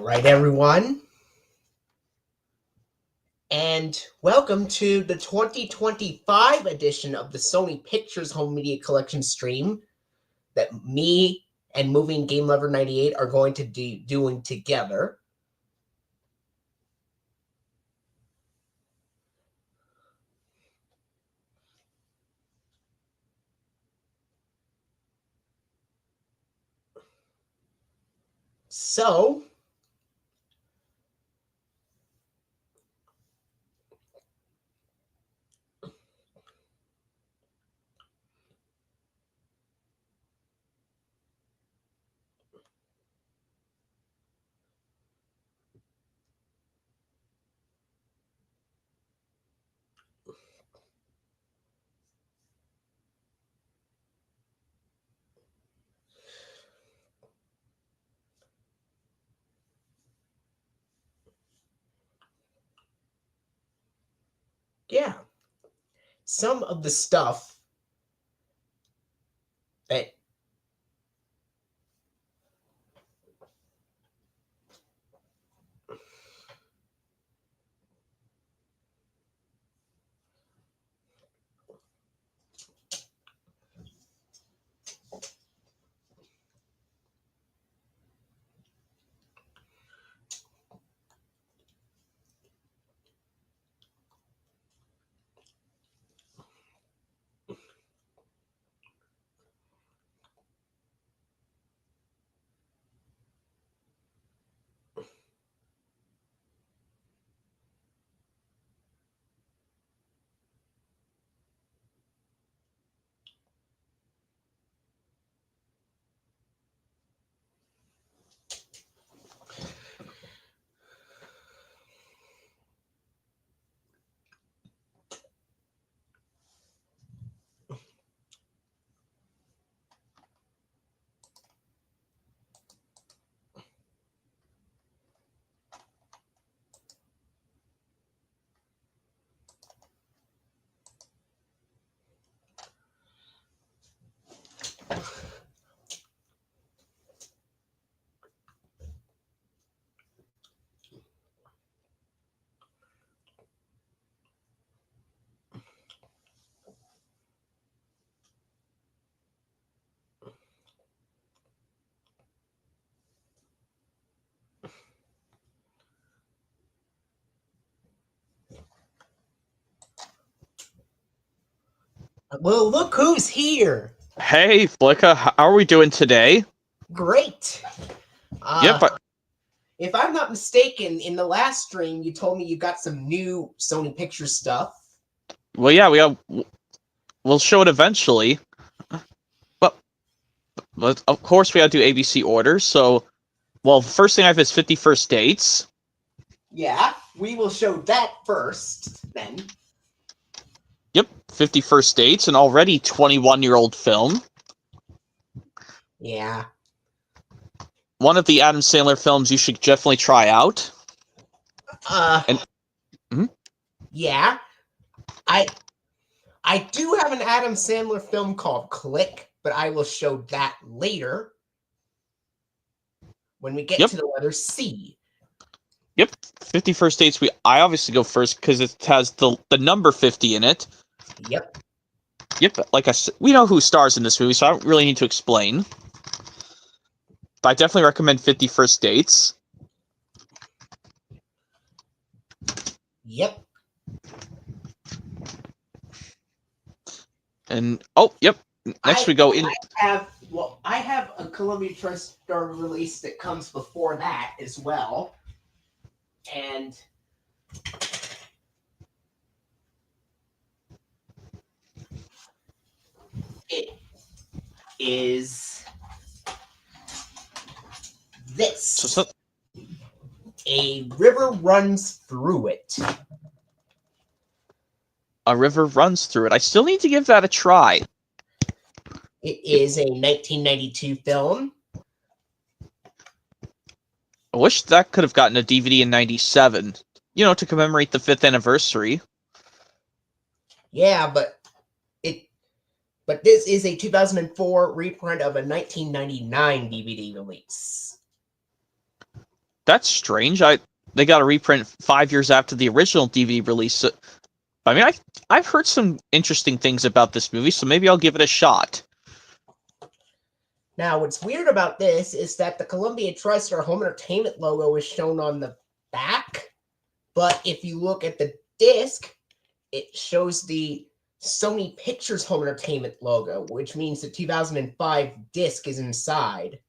right, everyone, and welcome to the 2025 edition of the Sony Pictures Home Media Collection stream that me and Movie&GameLover98 are going to be doing together. So, yeah, some of the stuff that well, look who's here. Hey, Flicka, how are we doing today? Great. Yep. If I'm not mistaken, in the last stream, you told me you got some new Sony Pictures stuff. Well, yeah, we'll show it eventually. But of course, we gotta do ABC orders. So, well, the first thing I have is 51st Dates. Yeah, we will show that first, then. Yep, 51st Dates, an already 21-year-old film. Yeah. One of the Adam Sandler films you should definitely try out. Yeah. I do have an Adam Sandler film called Click, but I will show that later when we get to the letter C. Yep, 51st Dates. I obviously go first because it has the number 50 in it. Yep. Yep, like I said, we know who stars in this movie, so I don't really need to explain. But I definitely recommend 51st Dates. Yep. And yep. Next we go in. I have a Columbia TriStar release that comes before that as well, and it is this. A river runs through it. A river runs through it. I still need to give that a try. It is a 1992 film. I wish that could have gotten a DVD in 97, to commemorate the 5th anniversary. Yeah, but this is a 2004 reprint of a 1999 DVD release. That's strange. They got a reprint 5 years after the original DVD release. So, I mean, I've heard some interesting things about this movie, so maybe I'll give it a shot. Now, what's weird about this is that the Columbia TriStar Home Entertainment logo is shown on the back, but if you look at the disc, it shows the Sony Pictures Home Entertainment logo, which means the 2005 disc is inside.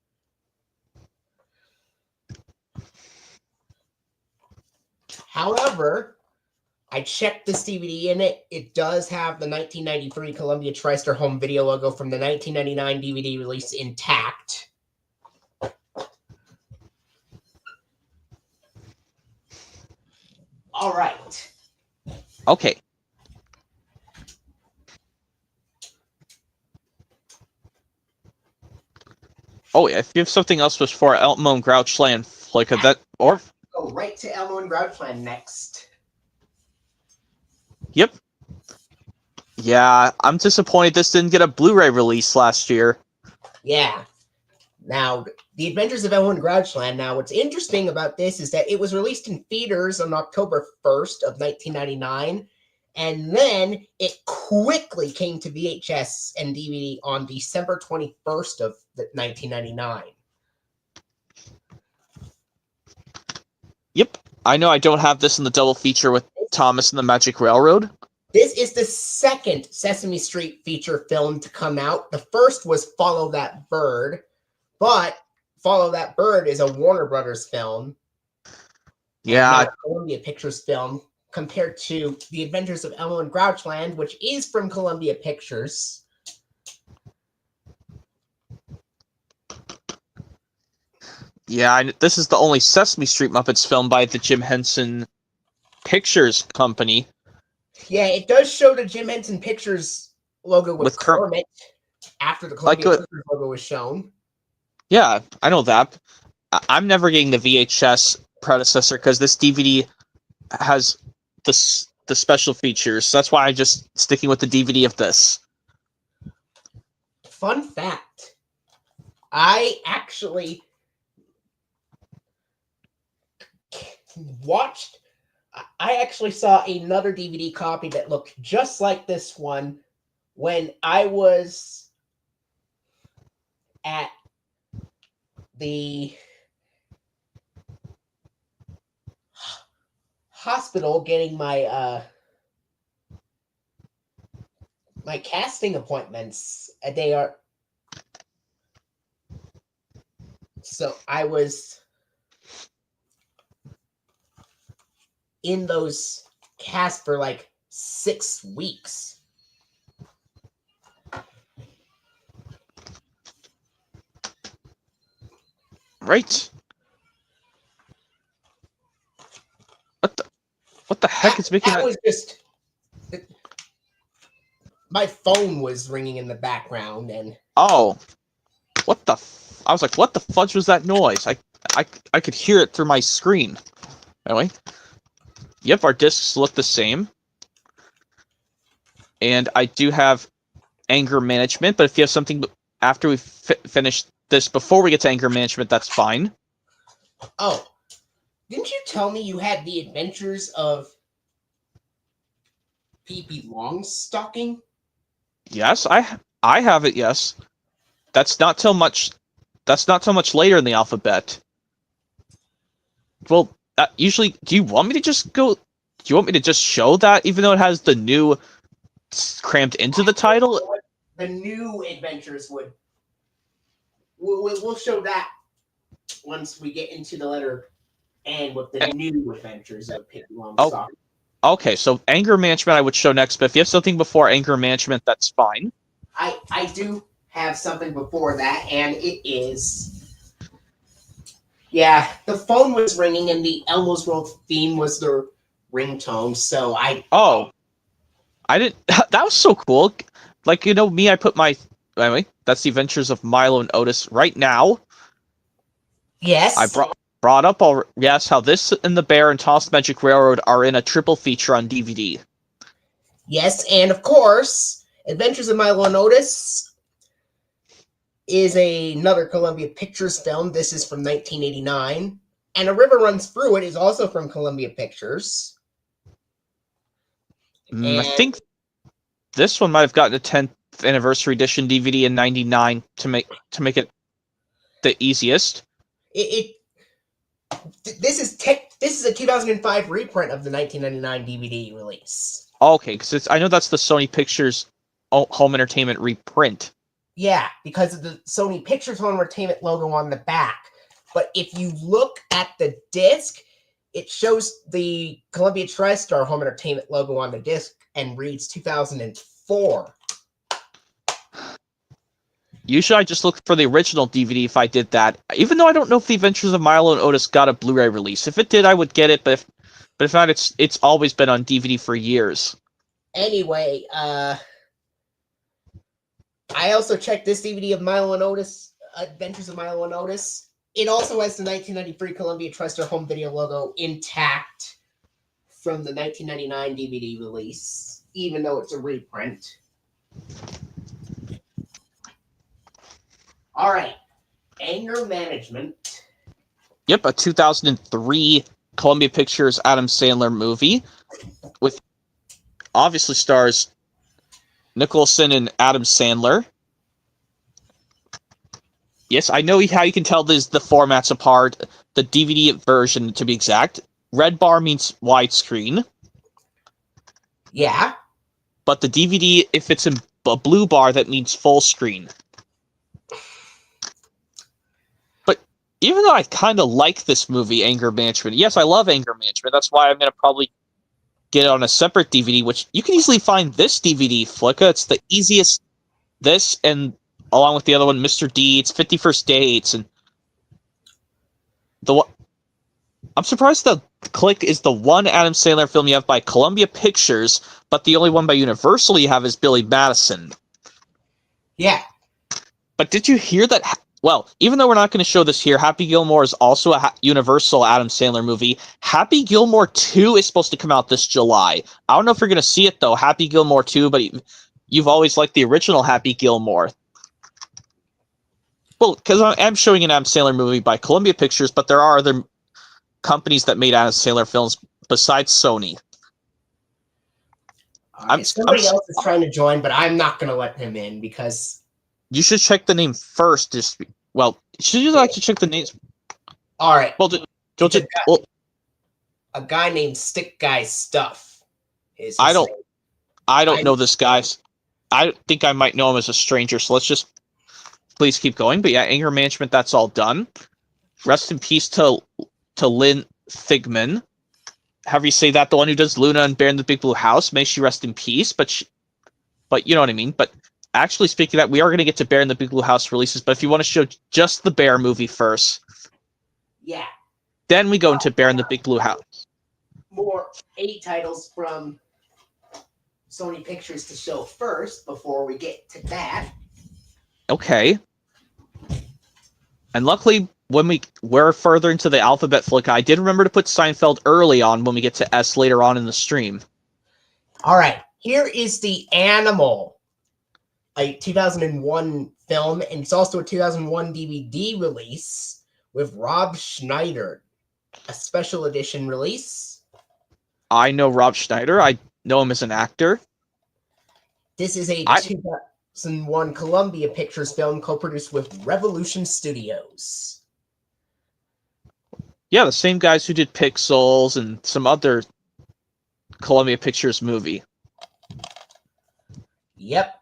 However, I checked this DVD in it. It does have the 1993 Columbia TriStar Home Video logo from the 1999 DVD release intact. All right. Okay. Oh, yeah, if you have something else before Elmo and Grouchland, like that, or Go right to Elmo and Grouchland next. Yep. Yeah, I'm disappointed this didn't get a Blu-ray release last year. Yeah. Now, The Adventures of Elmo and Grouchland. Now, what's interesting about this is that it was released in theaters on October 1st of 1999, and then it quickly came to VHS and DVD on December 21st of 1999. Yep. I know I don't have this in the double feature with Thomas and the Magic Railroad. This is the second Sesame Street feature film to come out. The first was Follow That Bird, but Follow That Bird is a Warner Brothers film. Yeah. Not a Columbia Pictures film, compared to The Adventures of Elmo and Grouchland, which is from Columbia Pictures. Yeah, this is the only Sesame Street Muppets film by the Jim Henson Pictures Company. Yeah, it does show the Jim Henson Pictures logo with Kermit after the Columbia Pictures logo was shown. Yeah, I know that. I'm never getting the VHS predecessor because this DVD has the special features. So that's why I'm just sticking with the DVD of this. Fun fact. I actually saw another DVD copy that looked just like this one when I was at the hospital getting my my casting appointments. So I was in those casts for like 6 weeks. Right. What the heck is making that? Was just my phone was ringing in the background and oh, what the? I was like, what the fudge was that noise? I could hear it through my screen. Anyway, yep, our discs look the same, and I do have anger management. But if you have something after we finish this, before we get to anger management, that's fine. Oh, didn't you tell me you had The Adventures of Pee-Pee Longstocking? Yes, I have it. Yes, that's not till much later in the alphabet. Well, usually, do you want me to just go? Do you want me to just show that, even though it has the new crammed into the title? The new adventures would. We'll show that once we get into the letter N with the new adventures of Pee-Pee Longstocking. Okay, so anger management I would show next, but if you have something before anger management, that's fine. I do have something before that, and it is... Yeah, the phone was ringing, and the Elmo's World theme was the ringtone, so I... Oh. I didn't... That was so cool. Like, me, I put my... Anyway, that's The Adventures of Milo and Otis right now. Yes. I brought up how this and the Bear and Toss Magic Railroad are in a triple feature on DVD. Yes, and of course, Adventures of Milo and Otis is another Columbia Pictures film. This is from 1989. And A River Runs Through It is also from Columbia Pictures. I think this one might have gotten a 10th anniversary edition DVD in '99 to make it the easiest. This is a 2005 reprint of the 1999 DVD release. Okay, because I know that's the Sony Pictures Home Entertainment reprint. Yeah, because of the Sony Pictures Home Entertainment logo on the back. But if you look at the disc, it shows the Columbia TriStar Home Entertainment logo on the disc and reads 2004. Usually I just look for the original DVD if I did that, even though I don't know if The Adventures of Milo and Otis got a Blu-ray release. If it did, I would get it, but if not, it's always been on DVD for years. Anyway, I also checked this DVD of Milo and Otis, Adventures of Milo and Otis. It also has the 1993 Columbia TriStar Home Video logo intact from the 1999 DVD release, even though it's a reprint. All right, Anger Management. Yep, a 2003 Columbia Pictures Adam Sandler movie with obviously stars Nicholson and Adam Sandler. Yes, I know how you can tell the formats apart. The DVD version, to be exact, red bar means widescreen. Yeah. But the DVD, if it's in a blue bar, that means full screen. But even though I kind of like this movie, Anger Management, yes, I love Anger Management. That's why I'm going to probably get it on a separate DVD, which you can easily find this DVD, Flicka. It's the easiest. This and along with the other one, Mr. Deeds, 51st Dates, and I'm surprised that Click is the one Adam Sandler film you have by Columbia Pictures, but the only one by Universal you have is Billy Madison. Yeah. But did you hear that? Well, even though we're not going to show this here, Happy Gilmore is also a Universal Adam Sandler movie. Happy Gilmore 2 is supposed to come out this July. I don't know if you're going to see it, though, Happy Gilmore 2, but you've always liked the original Happy Gilmore. Well, because I'm showing an Adam Sandler movie by Columbia Pictures, but there are other companies that made Adam Sandler films besides Sony. Somebody else is trying to join, but I'm not going to let him in because... You should check the name first. Should you like to check the names? All right. Well, a guy named Stick Guy Stuff. I don't know this guy. I think I might know him as a stranger, so let's just please keep going. But yeah, Anger Management, that's all done. Rest in peace to Lynn Thigman. However you say that, the one who does Luna and Bear in the Big Blue House. May she rest in peace, but you know what I mean. But actually, speaking of that, we are going to get to Bear in the Big Blue House releases, but if you want to show just the Bear movie first. Yeah. Then we go into Bear in the Big Blue House. More 8 titles from Sony Pictures to show first before we get to that. Okay. And luckily, when we're further into the alphabet flick, I did remember to put Seinfeld early on when we get to S later on in the stream. All right. Here is The Animal, a 2001 film, and it's also a 2001 DVD release with Rob Schneider, a special edition release. I know Rob Schneider. I know him as an actor. This is a 2001 Columbia Pictures film co-produced with Revolution Studios. Yeah, the same guys who did Pixels and some other Columbia Pictures movie. Yep.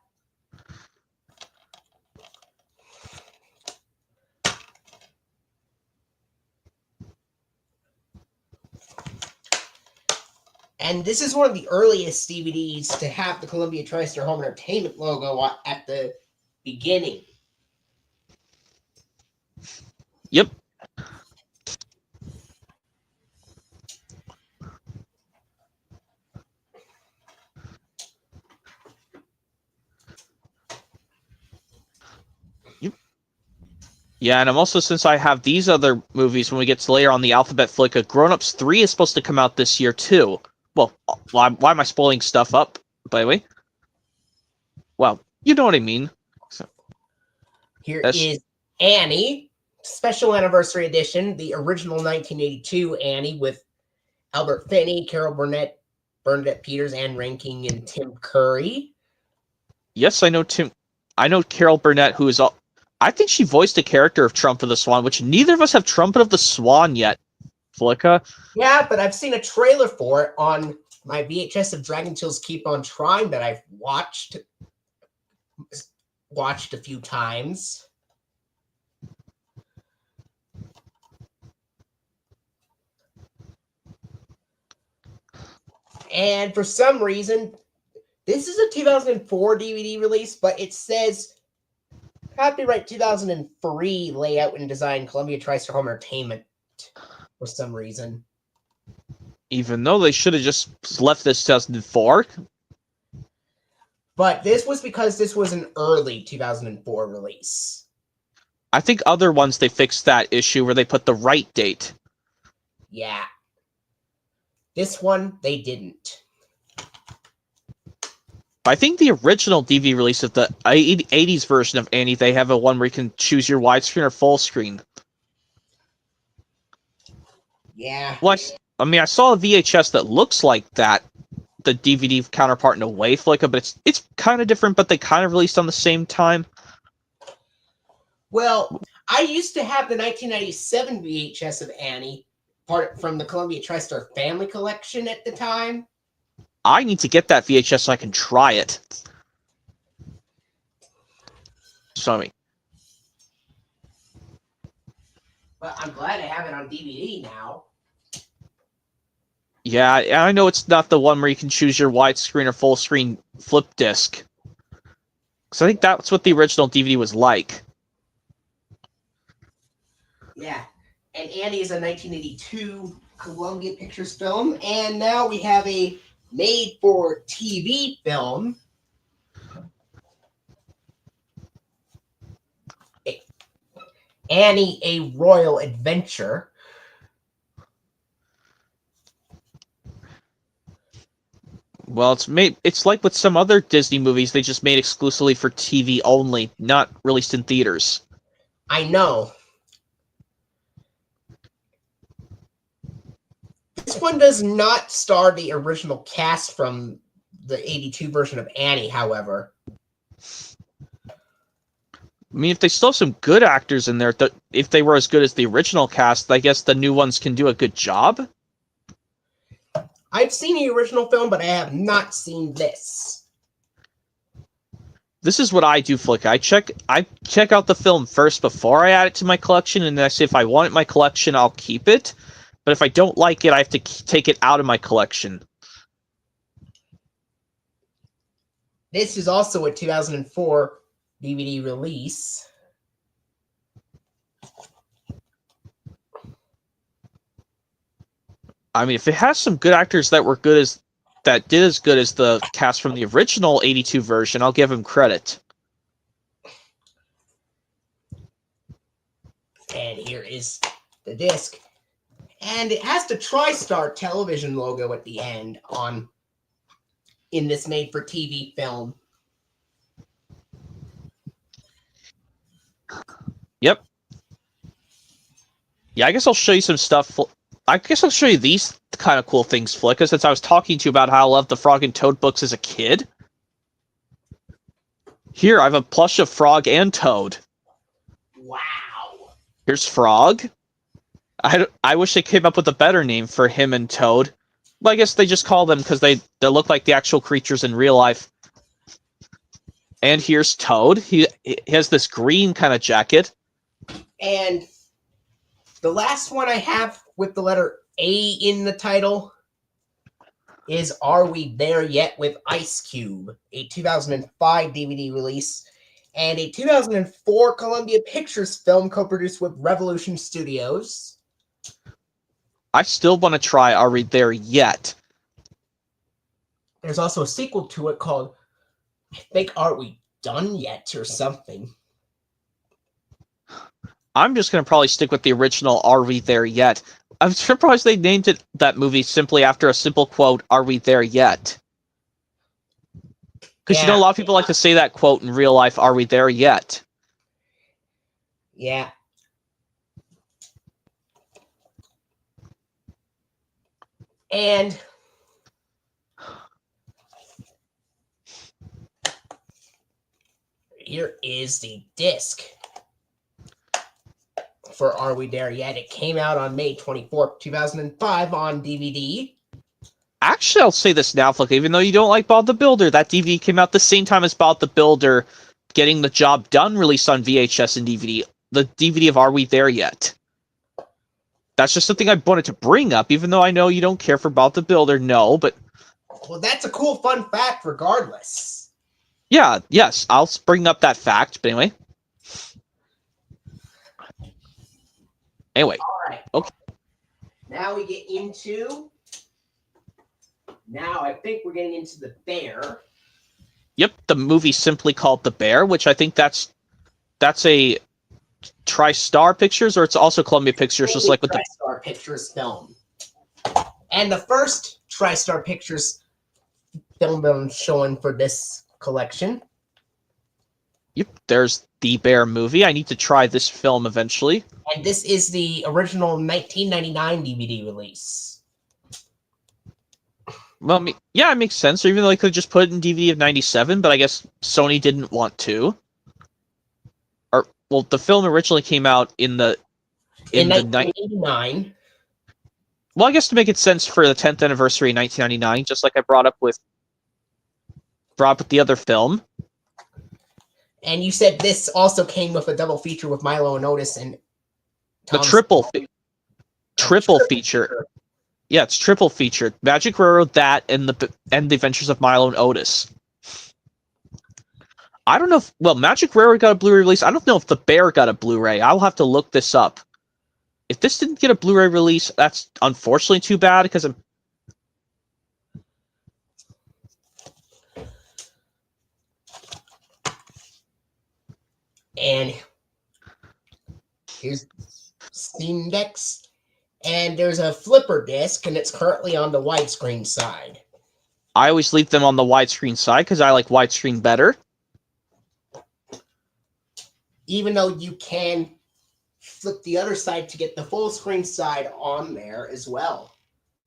And this is one of the earliest DVDs to have the Columbia TriStar Home Entertainment logo at the beginning. Yep. Yeah, and I'm also, since I have these other movies, when we get to later on the alphabet flick, Grown Ups 3 is supposed to come out this year, too. Well, why am I spoiling stuff up, by the way? Well, you know what I mean. Here is Annie, special anniversary edition, the original 1982 Annie with Albert Finney, Carol Burnett, Bernadette Peters, Anne Rankin, and Tim Curry. Yes, I know Tim. I know Carol Burnett, who is all. I think she voiced a character of Trumpet of the Swan, which neither of us have Trumpet of the Swan yet, Flicka. Yeah, but I've seen a trailer for it on my VHS of Dragon Tales Keep on Trying that I've watched a few times. And for some reason, this is a 2004 DVD release, but it says copyright 2003 layout and design, Columbia TriStar Home Entertainment, for some reason. Even though they should have just left this 2004. But this was because this was an early 2004 release. I think other ones they fixed that issue where they put the right date. Yeah. This one, they didn't. I think the original DVD release of the 80s version of Annie, they have a one where you can choose your widescreen or full screen. Yeah. Well, I mean, I saw a VHS that looks like that, the DVD counterpart in a way, Flicka, but it's kind of different, but they kind of released on the same time. Well, I used to have the 1997 VHS of Annie, part from the Columbia TriStar Family Collection at the time. I need to get that VHS so I can try it. Sorry. But I'm glad I have it on DVD now. Yeah, I know it's not the one where you can choose your widescreen or full screen flip disc. Because I think that's what the original DVD was like. Yeah. And Annie is a 1982 Columbia Pictures film. And now we have a made-for-TV film. Annie, A Royal Adventure. Well, it's like with some other Disney movies, they just made exclusively for TV only, not released in theaters. I know. This one does not star the original cast from the 82 version of Annie, however. I mean, if they still have some good actors in there, if they were as good as the original cast, I guess the new ones can do a good job. I've seen the original film, but I have not seen this. This is what I do, Flick. I check out the film first before I add it to my collection, and then I say if I want it in my collection, I'll keep it. But if I don't like it, I have to take it out of my collection. This is also a 2004 DVD release. I mean, if it has some good actors that did as good as the cast from the original 82 version, I'll give them credit. And here is the disc. And it has the TriStar television logo at the end in this made-for-TV film. Yep. Yeah, I guess I'll show you some stuff. I guess I'll show you these kind of cool things, Flicka, since I was talking to you about how I loved the Frog and Toad books as a kid. Here, I have a plush of Frog and Toad. Wow. Here's Frog. I wish they came up with a better name for him and Toad. Well, I guess they just call them because they look like the actual creatures in real life. And here's Toad. He has this green kind of jacket. And the last one I have with the letter A in the title is Are We There Yet with Ice Cube, a 2005 DVD release, and a 2004 Columbia Pictures film co-produced with Revolution Studios. I still want to try Are We There Yet? There's also a sequel to it called, I think, Are We Done Yet or something. I'm just going to probably stick with the original Are We There Yet? I'm surprised they named that movie simply after a simple quote, Are We There Yet? Because, a lot of people like to say that quote in real life, Are we there yet? Yeah. And here is the disc for Are We There Yet? It came out on May 24th, 2005 on DVD. Actually, I'll say this now, Flick. Even though you don't like Bob the Builder, that DVD came out the same time as Bob the Builder Getting the Job Done released on VHS and DVD. The DVD of Are We There Yet? That's just something I wanted to bring up, even though I know you don't care for Bob the Builder. No, but... Well, that's a cool fun fact regardless. Yeah, yes, I'll bring up that fact, but anyway. Anyway. All right. Okay. Now we get into... Now I think we're getting into The Bear. Yep, the movie simply called The Bear, which I think that's a TriStar Pictures, or it's also Columbia Pictures, just like with the TriStar Pictures film. And the first TriStar Pictures film showing for this collection. Yep, there's The Bear movie. I need to try this film eventually. And this is the original 1999 DVD release. Well, yeah, it makes sense. Or even though they could just put it in DVD of 97, but I guess Sony didn't want to. Or, well, the film originally came out in 1989. Well, I guess to make it sense for the 10th anniversary in 1999, just like I brought up with the other film. And you said this also came with a double feature with Milo and Otis and The triple feature. Yeah, it's triple feature. Magic Railroad, that, and the Adventures of Milo and Otis. I don't know if... Well, Magic Railroad got a Blu-ray release. I don't know if The Bear got a Blu-ray. I'll have to look this up. If this didn't get a Blu-ray release, that's unfortunately too bad, because I'm... And here's Steam Decks. And there's a flipper disc, and it's currently on the widescreen side. I always leave them on the widescreen side, because I like widescreen better. Even though you can flip the other side to get the full screen side on there as well.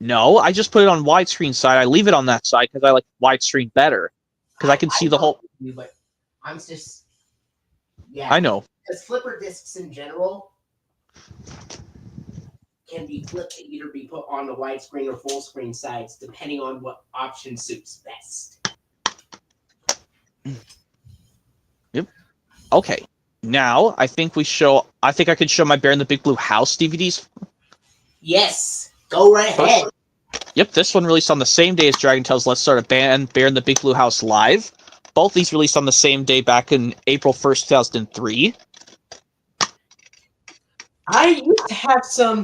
No, I just put it on widescreen side. I leave it on that side, because I like widescreen better. Because I can see the whole... But I'm just... Yeah. I know. Because flipper discs in general can be flipped to either be put on the widescreen or full screen sides, depending on what option suits best. Yep. Okay. Now, I think I could show my Bear in the Big Blue House DVDs. Yes. Go right ahead. Yep, this one released on the same day as Dragon Tales Let's Start a Band, Bear in the Big Blue House Live. Both these released on the same day back in April 1st, 2003. I used to have some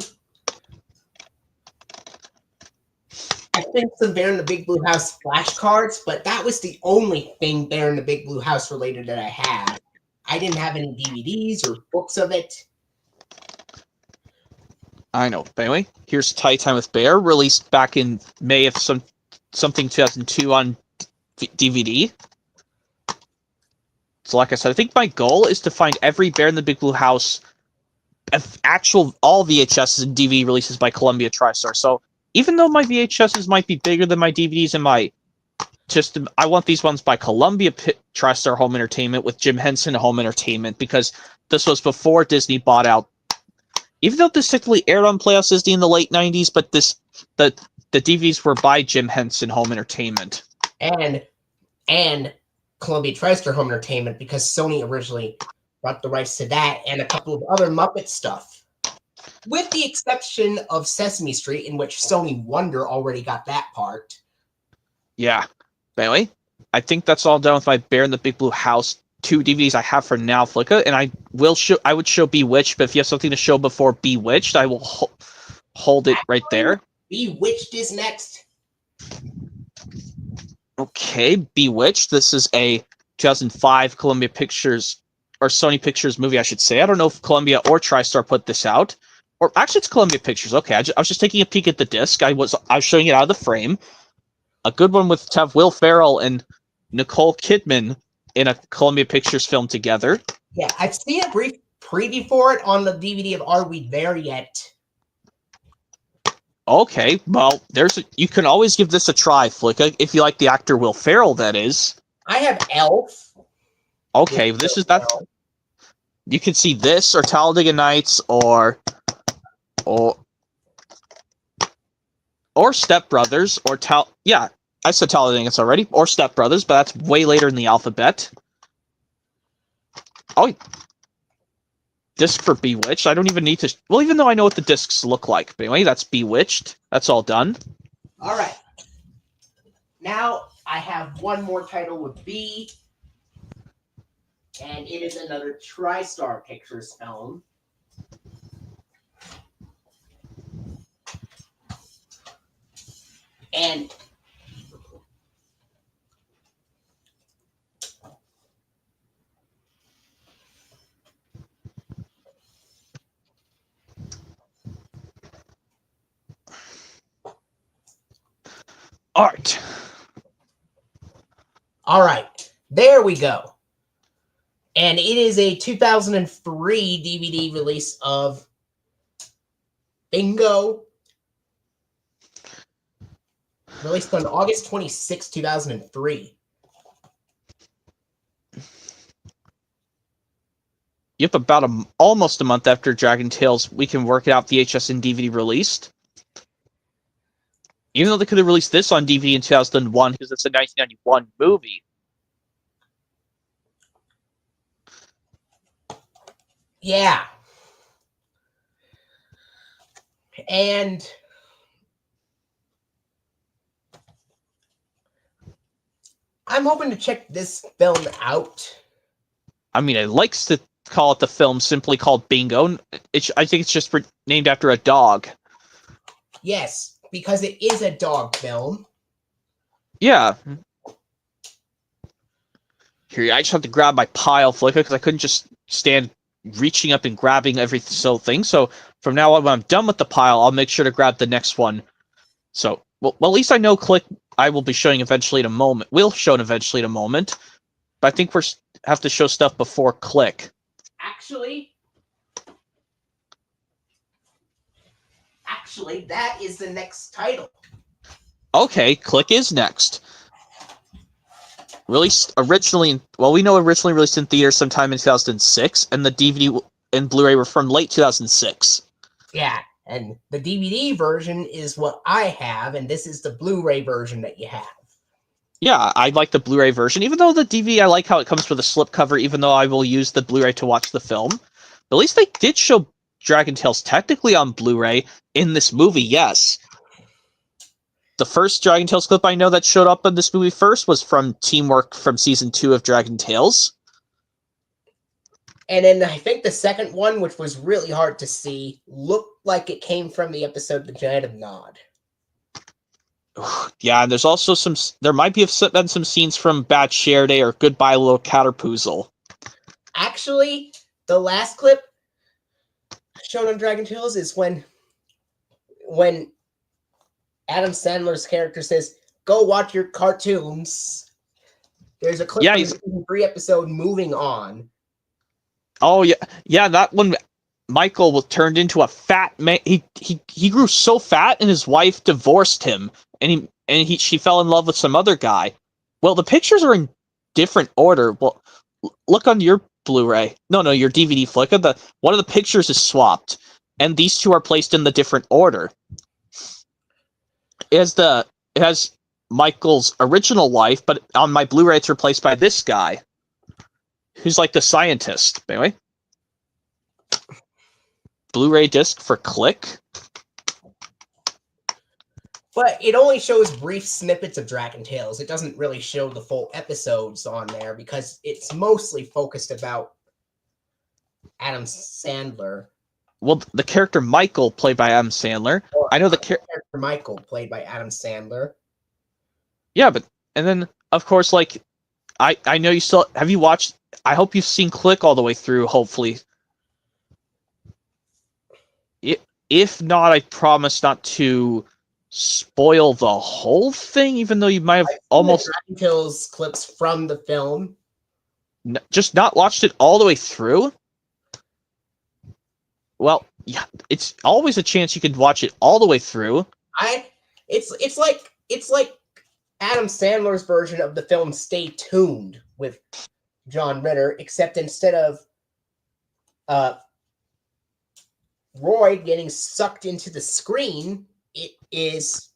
Bear in the Big Blue House flashcards, but that was the only thing Bear in the Big Blue House related that I had. I didn't have any DVDs or books of it. I know. But anyway, here's Tie Time with Bear, released back in May of something 2002 on DVD. So like I said, I think my goal is to find every Bear in the Big Blue House all VHSs and DVD releases by Columbia TriStar. So even though my VHSs might be bigger than my DVDs and I want these ones by Columbia TriStar Home Entertainment with Jim Henson Home Entertainment, because this was before Disney bought out. Even though this technically aired on Playhouse Disney in the late 90s, but the DVDs were by Jim Henson Home Entertainment. And Columbia TriStar Home Entertainment, because Sony originally bought the rights to that and a couple of other Muppet stuff. With the exception of Sesame Street, in which Sony Wonder already got that part. Yeah. But anyway, I think that's all done with my Bear in the Big Blue House 2 DVDs I have for now, Flicka, and I would show Bewitched, but if you have something to show before Bewitched, I will hold it right there. Bewitched is next. Okay, Bewitched. This is a 2005 Columbia Pictures, or Sony Pictures movie, I should say. I don't know if Columbia or TriStar put this out. Or actually, it's Columbia Pictures. Okay, I was just taking a peek at the disc. I was showing it out of the frame. A good one to have Will Ferrell and Nicole Kidman in a Columbia Pictures film together. Yeah, I've seen a brief preview for it on the DVD of Are We There Yet? Okay, well, you can always give this a try, Flicka, if you like the actor Will Ferrell, that is. I have Elf. Okay, this is that. You can see this, or Talladega Nights, or Step Brothers, yeah, I said Talladega Nights already, or Step Brothers, but that's way later in the alphabet. Oh, disc for Bewitched. I don't even need to. Well, even though I know what the discs look like, but anyway, that's Bewitched. That's all done. All right. Now I have one more title with B, and it is another TriStar Pictures film. And Art. all right, there we go. And it is a 2003 DVD release of Bingo. Released on August 26, 2003. Yep, about almost a month after Dragon Tales We Can Work It Out VHS and DVD released. Even though they could have released this on DVD in 2001 because it's a 1991 movie. Yeah. And I'm hoping to check this film out. I mean, it likes to call it the film simply called Bingo. I think it's just named after a dog. Yes, because it is a dog film. Yeah. Here, I just have to grab my pile, Flicka, because I couldn't just stand reaching up and grabbing every thing. So from now on, when I'm done with the pile, I'll make sure to grab the next one. So, well, at least I know Click I will be showing eventually in a moment. We'll show it eventually in a moment. But I think we have to show stuff before Click. Actually, that is the next title. Okay, Click is next. Released originally, we know originally released in theaters sometime in 2006, and the DVD and Blu-ray were from late 2006. Yeah, and the DVD version is what I have, and this is the Blu-ray version that you have. Yeah, I like the Blu-ray version, even though the DVD, I like how it comes with a slipcover, even though I will use the Blu-ray to watch the film. But at least they did show Dragon Tales technically on Blu-ray in this movie, yes. The first Dragon Tales clip I know that showed up in this movie first was from Teamwork from Season 2 of Dragon Tales. And then I think the second one, which was really hard to see, looked like it came from the episode The Giant of Nod. Yeah, and there's also there might be been some scenes from Bad Share Day or Goodbye Little Caterpoozle. Actually, the last clip shown on Dragon Tales is when Adam Sandler's character says, "Go watch your cartoons." There's a clip from the season 3 episode Moving On. Oh yeah, that one. Michael was turned into a fat man. He grew so fat, and his wife divorced him, and she fell in love with some other guy. Well, the pictures are in different order. Well, look on your Blu-ray. No, your DVD Flick. One of the pictures is swapped, and these two are placed in the different order. It has Michael's original life, but on my Blu-ray, it's replaced by this guy, who's like the scientist. Anyway. Blu-ray disc for Click. But it only shows brief snippets of Dragon Tales. It doesn't really show the full episodes on there because it's mostly focused about Adam Sandler. Well, the character Michael, played by Adam Sandler. I know the character Michael, played by Adam Sandler. Yeah, and then, of course, like, I know you still... Have you watched... I hope you've seen Click all the way through, hopefully. If not, I promise not to spoil the whole thing, even though you might have almost... Dragon Tales clips from the film. Just not watched it all the way through? Well, yeah, it's always a chance you could watch it all the way through. It's like Adam Sandler's version of the film Stay Tuned with John Ritter, except instead of Roy getting sucked into the screen, it is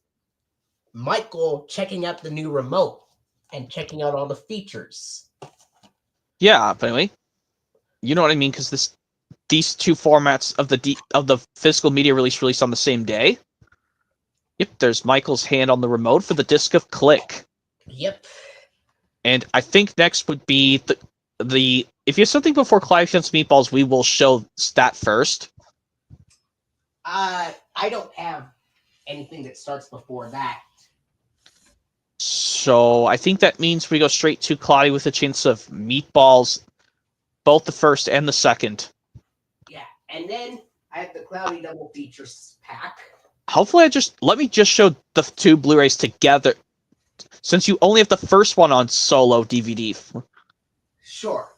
Michael checking out the new remote and checking out all the features. Yeah, but anyway, you know what I mean, because these two formats of the physical media released on the same day. Yep, there's Michael's hand on the remote for the disc of Click. Yep. And I think next would be the if you have something before Clive Chance Meatballs, we will show that first. I don't have anything that starts before that. So I think that means we go straight to Cloudy with a Chance of Meatballs, both the first and the second. Yeah, and then I have the Cloudy Double Features pack. Hopefully, let me just show the two Blu-rays together, since you only have the first one on solo DVD. Sure.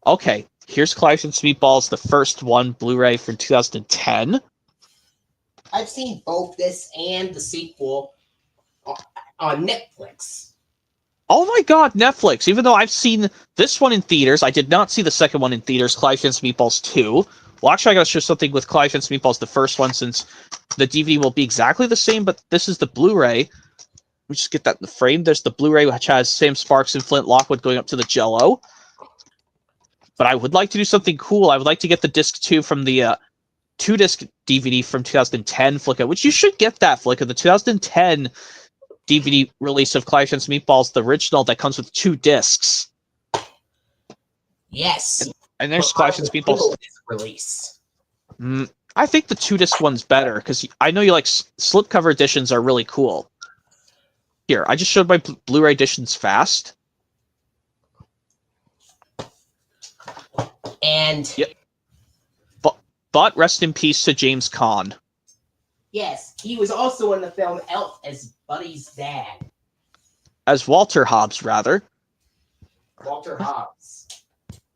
Okay, here's Clive and Meatballs, the first one, Blu-ray from 2010. I've seen both this and the sequel on Netflix. Oh my god, Netflix! Even though I've seen this one in theaters, I did not see the second one in theaters, Clive and Meatballs 2. Well, actually, I gotta show something with Clive and Meatballs, the first one, since the DVD will be exactly the same, but this is the Blu-ray. Let me just get that in the frame. There's the Blu-ray, which has Sam Sparks and Flint Lockwood going up to the Jell-O. But I would like to do something cool. I would like to get the disc 2 from the 2-disc DVD from 2010 Flicka, which you should get that, Flicka. The 2010 DVD release of Clive and Meatballs, the original that comes with 2 discs. Yes. And there's Clive and Meatballs release. I think the 2-disc one's better, because I know you like slipcover editions are really cool. Here, I just showed my Blu-ray editions fast. And yep. But rest in peace to James Caan. Yes, he was also in the film Elf as Buddy's dad. As Walter Hobbs, rather. Walter Hobbs.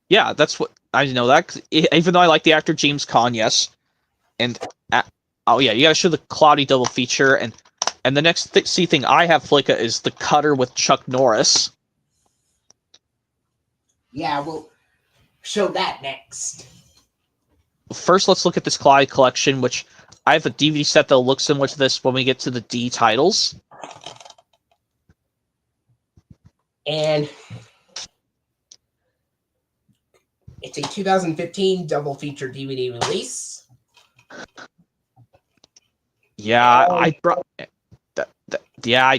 Yeah, that's what I know that. Even though I like the actor James Caan, yes. And oh yeah, you gotta show the Cloudy double feature, and the next thing I have, Flicka, is the Cutter with Chuck Norris. Yeah, we'll show that next. First, let's look at this Cloudy collection, which I have a DVD set that'll look similar to this when we get to the D titles. And it's a 2015 double feature DVD release. Yeah, I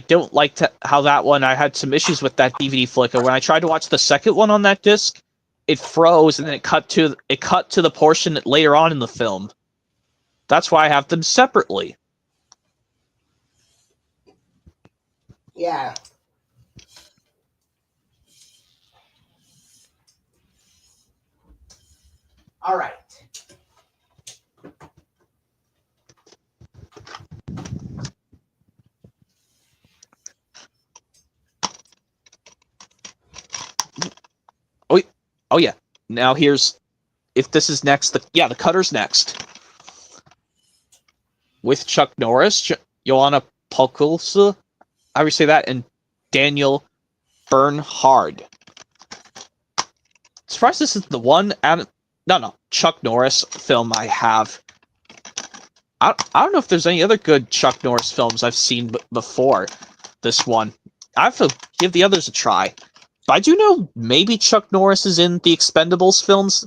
don't like how that one. I had some issues with that DVD Flicka. When I tried to watch the second one on that disc, it froze, and then it cut to the portion that later on in the film. That's why I have them separately. Yeah. All right. Oh yeah. Now here's, if this is next, the Cutter's next. With Chuck Norris, Joanna Pokulsa, how do you say that? And Daniel Bernhard. Surprised this is the one Chuck Norris film I have. I don't know if there's any other good Chuck Norris films I've seen before this one. I have to give the others a try. But I do know maybe Chuck Norris is in the Expendables films.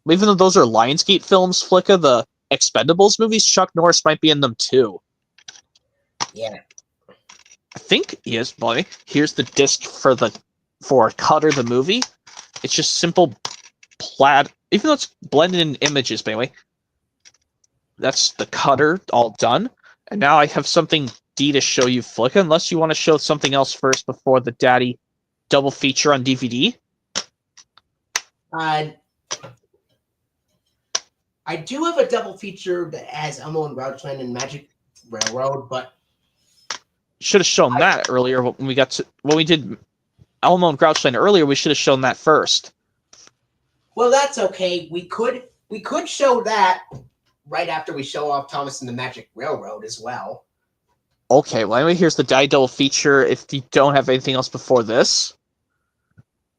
Even though those are Lionsgate films, Flicka, the Expendables movies, Chuck Norris might be in them too. Yeah. I think he is, boy. Here's the disc for Cutter the movie. It's just simple plaid, even though it's blended in images, but anyway. That's the Cutter all done. And now I have something D to show you, Flicka, unless you want to show something else first before the Daddy double feature on DVD. I do have a double feature that has Elmo and Grouchland and Magic Railroad, but should have shown that earlier when we did Elmo and Grouchland earlier. We should have shown that first. Well, that's okay. We could We could show that right after we show off Thomas and the Magic Railroad as well. Okay, well, anyway, here's the double feature if you don't have anything else before this.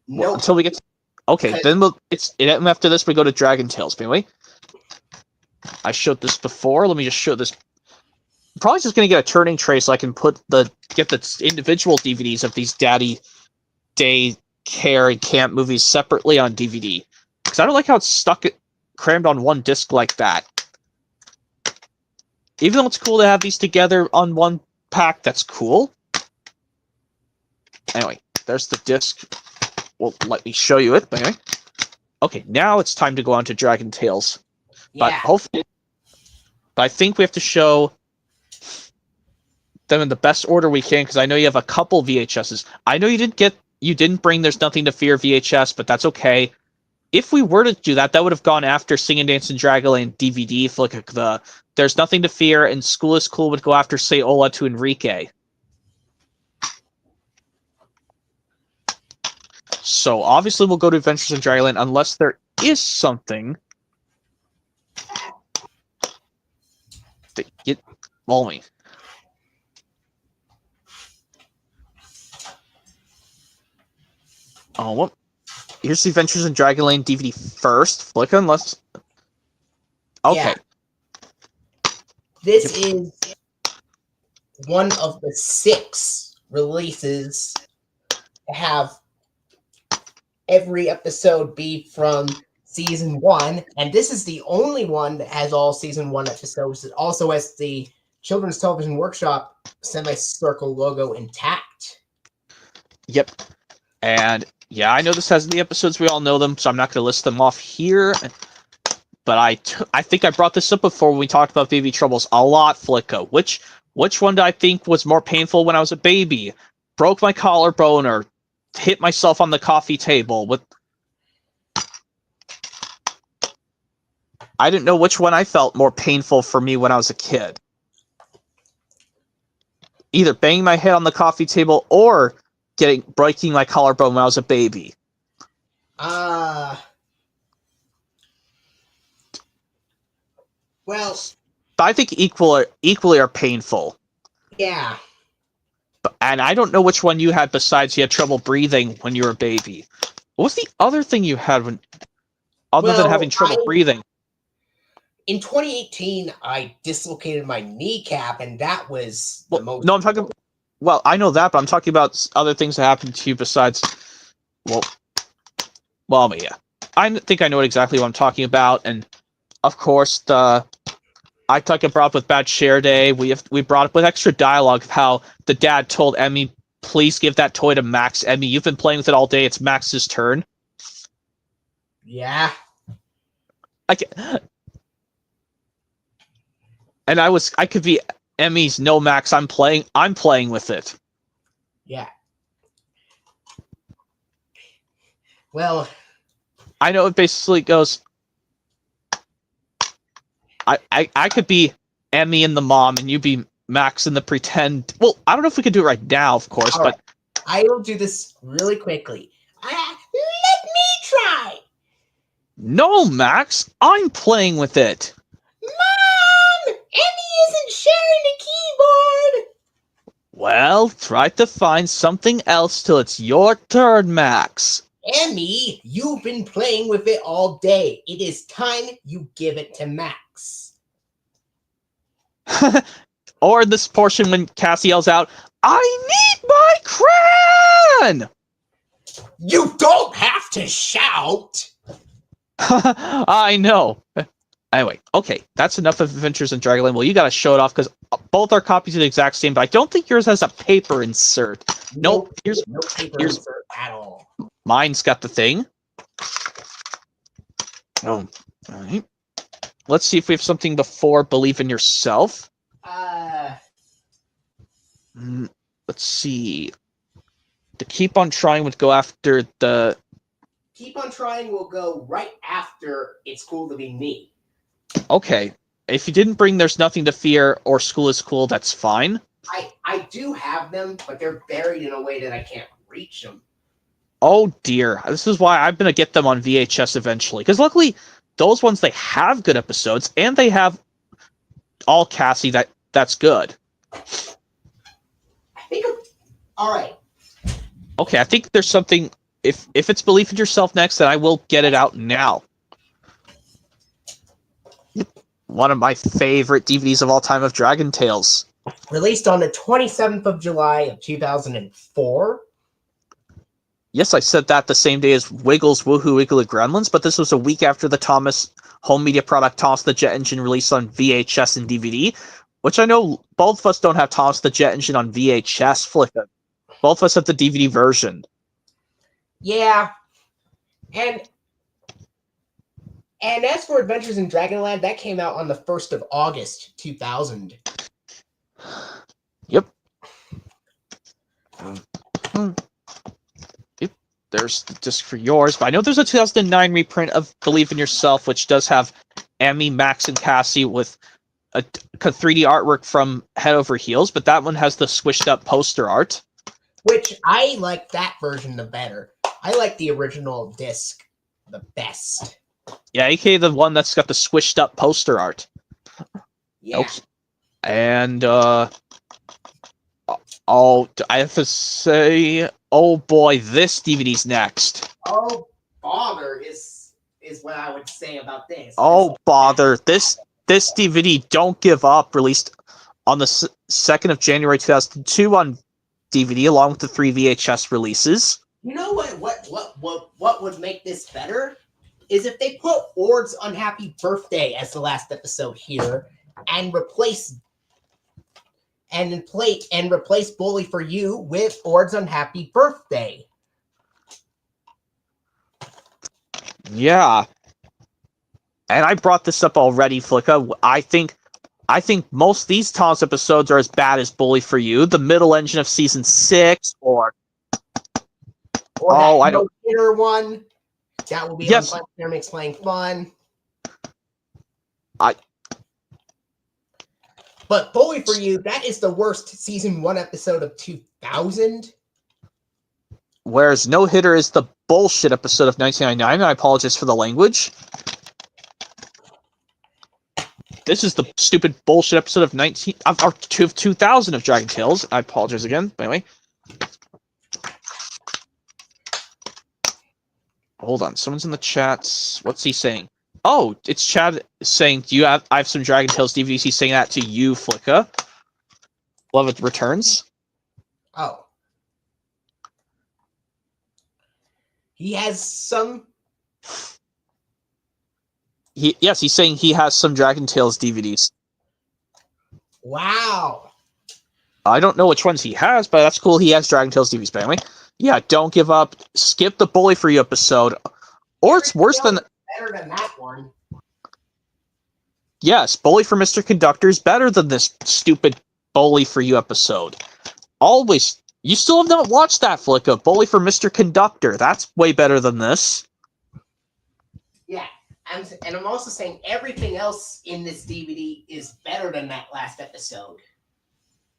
No. Well, until we get... Okay, then after this, we go to Dragon Tales. But anyway, I showed this before. Let me just show this. I'm probably just going to get a turning tray so I can get the individual DVDs of these Daddy Day Care and Camp movies separately on DVD. Because I don't like how it's crammed on one disc like that. Even though it's cool to have these together on one pack, that's cool. Anyway, there's the disc. Well, let me show you it. But anyway, okay, now it's time to go on to Dragon Tales. Yeah. But hopefully, I think we have to show them in the best order we can because I know you have a couple VHSs. I know you didn't bring There's Nothing to Fear VHS, but that's okay. If we were to do that, that would have gone after Sing and Dance in Dragonland DVD. If like the There's Nothing to Fear and School is Cool would go after Say Hola to Enrique. So obviously we'll go to Adventures in Dragonland unless there is something that get me. Oh, what? Here's the Adventures in Dragonland DVD first. Flick unless. Okay. Yeah. This is one of the 6 releases to have every episode be from season 1, and this is the only one that has all season 1 episodes. It also has the Children's Television Workshop semicircle logo intact. Yep. And yeah, I know this has the episodes. We all know them, so I'm not going to list them off here. But I think I brought this up before when we talked about baby troubles a lot, Flicka. Which one do I think was more painful when I was a baby? Broke my collarbone or hit myself on the coffee table with... I didn't know which one I felt more painful for me when I was a kid. Either banging my head on the coffee table or breaking my collarbone when I was a baby. Well, but I think equally are painful. Yeah. And I don't know which one you had besides you had trouble breathing when you were a baby. What was the other thing you had other than having trouble breathing? In 2018, I dislocated my kneecap, and that was the most... No, I'm talking... Well, I know that, but I'm talking about other things that happened to you besides... Well, yeah. I think I know exactly what I'm talking about, and of course, I talked brought up with Bad Share Day. We brought up with extra dialogue of how the dad told Emmy, "Please give that toy to Max. Emmy, you've been playing with it all day. It's Max's turn." Yeah. And I could be Emmy's. "No, Max, I'm playing with it." Yeah. Well, I know it basically goes. I could be Emmy and the mom, and you be Max and the pretend. Well, I don't know if we could do it right now, of course, but I will do this really quickly. Let me try. No, Max, I'm playing with it. Mom, Emmy isn't sharing the keyboard. Well, try to find something else till it's your turn, Max. Emmy, you've been playing with it all day. It is time you give it to Max. Or this portion when Cassie yells out, "I need my crayon!" You don't have to shout. I know. Anyway, okay, that's enough of Adventures in Dragonland. Well, you gotta show it off because both our copies are the exact same, but I don't think yours has a paper insert. Nope. Here's no paper insert at all. Mine's got the thing. Oh, all right. Let's see if we have something before Believe in Yourself. Let's see. The Keep on Trying would go after the... Keep on Trying will go right after It's Cool to Be Me. Okay. If you didn't bring There's Nothing to Fear or School is Cool, that's fine. I do have them, but they're buried in a way that I can't reach them. Oh dear. This is why I'm going to get them on VHS eventually. Because luckily, those ones, they have good episodes, and they have all Cassie that's good. I think. All right. Okay, I think there's something. If it's Belief in Yourself next, then I will get it out now. One of my favorite DVDs of all time of Dragon Tales. Released on the 27th of July of 2004. Yes, I said that the same day as Wiggles Woohoo Wiggly Gremlins, but this was a week after the Thomas home media product Thomas the Jet Engine released on VHS and DVD, which I know both of us don't have Thomas the Jet Engine on VHS, Flicka. Both of us have the DVD version. Yeah. And as for Adventures in Dragonland, that came out on the 1st of August, 2000. Yep. Yep. There's the disc for yours, but I know there's a 2009 reprint of Believe in Yourself, which does have Emmy, Max, and Cassie with a 3D artwork from Head Over Heels, but that one has the squished up poster art. Which I like that version the better. I like the original disc the best. Yeah, aka the one that's got the squished up poster art. Yeah. Okay. And I have to say, oh boy, this DVD's next. Oh bother is what I would say about this. Oh bother, this DVD, Don't Give Up, released on the 2nd of January 2002 on DVD, along with the 3 VHS releases. You know what would make this better? Is if they put Ord's Unhappy Birthday as the last episode here and replace Bully for You with Ord's Unhappy Birthday. Yeah. And I brought this up already, Flicka. I think most of these Tom's episodes are as bad as Bully for You, the middle engine of season 6, or I don't hitter one. That will be yes. on Fun Makes Playing Fun. But Bully for You, that is the worst season 1 episode of 2000. Whereas No Hitter is the bullshit episode of 1999, and I apologize for the language. This is the stupid bullshit episode of 2000 of Dragon Tales. I apologize again, but anyway. Hold on, someone's in the chat. What's he saying? Oh, it's Chad saying, I have some Dragon Tales DVDs. He's saying that to you, Flicka. Love It Returns. Oh. He has some... He's saying he has some Dragon Tales DVDs. Wow. I don't know which ones he has, but that's cool. He has Dragon Tales DVDs, but anyway. Yeah, Don't Give Up. Skip the Bully for You episode. Or it's worse than... Better than that one. Yes, Bully for Mr. Conductor is better than this stupid Bully for You episode. Always. You still have not watched that, Flicka. Bully for Mr. Conductor. That's way better than this. Yeah. And I'm also saying everything else in this DVD is better than that last episode.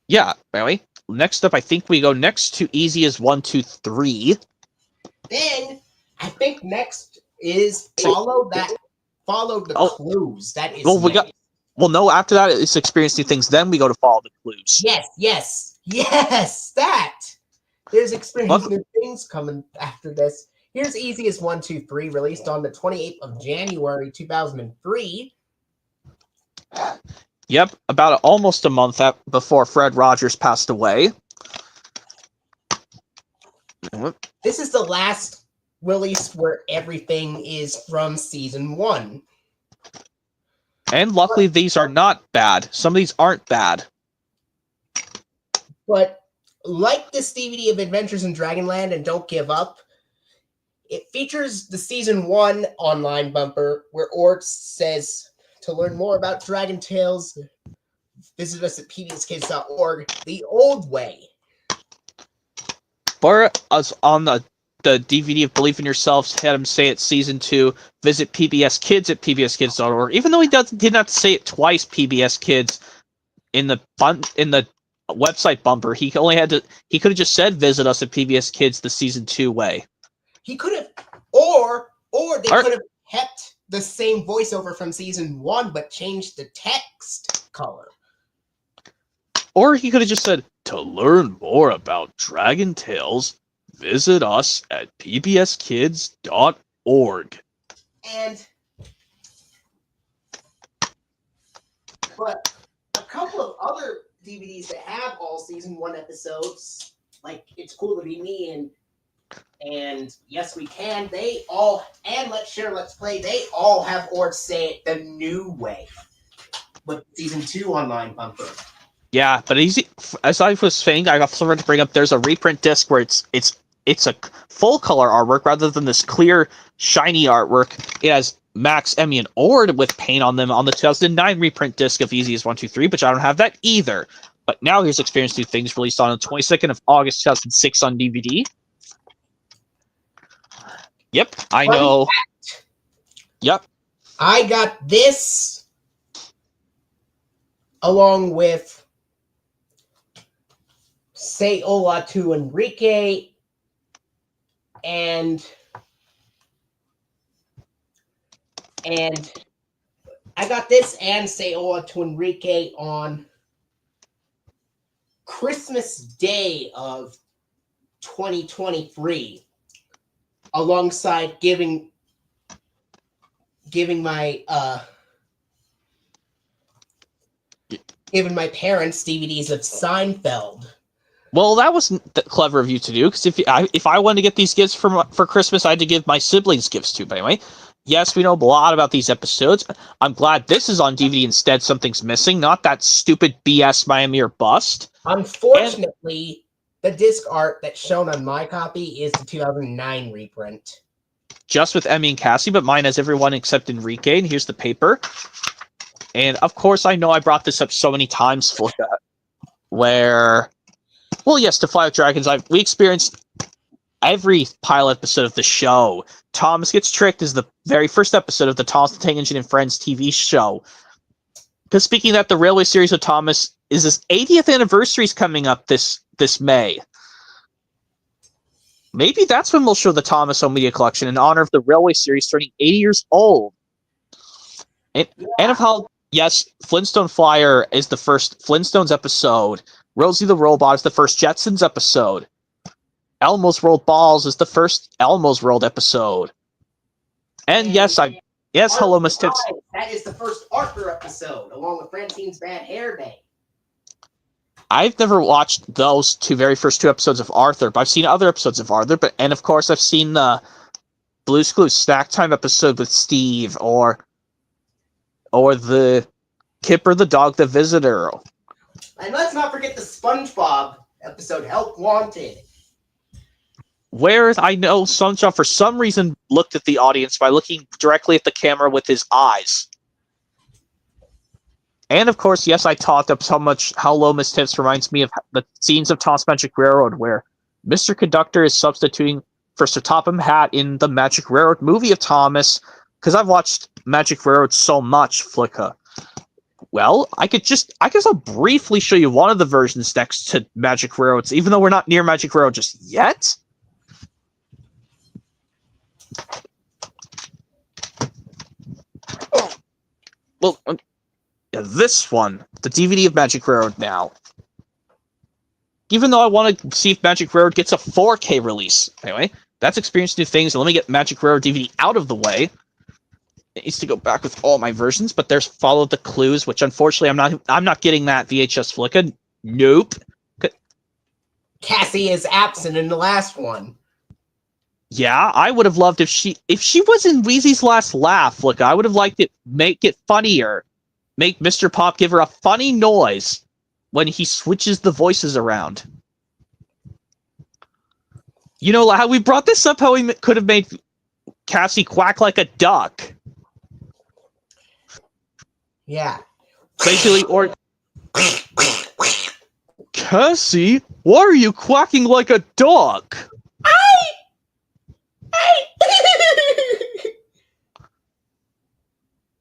Yeah, anyway. Next up, I think we go next to Easy as 1, 2, 3. Then, I think next is Follow the Clues. That is no, after that, it's Experience New Things. Then we go to Follow the Clues. Yes, that! There's Experience New Things coming after this. Here's Easy as 1, 2, 3, released on the 28th of January, 2003. Yep, about almost a month before Fred Rogers passed away. This is the last release where everything is from season 1. And luckily, these are not bad. Some of these aren't bad. But like this DVD of Adventures in Dragonland and Don't Give Up, it features the season 1 online bumper where Ort says, to learn more about Dragon Tales, visit us at pbskids.org the old way. Whereas on the DVD of Believe in Yourself had him say it season 2, visit PBS Kids at pbskids.org. Even though he did not say it twice, PBS Kids, in the website bumper, he could have just said visit us at PBS Kids the season 2 way. He could have, or they could have kept the same voiceover from season 1, but changed the text color. Or he could have just said, to learn more about Dragon Tales, visit us at pbskids.org. But a couple of other DVDs that have all season 1 episodes, like It's Cool to Be Me and Yes We Can, they all, and Let's Share, Let's Play, they all have or say it the new way with season 2 online bumper. Yeah, but as I was saying, I also forgot to bring up, there's a reprint disc where it's a full color artwork rather than this clear, shiny artwork. It has Max, Emmy, and Ord with paint on them on the 2009 reprint disc of Easy as 1, 2, 3, but I don't have that either. But now here's Experience New Things, released on the 22nd of August 2006 on DVD. Yep, I know. Yep. I got this along with Say Hola to Enrique and I got this and Say Hola to Enrique on Christmas Day of 2023, alongside giving my parents DVDs of Seinfeld. Well, that wasn't clever of you to do, because if I wanted to get these gifts for Christmas, I had to give my siblings gifts too. But anyway, yes, we know a lot about these episodes. I'm glad this is on DVD instead. Something's missing, not that stupid BS Miami or Bust. Unfortunately, the disc art that's shown on my copy is the 2009 reprint. Just with Emmy and Cassie, but mine has everyone except Enrique, and here's the paper. And of course, I know I brought this up so many times for that, where... Well, yes, to Fly with Dragons, we experienced every pilot episode of the show. Thomas Gets Tricked is the very first episode of the Thomas the Tank Engine and Friends TV show. Because speaking of that, the Railway series of Thomas is his 80th anniversary is coming up this May. Maybe that's when we'll show the Thomas Home Media Collection in honor of the Railway series turning 80 years old. And of how, yes, Flintstone Flyer is the first Flintstones episode. Rosie the Robot is the first Jetsons episode. Elmo's World Balls is the first Elmo's World episode. And yes, hello, Miss Tits. That is the first Arthur episode, along with Francine's Bad Hair Day. I've never watched those very first two episodes of Arthur, but I've seen other episodes of Arthur. And of course, I've seen the Blue's Clues Snack Time episode with Steve, or the Kipper the Dog the Visitor. And let's not forget the SpongeBob episode, Help Wanted. Where I know SpongeBob, for some reason, looked at the audience by looking directly at the camera with his eyes. And of course, yes, I talked up so much how Low Miss Tips reminds me of the scenes of Tom's Magic Railroad, where Mr. Conductor is substituting for Sir Topham Hatt in the Magic Railroad movie of Thomas, because I've watched Magic Railroad so much, Flicka. Well, I guess I'll briefly show you one of the versions next to Magic Railroads, even though we're not near Magic Railroad just yet. Well, this one, the DVD of Magic Railroad now. Even though I want to see if Magic Railroad gets a 4K release. Anyway, that's Experience New Things, and let me get Magic Railroad DVD out of the way. It needs to go back with all my versions, but there's Follow the Clues, which unfortunately I'm not getting that VHS Flicka. Nope. Cassie is absent in the last one. Yeah, I would have loved if she was in Wheezy's Last Laugh, Flicka. I would have liked it, make it funnier. Make Mr. Pop give her a funny noise when he switches the voices around. You know how we brought this up, how we could have made Cassie quack like a duck. Yeah. Basically, or... Cassie, why are you quacking like a duck?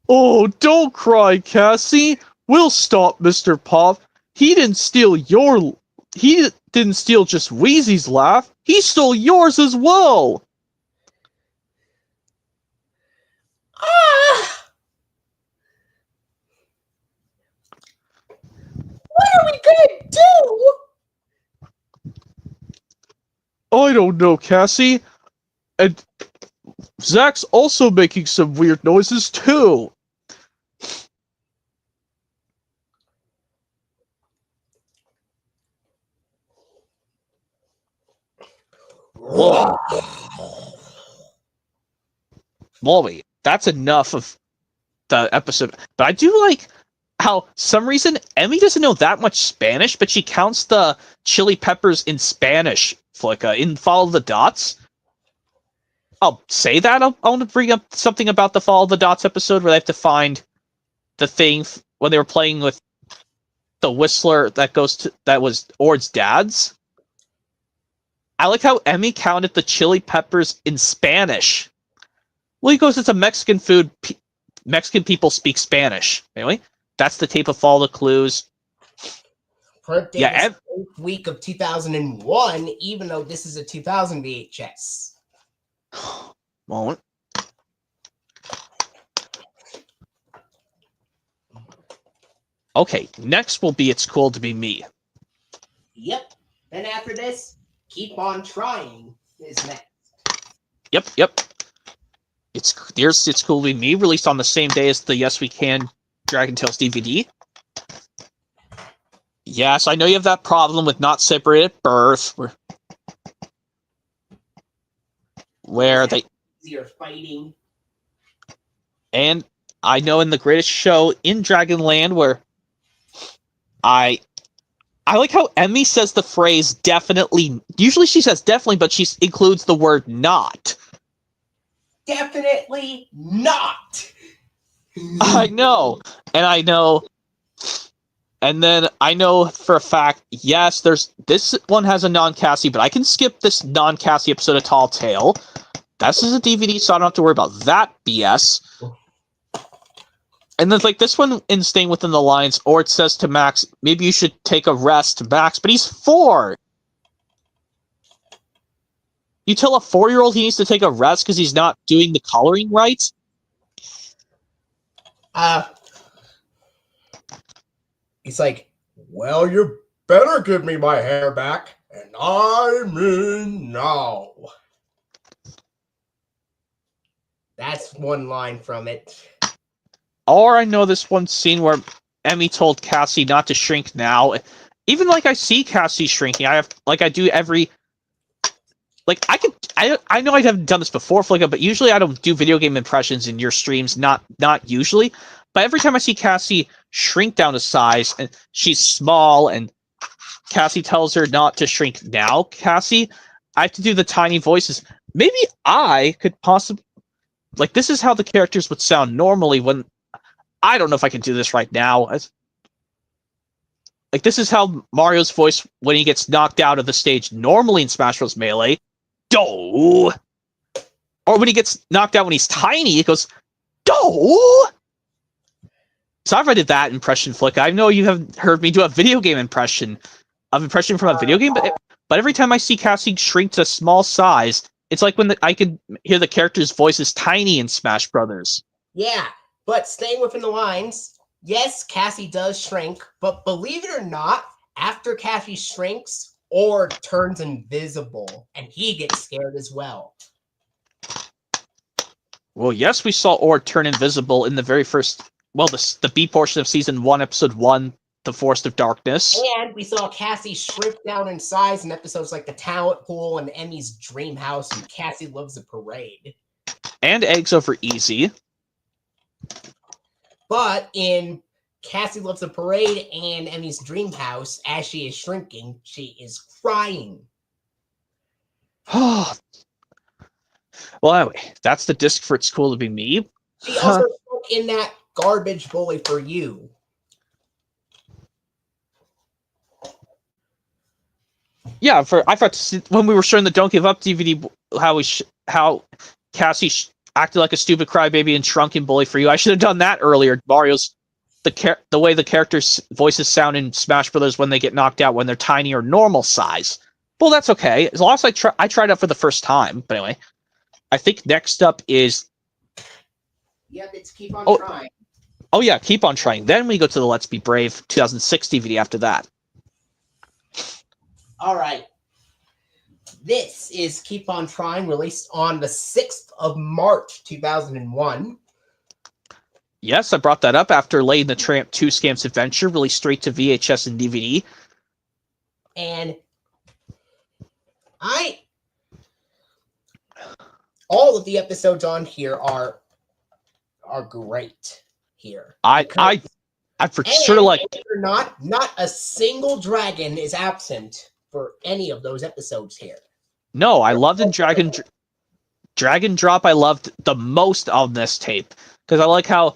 Oh, don't cry, Cassie. We'll stop Mr. Pop. He didn't steal just Wheezy's laugh. He stole yours as well. too? I don't know, Cassie. And Zach's also making some weird noises, too. Whoa. Wally, that's enough of the episode. But I do like how, some reason, Emmy doesn't know that much Spanish, but she counts the chili peppers in Spanish, Flicka, in Follow the Dots. I'll say that. I want to bring up something about the Follow the Dots episode where they have to find the thing when they were playing with the Whistler that was Ord's dad's. I like how Emmy counted the chili peppers in Spanish. Well, he goes, it's a Mexican food. Mexican people speak Spanish. Anyway, that's the tape of Follow the Clues. Yeah, week of 2001, even though this is a 2000 VHS. Won't. Okay, next will be It's Cool to Be Me. Yep. Then after this, Keep on Trying is next. Yep. It's Cool to Be Me, released on the same day as the Yes We Can Dragon Tales DVD. Yes, I know you have that problem with not separated at birth, where you're fighting. And I know in the greatest show in Dragonland, where I like how Emmy says the phrase definitely. Usually she says definitely, but she includes the word not. Definitely not. I know. And then I know for a fact, yes, this one has a non-Cassie, but I can skip this non-Cassie episode of Tall Tale. This is a DVD, so I don't have to worry about that BS. And then, like, this one in Staying Within the Lines, or it says to Max, maybe you should take a rest, Max, but he's 4! You tell a 4-year-old he needs to take a rest because he's not doing the coloring right? He's like, well, you better give me my hair back, and I mean now. That's one line from it. Or I know this one scene where Emmy told Cassie not to shrink now. Even like I see Cassie shrinking, I do every. Like I know I haven't done this before, Flicka, but usually I don't do video game impressions in your streams. Not usually, but every time I see Cassie shrink down to size, and she's small, and Cassie tells her not to shrink now. Cassie, I have to do the tiny voices. Maybe I could possibly. Like, this is how the characters would sound normally when... I don't know if I can do this right now. Like, this is how Mario's voice, when he gets knocked out of the stage normally in Smash Bros. Melee. Do. Or when he gets knocked out when he's tiny, it goes, do. So I've already did that impression, Flick. I know you haven't heard me do a video game impression from a video game, but every time I see Cassie shrink to a small size... It's like when I can hear the character's voice is tiny in Smash Brothers. Yeah, but staying within the lines, yes, Cassie does shrink, but believe it or not, after Cassie shrinks, Ord turns invisible, and he gets scared as well. Well, yes, we saw Ord turn invisible in the very first, the B portion of Season 1, Episode 1, The Forest of Darkness. And we saw Cassie shrink down in size in episodes like The Talent Pool and Emmy's Dream House and Cassie Loves a Parade. And Eggs Over Easy. But in Cassie Loves a Parade and Emmy's Dream House, as she is shrinking, she is crying. Well, anyway, that's the disc for It's Cool to Be Me. She also shrunk in that Garbage Bully for You. Yeah, I thought when we were showing the Don't Give Up DVD, how Cassie acted like a stupid crybaby and shrunk in Bully for You. I should have done that earlier. Mario's the way the characters' voices sound in Smash Brothers when they get knocked out when they're tiny or normal size. Well, that's okay. As long as I tried it for the first time. But anyway, I think next up is. Yep, it's Keep on Trying. Oh yeah, Keep on Trying. Then we go to the Let's Be Brave 2006 DVD after that. All right. This is Keep On Trying, released on the 6th of March, 2001. Yes, I brought that up after Lady and the Tramp 2 Scamps Adventure, released straight to VHS and DVD. And all of the episodes on here are great here. I for sure like not a single dragon is absent for any of those episodes here. No, I loved in Dragon Drop. I loved the most on this tape because I like how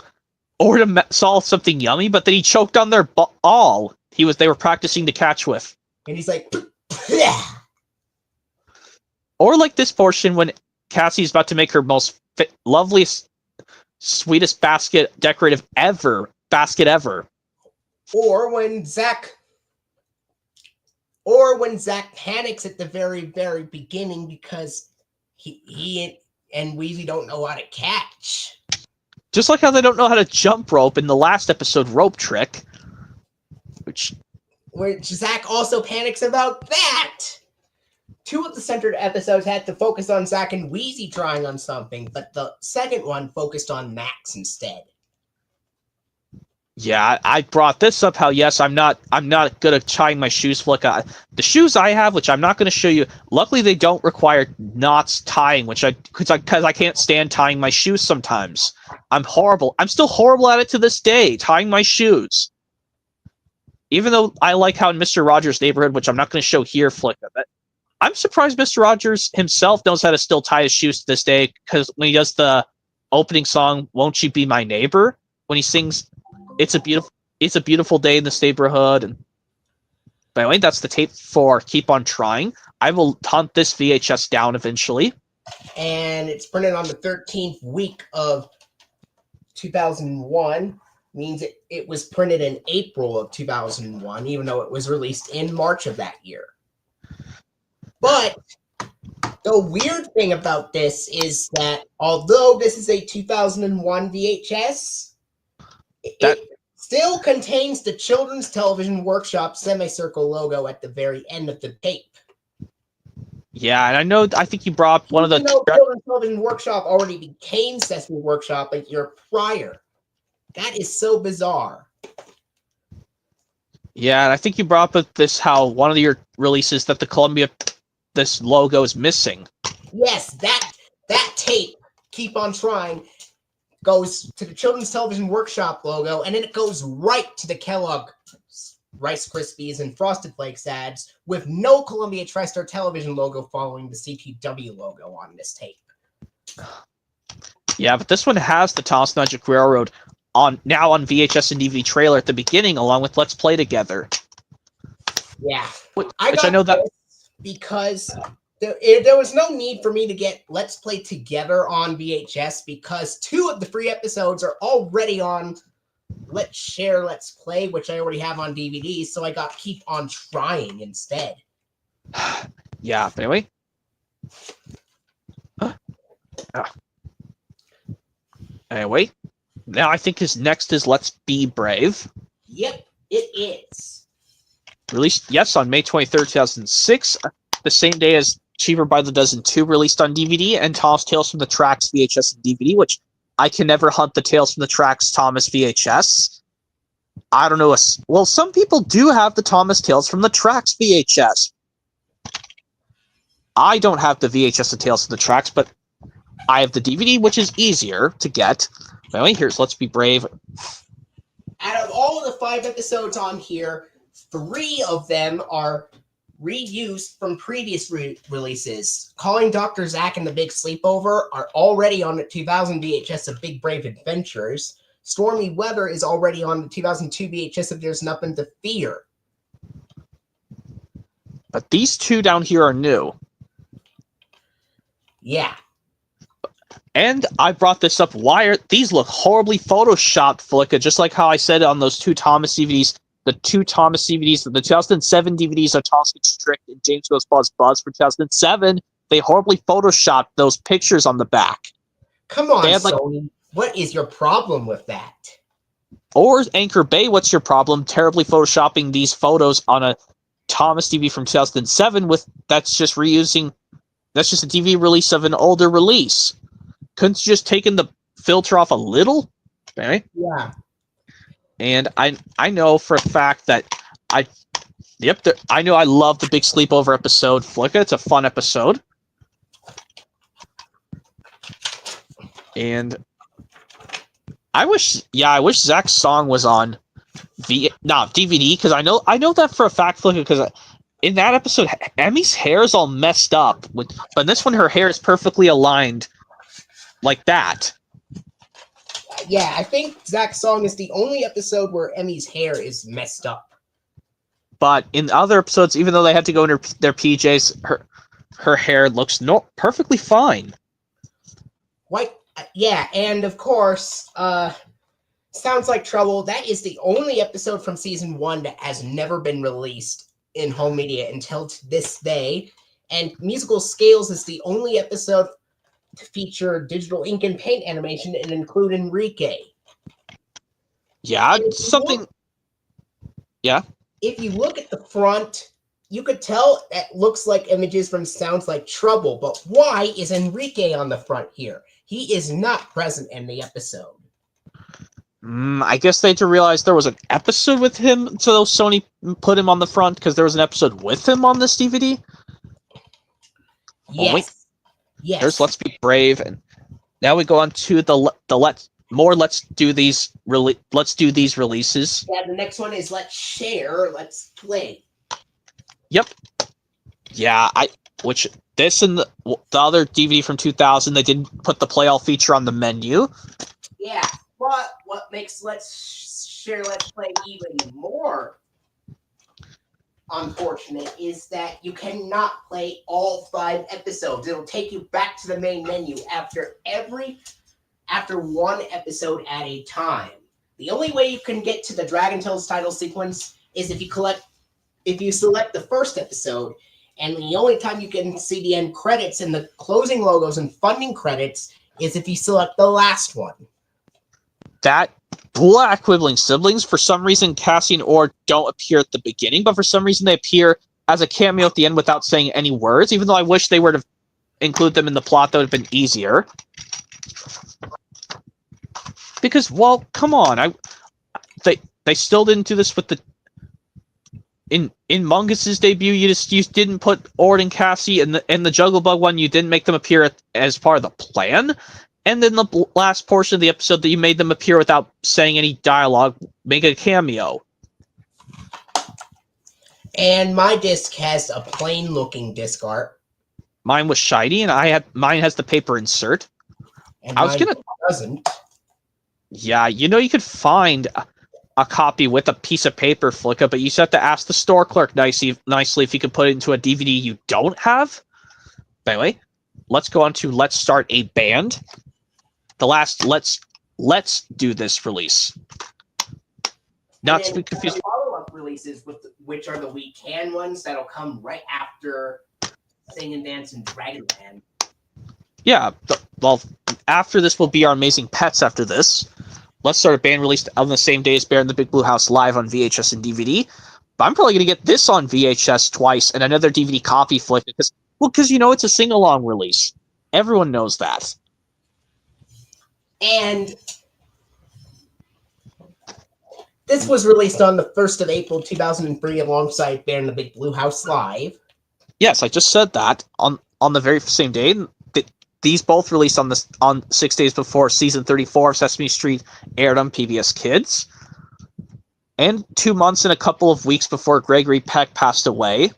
Orta saw something yummy, but then he choked on their ball. They were practicing to catch with, and he's like, or like this portion when Cassie's about to make her most loveliest, sweetest basket ever, or when Zach panics at the very, very beginning because he and Wheezy don't know how to catch. Just like how they don't know how to jump rope in the last episode, Rope Trick. Which Zach also panics about that. 2 of the centered episodes had to focus on Zach and Wheezy trying on something, but the second one focused on Max instead. Yeah, I brought this up. How yes, I'm not good at tying my shoes. Like the shoes I have, which I'm not going to show you. Luckily, they don't require knots tying, because I can't stand tying my shoes sometimes. I'm horrible. I'm still horrible at it to this day, tying my shoes. Even though I like how in Mr. Rogers' Neighborhood, which I'm not going to show here, flick of it. I'm surprised Mr. Rogers himself knows how to still tie his shoes to this day, because when he does the opening song, "Won't You Be My Neighbor," when he sings, It's a beautiful day in this neighborhood. And by the way, that's the tape for Keep On Trying. I will hunt this VHS down eventually. And it's printed on the 13th week of 2001. Means it was printed in April of 2001, even though it was released in March of that year. But the weird thing about this is that although this is a 2001 VHS, it still contains the Children's Television Workshop semicircle logo at the very end of the tape. Yeah, and I think you brought up one of the... Children's Television Workshop already became Sesame Workshop a year prior. That is so bizarre. Yeah, and I think you brought up this, how one of your releases that the Columbia, this logo is missing. Yes, that tape, Keep On Trying, goes to the Children's Television Workshop logo, and then it goes right to the Kellogg Rice Krispies and Frosted Flakes ads with no Columbia TriStar Television logo following the CTW logo on this tape. Yeah, but this one has the Thomas Magic Railroad on VHS and DVD trailer at the beginning, along with "Let's Play Together." Yeah, I know that because there was no need for me to get "Let's Play Together" on VHS because 2 of the 3 episodes are already on "Let's Share, Let's Play," which I already have on DVD. So I got "Keep On Trying" instead. Yeah. But anyway. Anyway. Now I think his next is "Let's Be Brave." Yep, it is. Released, yes, on May 23rd, 2006, the same day as Cheaper by the Dozen 2 released on DVD, and Thomas Tales from the Tracks VHS and DVD, which I can never hunt the Tales from the Tracks Thomas VHS. I don't know. Well, some people do have the Thomas Tales from the Tracks VHS. I don't have the VHS of Tales from the Tracks, but I have the DVD, which is easier to get. Anyway, here's "Let's Be Brave." Out of all of the 5 episodes on here, 3 of them are reused from previous releases. Calling Dr. Zack and the Big Sleepover are already on the 2000 VHS of Big Brave Adventures. Stormy Weather is already on the 2002 VHS of There's Nothing to Fear. But these 2 down here are new. Yeah. And I brought this up. These look horribly photoshopped, Flicka, just like how I said on those 2 Thomas DVDs. The 2 Thomas DVDs, the 2007 DVDs are Thomas Gets Strict and James Goes Buzz Buzz. For 2007, they horribly photoshopped those pictures on the back. Come on, Sony. What is your problem with that? Or Anchor Bay, what's your problem? Terribly photoshopping these photos on a Thomas DVD from 2007 that's just a DVD release of an older release. Couldn't you just taken the filter off a little? Okay. Yeah. And I know for a fact that I know I love the Big Sleepover episode, Flicka. It's a fun episode. And I wish Zach's song was on DVD, because I know that for a fact, Flicka, because in that episode, Emmy's hair is all messed up, but in this one, her hair is perfectly aligned like that. Yeah, I think Zach's song is the only episode where Emmy's hair is messed up. But in other episodes, even though they had to go in their PJs, her hair looks perfectly fine. What? Yeah, and of course, Sounds Like Trouble. That is the only episode from season 1 that has never been released in home media until to this day. And Musical Scales is the only episode to feature digital ink and paint animation and include Enrique. Yeah, something. Yeah. If you look at the front, you could tell that looks like images from Sounds Like Trouble, but why is Enrique on the front here? He is not present in the episode. I guess they had to realize there was an episode with him, so Sony put him on the front because there was an episode with him on this DVD. Yes. Yes. There's Let's Be Brave, and now we go on to let's do these releases. Yeah, the next one is Let's Share, Let's Play. Yep. Yeah, this and the other DVD from 2000, they didn't put the play all feature on the menu. Yeah, but what makes Let's Share, Let's Play even more unfortunate is that you cannot play all 5 episodes. It'll take you back to the main menu after one episode at a time. The only way you can get to the Dragon Tales title sequence is if you select the first episode, and the only time you can see the end credits and the closing logos and funding credits is if you select the last one. That Black Quibbling Siblings, for some reason, Cassie and Orr don't appear at the beginning, but for some reason they appear as a cameo at the end without saying any words, even though I wish they were to include them in the plot. That would have been easier. Because, well, come on, they still didn't do this with the in Mungus's debut. You didn't put Ord and Cassie, and the Jugglebug one, you didn't make them appear as part of the plan. And then the last portion of the episode that you made them appear without saying any dialogue, make a cameo. And my disc has a plain-looking disc art. Mine was shiny, and mine has the paper insert. And mine doesn't. Yeah, you could find a copy with a piece of paper, Flicka, but you just have to ask the store clerk nicely if you could put it into a DVD you don't have. But anyway, let's go on to Let's Start a Band. The last Let's Do This release. Not to be confused. Follow-up releases, which are the We Can ones that'll come right after Sing and Dance and Dragonland. Yeah, well, after this will be our Amazing Pets after this. Let's Start a Band released on the same day as Bear in the Big Blue House live on VHS and DVD. But I'm probably going to get this on VHS twice and another DVD copy flick because it's a sing-along release. Everyone knows that. And this was released on the 1st of April 2003 alongside Bear in the Big Blue House live. Yes, I just said that on the very same day. These both released on 6 days before season 34 of Sesame Street aired on PBS Kids. And 2 months and a couple of weeks before Gregory Peck passed away.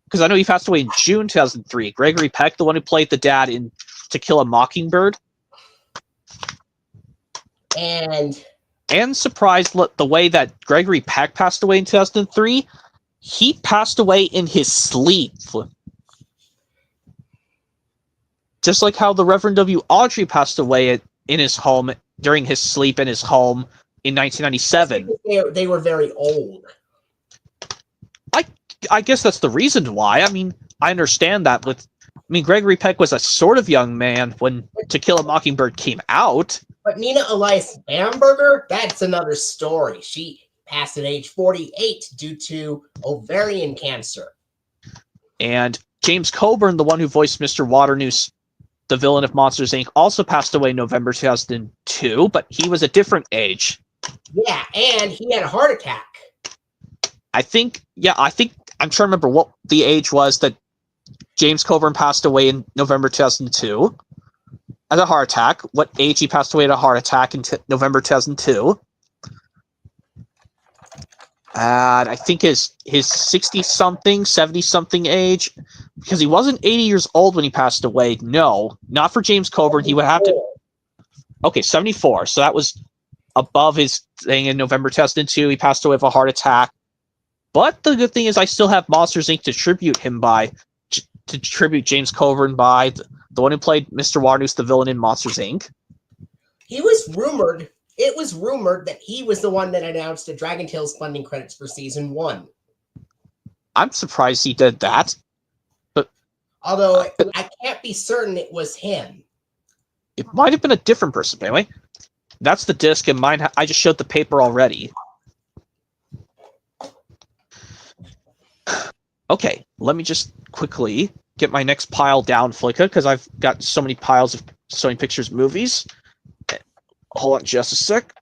Because I know he passed away in June 2003. Gregory Peck, the one who played the dad in To Kill a Mockingbird. And surprised the way that Gregory Peck passed away in 2003, he passed away in his sleep. Just like how the Reverend W. Audrey passed away in his home during his sleep in his home in 1997. They were very old. I guess that's the reason why. I mean, I understand that Gregory Peck was a sort of young man when To Kill a Mockingbird came out. But Nina Elias Bamberger, that's another story. passed at age 48 due to ovarian cancer. And James Coburn, the one who voiced Mr. Waternoose, the villain of Monsters, Inc., also passed away in November 2002, but he was a different age. Yeah, and he had a heart attack. I'm trying to remember what the age was that James Coburn passed away in November 2002 at a heart attack. What age he passed away at a heart attack in November 2002. And I think his 60-something, 70-something age, because he wasn't 80 years old when he passed away. No, not for James Coburn. He would have to... Okay, 74. So that was above his thing in November 2002. He passed away of a heart attack. But the good thing is I still have Monsters, Inc. to tribute him by, to tribute James Coburn by, the one who played Mr. Waternoose, the villain in Monsters, Inc. It was rumored that he was the one that announced the Dragon Tales funding credits for Season 1. I'm surprised he did that. But although I can't be certain it was him. It might have been a different person. But anyway, that's the disc, and mine, I just showed the paper already. Okay, let me just quickly get my next pile down, Flicka, because I've got so many piles of Sony Pictures movies. Hold on just a sec.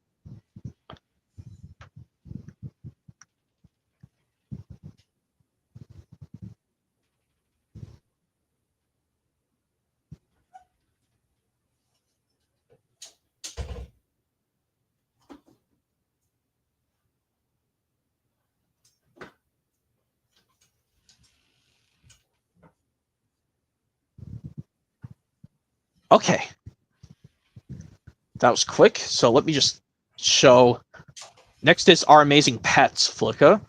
Okay. That was quick, so let me just show. Next is Our Amazing Pets, Flicka.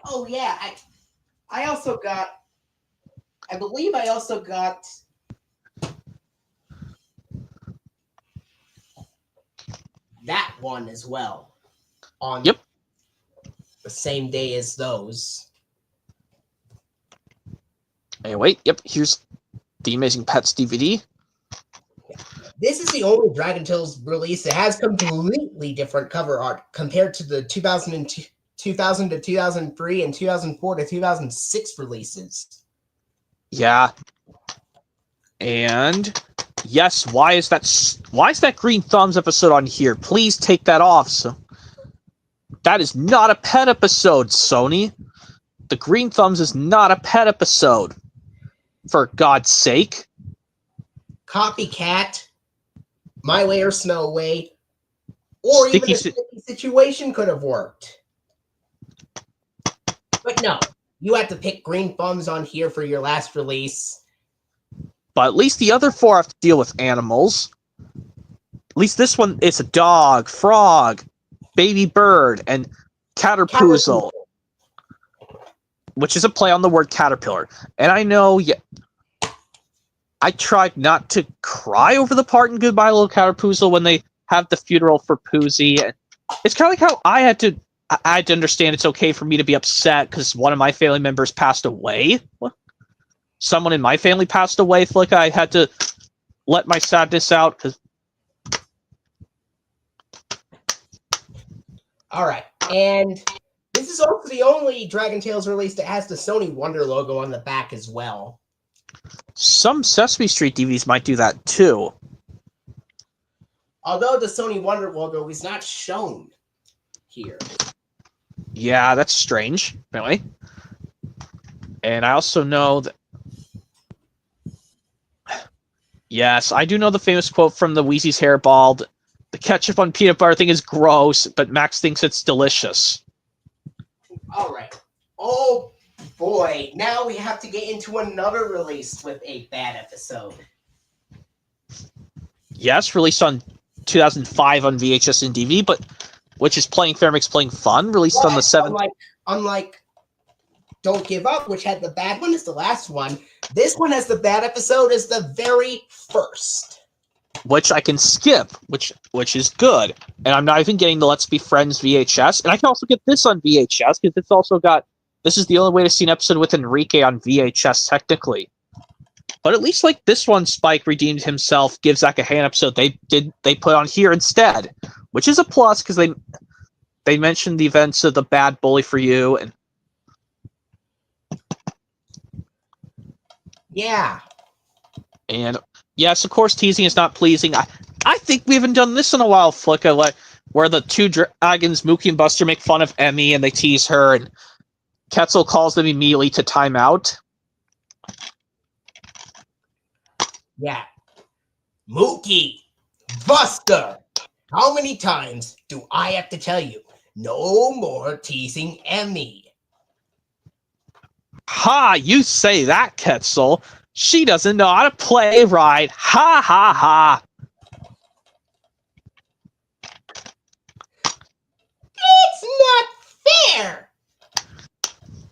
Oh yeah, I also got. I believe I also got. That one as well. On the same day as those. Anyway, here's the Amazing Pets DVD. This is the only Dragon Tales release that has completely different cover art compared to the 2000 to 2003 and 2004 to 2006 releases. Yeah. And yes, why is that Green Thumbs episode on here? Please take that off. So that is not a pet episode, Sony. The Green Thumbs is not a pet episode. For God's sake. Copycat, My Way or Snow Way, or even a sticky situation could have worked. But no, you had to pick Green Thumbs on here for your last release. But at least the other four have to deal with animals. At least this one, it's a dog, frog, baby bird, and caterpoozle. Which is a play on the word caterpillar. And I know, I tried not to cry over the part in Goodbye Little Caterpoozle when they have the funeral for Poozy. And it's kind of like how I had to understand it's okay for me to be upset because one of my family members passed away. Someone in my family passed away. Flick, I had to let my sadness out. All right, and this is also the only Dragon Tales release that has the Sony Wonder logo on the back as well. Some Sesame Street DVDs might do that too. Although the Sony Wonder logo is not shown here. Yeah, that's strange. Anyway. And I also know that... Yes, I do know the famous quote from the Wheezy's Hairball. The ketchup on peanut butter thing is gross, but Max thinks it's delicious. All right. Oh, boy. Now we have to get into another release with a bad episode. Yes, released on 2005 on VHS and DVD, but which is Playing Fair Makes Playing Fun, released on the 7th. Unlike Don't Give Up, which had the bad one as the last one, this one has the bad episode as the very first. Which I can skip, which is good. And I'm not even getting the Let's Be Friends VHS. And I can also get this on VHS, because it's also got... This is the only way to see an episode with Enrique on VHS, technically. But at least, like, this one, Spike redeemed himself, Give Zach a Hand episode, they put on here instead. Which is a plus, because they mentioned the events of the bad bully for you, and yeah. And yes, of course, teasing is not pleasing. I think we haven't done this in a while, Flicka, like where the two dragons, Mookie and Buster, make fun of Emmy and they tease her, and Quetzal calls them immediately to time out. Yeah. Mookie, Buster, how many times do I have to tell you? No more teasing Emmy. Ha! You say that, Quetzal. She doesn't know how to play right. Ha ha ha. It's not fair.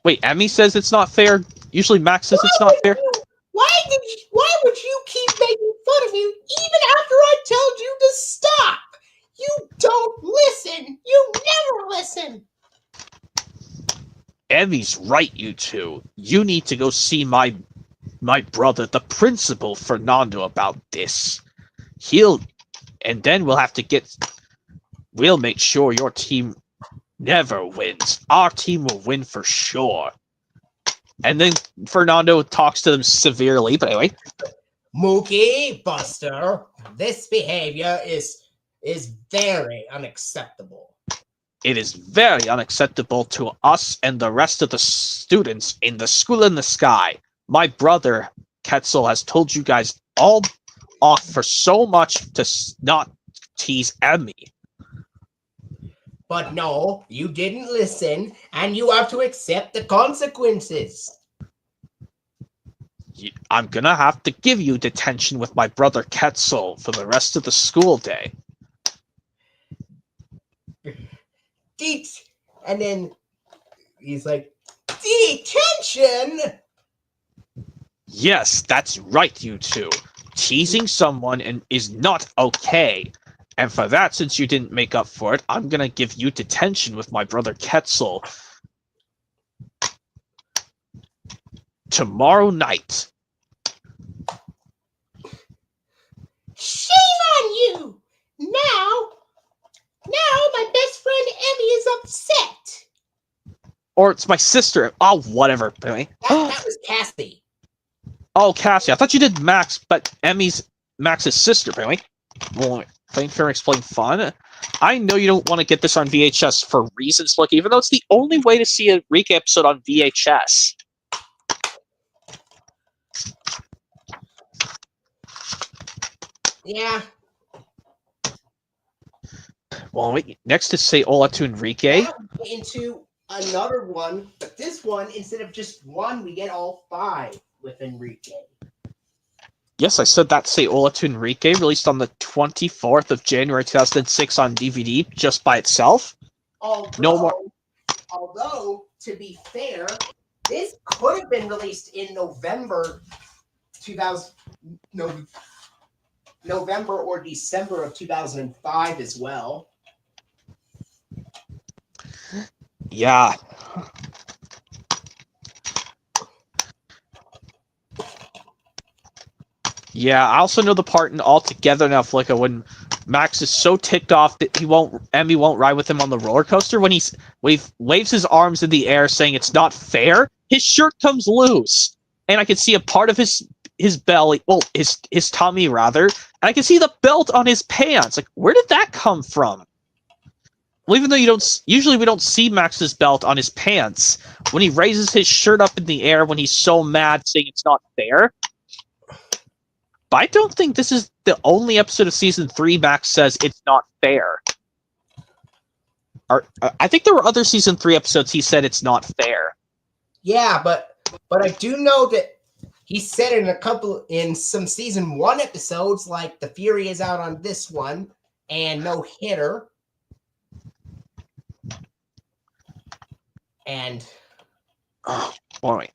Wait, Emmy says it's not fair? Usually Max says it's not fair? Why would you keep making fun of me even after I told you to stop? You don't listen. You never listen. Emmy's right, you two. You need to go see my brother, the principal, Fernando, about this. And then we'll make sure your team never wins. Our team will win for sure. And then Fernando talks to them severely, but anyway. Mookie, Buster, this behavior is very unacceptable. It is very unacceptable to us and the rest of the students in the school in the sky. My brother, Quetzal, has told you guys all off for so much to not tease Emmy. But no, you didn't listen, and you have to accept the consequences. I'm gonna have to give you detention with my brother Quetzal for the rest of the school day. And then he's like, detention? Yes, that's right, you two. Teasing someone is not okay. And for that, since you didn't make up for it, I'm gonna give you detention with my brother Quetzal tomorrow night. Shame on you! Now my best friend Emmy is upset. Or it's my sister. Oh, whatever. Anyway. That was Cassie. Oh, Cassie. I thought you did Max, but Emmy's Max's sister. Anyway. Well, Plain Fair Explain Fun. I know you don't want to get this on VHS for reasons, look, even though it's the only way to see a recap episode on VHS. Yeah. Well, wait, next is Say Hola to Enrique. Now into another one, but this one, instead of just one, we get all 5 with Enrique. Yes, I said that Say Hola to Enrique, released on the 24th of January 2006 on DVD, just by itself. Although, to be fair, this could have been released in November or December of 2005 as well. Yeah. Yeah, I also know the part in All Together Now, Flicka, when Max is so ticked off that Emmy won't ride with him on the roller coaster. When he waves his arms in the air saying it's not fair, his shirt comes loose. And I can see a part of his belly, well, his tummy rather, and I can see the belt on his pants. Like, where did that come from? Well, even though we don't see Max's belt on his pants, when he raises his shirt up in the air when he's so mad saying it's not fair. But I don't think this is the only episode of season 3 Max says it's not fair. I think there were other season 3 episodes he said it's not fair. Yeah, but I do know that he said in some season 1 episodes, like the Fury is out on this one and no hitter. And boy.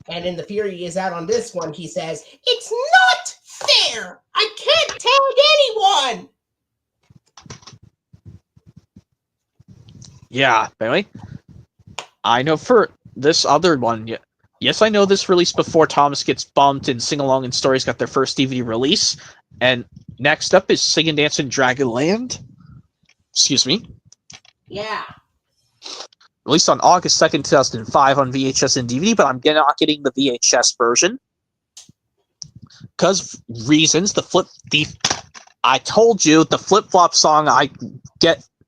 And in the Fury is out on this one, he says, it's not fair! I can't tag anyone! Yeah, anyway. I know for this other one, yes, I know this released before Thomas Gets Bumped and Sing Along and Stories got their first DVD release. And next up is Sing and Dance in Dragonland. Excuse me. Yeah. Released on August 2nd, 2005 on VHS and DVD, but I'm not getting the VHS version. Because reasons, I told you, the flip-flop song I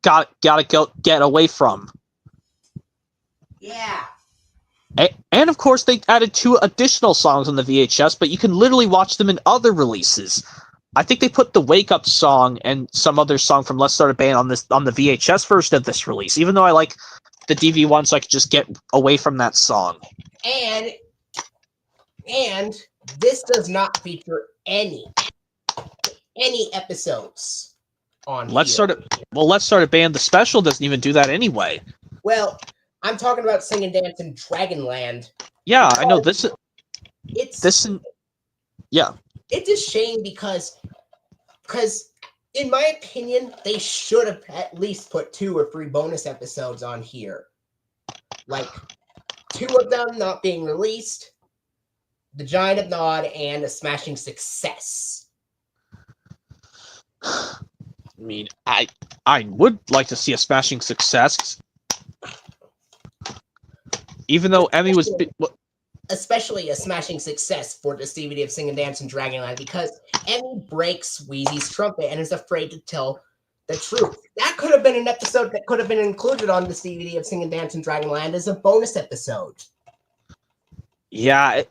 gotta get away from. Yeah. And of course, they added 2 additional songs on the VHS, but you can literally watch them in other releases. I think they put the Wake Up song and some other song from Let's Start a Band on the VHS version of this release, even though I like the DVD one, so I could just get away from that song. And this does not feature any episodes on Let's here. Start a Band. The special doesn't even do that anyway. Well, I'm talking about Sing and Dance in Dragonland. Yeah, I know this. Yeah. It's a shame because in my opinion, they should have at least put 2 or 3 bonus episodes on here. Like 2 of them not being released, The Giant of Nod, and A Smashing Success. I mean, I would like to see A Smashing Success. Even though Emmy was... Especially A Smashing Success for this DVD of Sing and Dance in Dragonland, because Emmy breaks Wheezy's trumpet and is afraid to tell the truth. That could have been an episode that could have been included on this DVD of Sing and Dance in Dragonland as a bonus episode. Yeah,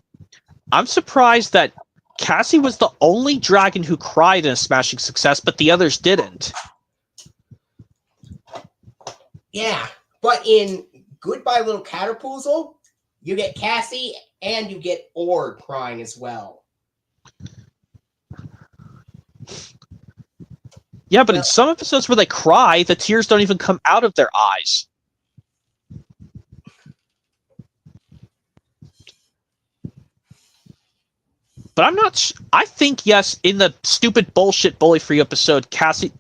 I'm surprised that Cassie was the only dragon who cried in A Smashing Success, but the others didn't. Yeah, but in Goodbye Little Caterpoozle, you get Cassie and you get Ord crying as well. Yeah, but in some episodes where they cry, the tears don't even come out of their eyes. But I'm not... I think, yes, in the stupid bullshit Bully for You episode,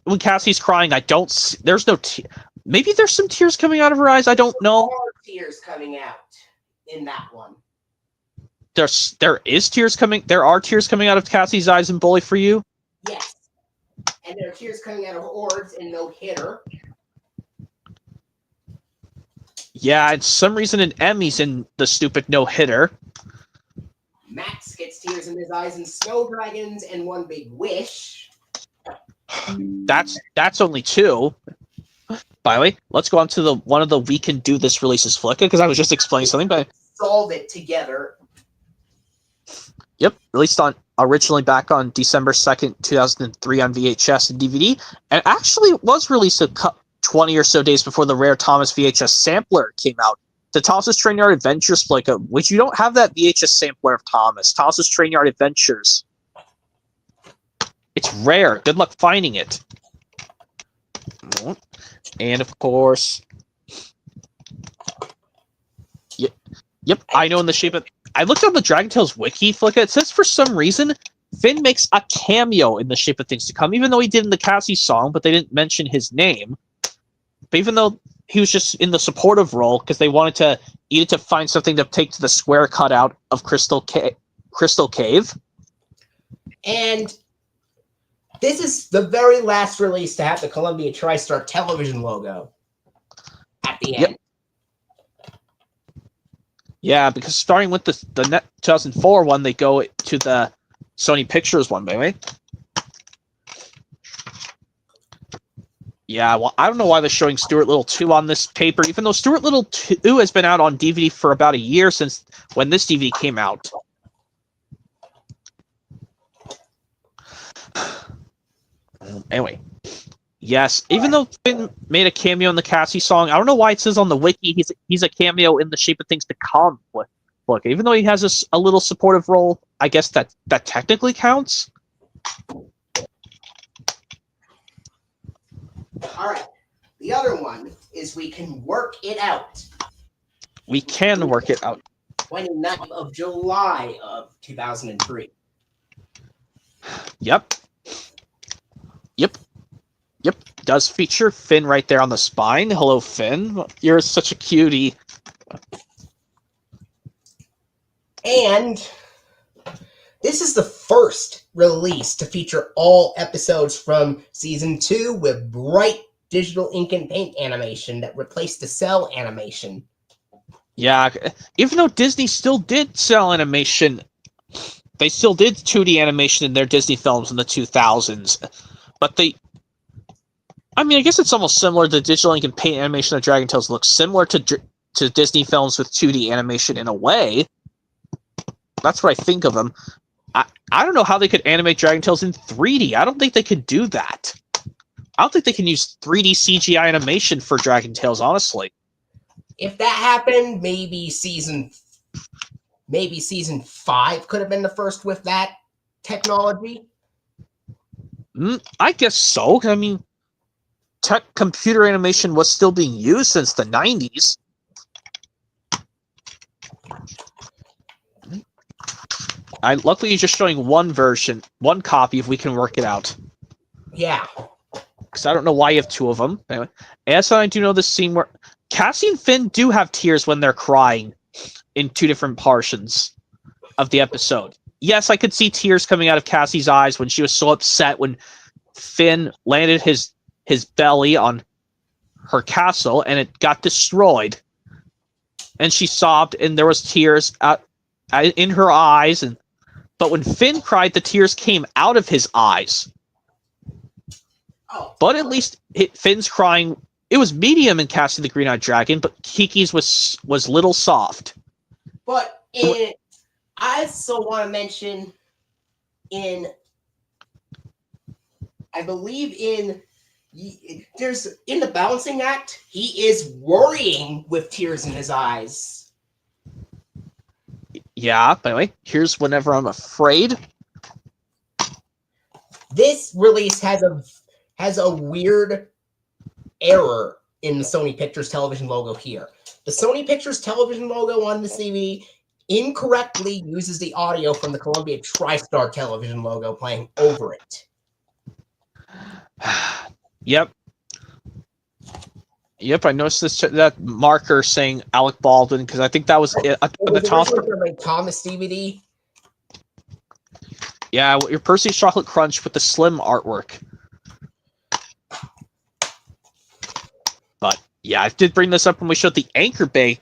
when Cassie's crying, I don't... There's no... Maybe there's some tears coming out of her eyes, I don't know. There are tears coming out in that one. There are tears coming out of Cassie's eyes in Bully for You? Yes. And there are tears coming out of Ord's in No Hitter. Yeah, and some reason in Emmy's in the stupid No Hitter. Max gets tears in his eyes in Snow Dragons and One Big Wish. That's only 2. By the way, let's go on to one of the We Can Do This releases, Flicka, because I was just explaining something, but... Solve it together. Yep, released originally back on December 2nd, 2003 on VHS and DVD, and actually was released 20 or so days before the rare Thomas VHS sampler came out. The Thomas's Train Yard Adventures Flicka, which you don't have that VHS sampler of Thomas's Train Yard Adventures. It's rare. Good luck finding it. And of course... Yep, I know in the shape of... I looked on the Dragon Tales wiki, Flicka. It says for some reason, Finn makes a cameo in The Shape of Things to Come, even though he did in the Cassie song, but they didn't mention his name. But even though he was just in the supportive role, because they needed to find something to take to the square cutout of Crystal Cave. And this is the very last release to have the Columbia TriStar television logo at the end. Yep. Yeah, because starting with the 2004 one, they go to the Sony Pictures one, by the way. Yeah, well, I don't know why they're showing Stuart Little 2 on this paper, even though Stuart Little 2 has been out on DVD for about a year since when this DVD came out. Anyway. Yes, even though Finn made a cameo in the Cassie song, I don't know why it says on the wiki he's a cameo in The Shape of Things to Come. Look, even though he has a little supportive role, I guess that technically counts. All right. The other one is We Can Work It Out. We can work it out. 29th of July of 2003. Yep. Does feature Finn right there on the spine. Hello, Finn. You're such a cutie. And this is the first release to feature all episodes from Season 2 with bright digital ink and paint animation that replaced the cell animation. Yeah, even though Disney still did cell animation, they still did 2D animation in their Disney films in the 2000s. But I guess it's almost similar. The digital ink and paint animation of Dragon Tales looks similar to Disney films with 2D animation in a way. That's what I think of them. I don't know how they could animate Dragon Tales in 3D. I don't think they could do that. I don't think they can use 3D CGI animation for Dragon Tales, honestly. If that happened, maybe season 5 could have been the first with that technology. I guess so. I mean, computer animation was still being used since the 90s. Luckily, you're just showing one version, one copy, if we can work it out. Yeah. Because I don't know why you have two of them. Anyway, as I do know this scene where Cassie and Finn do have tears when they're crying in two different portions of the episode. Yes, I could see tears coming out of Cassie's eyes when she was so upset when Finn landed his belly on her castle and it got destroyed. And she sobbed and there was tears in her eyes. But when Finn cried, the tears came out of his eyes. Oh. But at least Finn's crying, it was medium in Cassie the Green-Eyed Dragon, but Kiki's was little soft. But I also want to mention I believe in the balancing act, he is worrying with tears in his eyes. Yeah, by the way, here's Whenever I'm Afraid. This release has a weird error in the Sony Pictures Television logo here. The Sony Pictures Television logo on the CV incorrectly uses the audio from the Columbia TriStar Television logo playing over it. Yep, I noticed that marker saying Alec Baldwin because I think that was the Thomas DVD. Yeah, your Percy's Chocolate Crunch with the slim artwork. But yeah, I did bring this up when we showed the Anchor Bay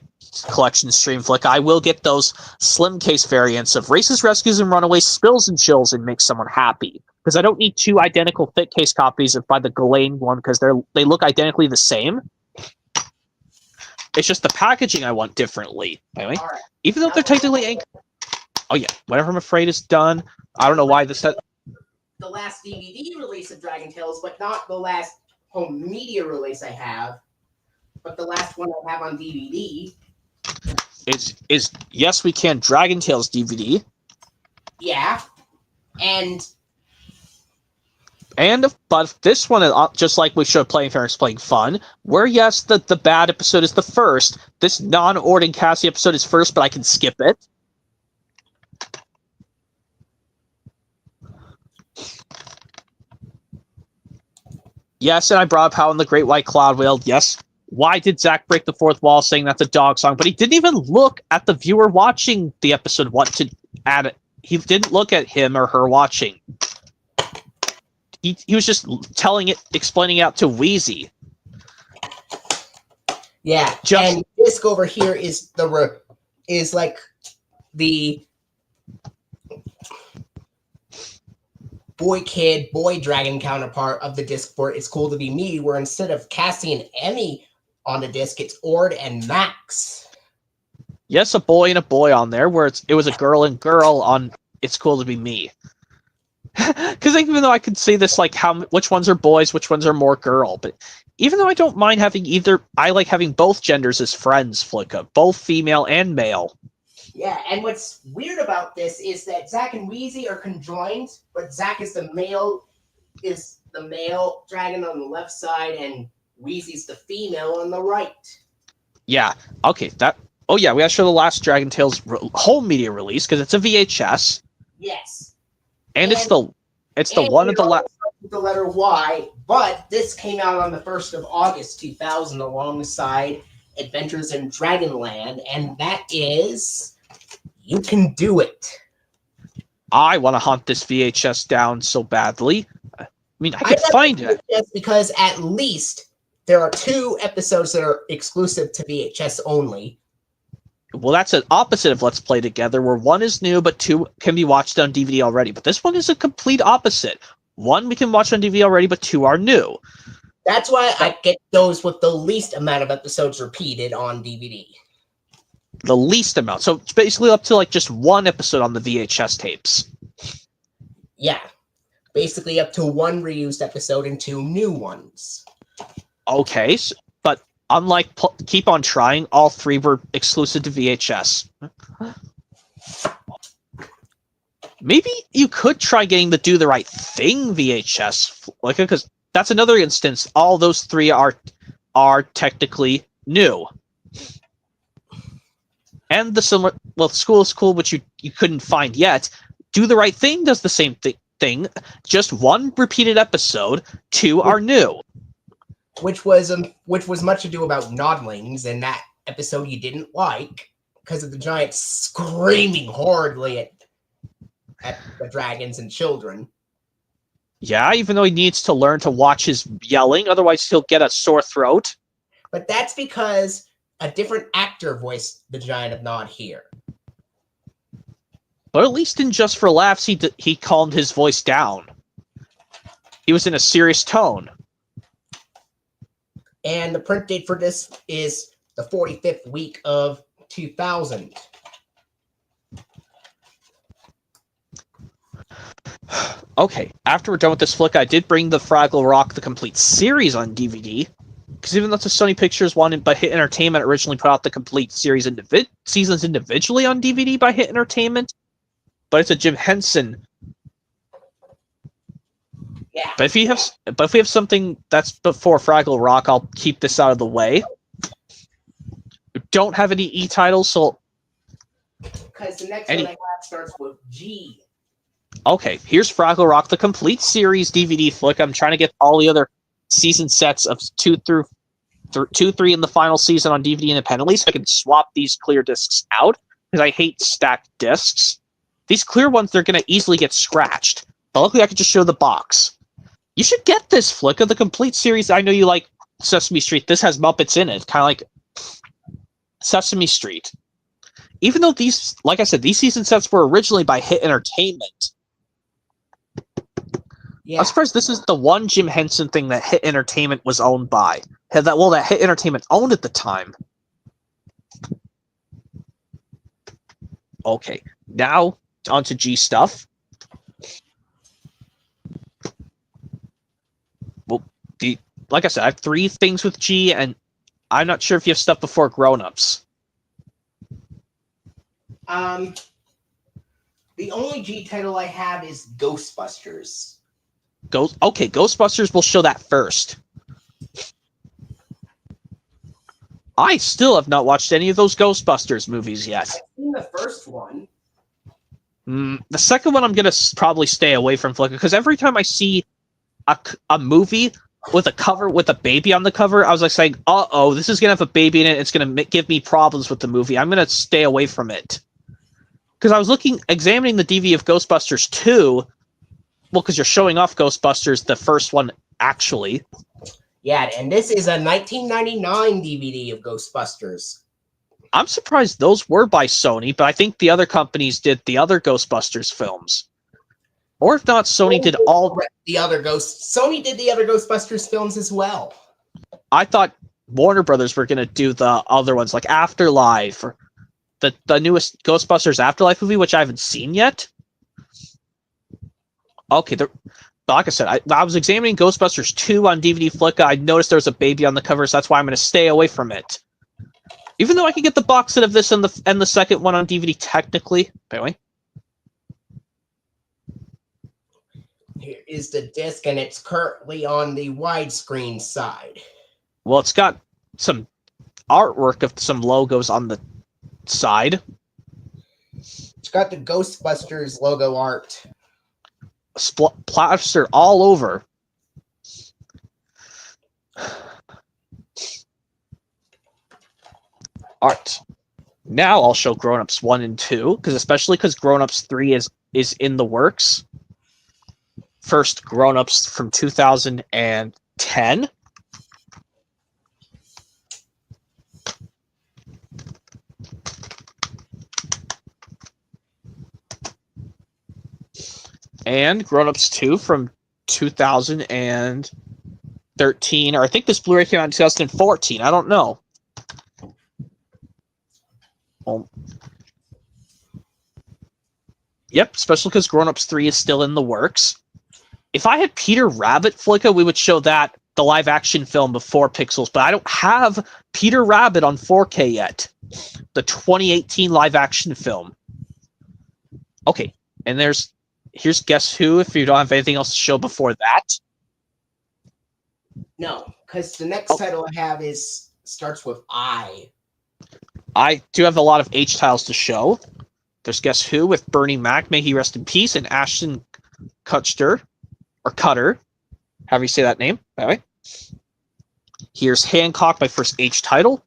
collection stream flick. I will get those slim case variants of Races, Rescues, and Runaways, Spills and Chills, and make someone happy. Because I don't need two identical thick case copies of by the Ghislaine one because they look identically the same. It's just the packaging I want differently. Anyway, right. Even though they're technically Anchor. Oh yeah, Whenever I'm Afraid is done. I don't know why this. The last DVD release of Dragon Tales, but not the last home media release I have, but the last one I have on DVD. Is Yes We Can Dragon Tales DVD. Yeah, but this one is just like we showed Playing Fair is Playing Fun, where yes, the bad episode is the first. This non-Ord and Cassie episode is first, but I can skip it. Yes, and I brought up how in the Great White Cloud wailed. Yes, why did Zach break the fourth wall saying that's a dog song? But he didn't even look at the viewer watching the episode what to add it. He didn't look at him or her watching. He was just explaining it out to Wheezy. Yeah, and disc over here is like the boy dragon counterpart of the disc for It's Cool to Be Me, where instead of Cassie and Emmy on the disc, it's Ord and Max. Yes, a boy and a boy on there, where it was a girl and girl on It's Cool to Be Me. Because even though I could say this, like which ones are boys, which ones are more girl, but even though I don't mind having either, I like having both genders as friends, Flicka, both female and male. Yeah, and what's weird about this is that Zach and Wheezy are conjoined, but Zach is the male dragon on the left side, and Wheezy's the female on the right. Yeah. Okay. Oh yeah, we gotta show the last Dragon Tales home media release because it's a VHS. Yes. And it's the one of the last. The letter Y, but this came out on the 1st of August 2000 alongside Adventures in Dragonland, and that is You Can Do It. I want to hunt this VHS down so badly. I mean, I could find it. Because at least there are 2 episodes that are exclusive to VHS only. Well, that's an opposite of Let's Play Together, where 1 is new, but 2 can be watched on DVD already. But this one is a complete opposite. 1 we can watch on DVD already, but 2 are new. That's why I get those with the least amount of episodes repeated on DVD. The least amount. So it's basically up to like just 1 episode on the VHS tapes. Yeah. Basically up to 1 reused episode and 2 new ones. Okay, but unlike Keep on Trying, all 3 were exclusive to VHS. Maybe you could try getting the Do the Right Thing VHS, like, because that's another instance. All those 3 are technically new. And the similar, well, School is Cool, which you couldn't find yet. Do the Right Thing does the same thing. Just 1 repeated episode, 2 are new. Which was Much Ado About Nodlings, and that episode you didn't like because of the giant screaming horribly at the dragons and children. Yeah, even though he needs to learn to watch his yelling, otherwise he'll get a sore throat. But that's because a different actor voiced the Giant of Nod here. But at least in Just for Laughs, he calmed his voice down. He was in a serious tone. And the print date for this is the 45th week of 2000. Okay, after we're done with this flick, I did bring the Fraggle Rock the complete series on DVD. Because even though it's a Sony Pictures one, but Hit Entertainment originally put out the complete series seasons individually on DVD by Hit Entertainment. But it's a Jim Henson. Yeah. But if we have something that's before Fraggle Rock, I'll keep this out of the way. We don't have any E titles, so because the next one I have starts with G. Okay, here's Fraggle Rock, the complete series DVD flick. I'm trying to get all the other season sets of 2 through 3 in the final season on DVD independently, so I can swap these clear discs out, because I hate stacked discs. These clear ones, they're going to easily get scratched. But luckily, I can just show the box. You should get this flick of the complete series. I know you like Sesame Street. This has Muppets in it, kind of like Sesame Street. Even though these, like I said, these season sets were originally by Hit Entertainment. Yeah. I'm surprised this is the one Jim Henson thing that Hit Entertainment was owned by. That Hit Entertainment owned at the time. Okay, now onto G stuff. Well, like I said, I have 3 things with G, and I'm not sure if you have stuff before grown-ups. The only G title I have is Ghostbusters. Okay, Ghostbusters, we'll show that first. I still have not watched any of those Ghostbusters movies yet. I've seen the first one. The second one I'm going to probably stay away from, because every time I see a movie with a cover with a baby on the cover, I was like saying, uh-oh, this is going to have a baby in it. It's going to give me problems with the movie. I'm going to stay away from it. Because I was examining the DVD of Ghostbusters 2. Well, because you're showing off Ghostbusters, the first one, actually. Yeah, and this is a 1999 DVD of Ghostbusters. I'm surprised those were by Sony, but I think the other companies did the other Ghostbusters films. Or if not, Sony did all... Sony did the other Ghostbusters films as well. I thought Warner Brothers were going to do the other ones, like Afterlife, or the newest Ghostbusters Afterlife movie, which I haven't seen yet. Okay, like I said, I was examining Ghostbusters 2 on DVD Flicka. I noticed there was a baby on the cover, so that's why I'm going to stay away from it. Even though I can get the box set of this and the second one on DVD technically. Anyway. Here is the disc, and it's currently on the widescreen side. Well, it's got some artwork of some logos on the side. It's got the Ghostbusters logo art. Plastered all over. Art. Now I'll show Grown Ups 1 and 2, especially because Grown Ups 3 is in the works. First, Grown Ups from 2010. And Grown Ups 2 from 2013, or I think this Blu-ray came out in 2014. I don't know. Well, yep, especially because Grown Ups 3 is still in the works. If I had Peter Rabbit Flicka, we would show that, the live-action film before Pixels, but I don't have Peter Rabbit on 4K yet. The 2018 live-action film. Okay, and here's Guess Who, if you don't have anything else to show before that. No, because the next title I have starts with I. I do have a lot of H titles to show. There's Guess Who with Bernie Mac, may he rest in peace, and Ashton Kutcher, or Cutter, however you say that name, by the way. Here's Hancock, my first H title,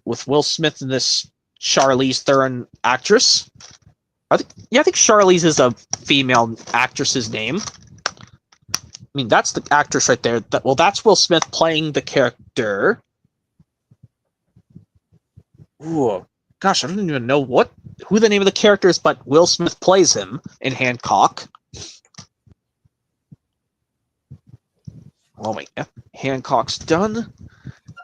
with Will Smith and this Charlize Theron actress. I think Charlize is a female actress's name. I mean, that's the actress right there. That's Will Smith playing the character. Ooh, gosh, I don't even know who the name of the character is, but Will Smith plays him in Hancock. Oh wait, yeah. Hancock's done.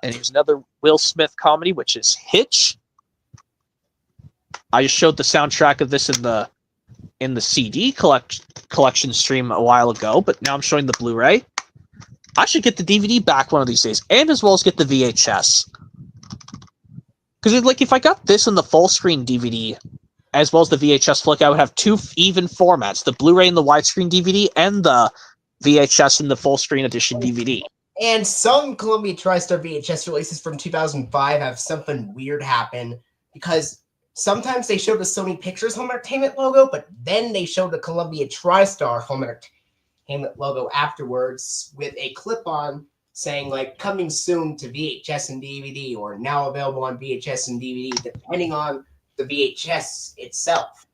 And here's another Will Smith comedy, which is Hitch. I just showed the soundtrack of this in the CD collection stream a while ago, but now I'm showing the Blu-ray. I should get the DVD back one of these days, and as well as get the VHS. Because like if I got this in the full screen DVD, as well as the VHS flick, I would have two even formats: the Blu-ray and the widescreen DVD, and the VHS and the full screen edition DVD. And some Columbia TriStar VHS releases from 2005 have something weird happen, because sometimes they show the Sony Pictures Home Entertainment logo, but then they show the Columbia TriStar Home Entertainment logo afterwards with a clip-on saying, like, coming soon to VHS and DVD, or now available on VHS and DVD, depending on the VHS itself.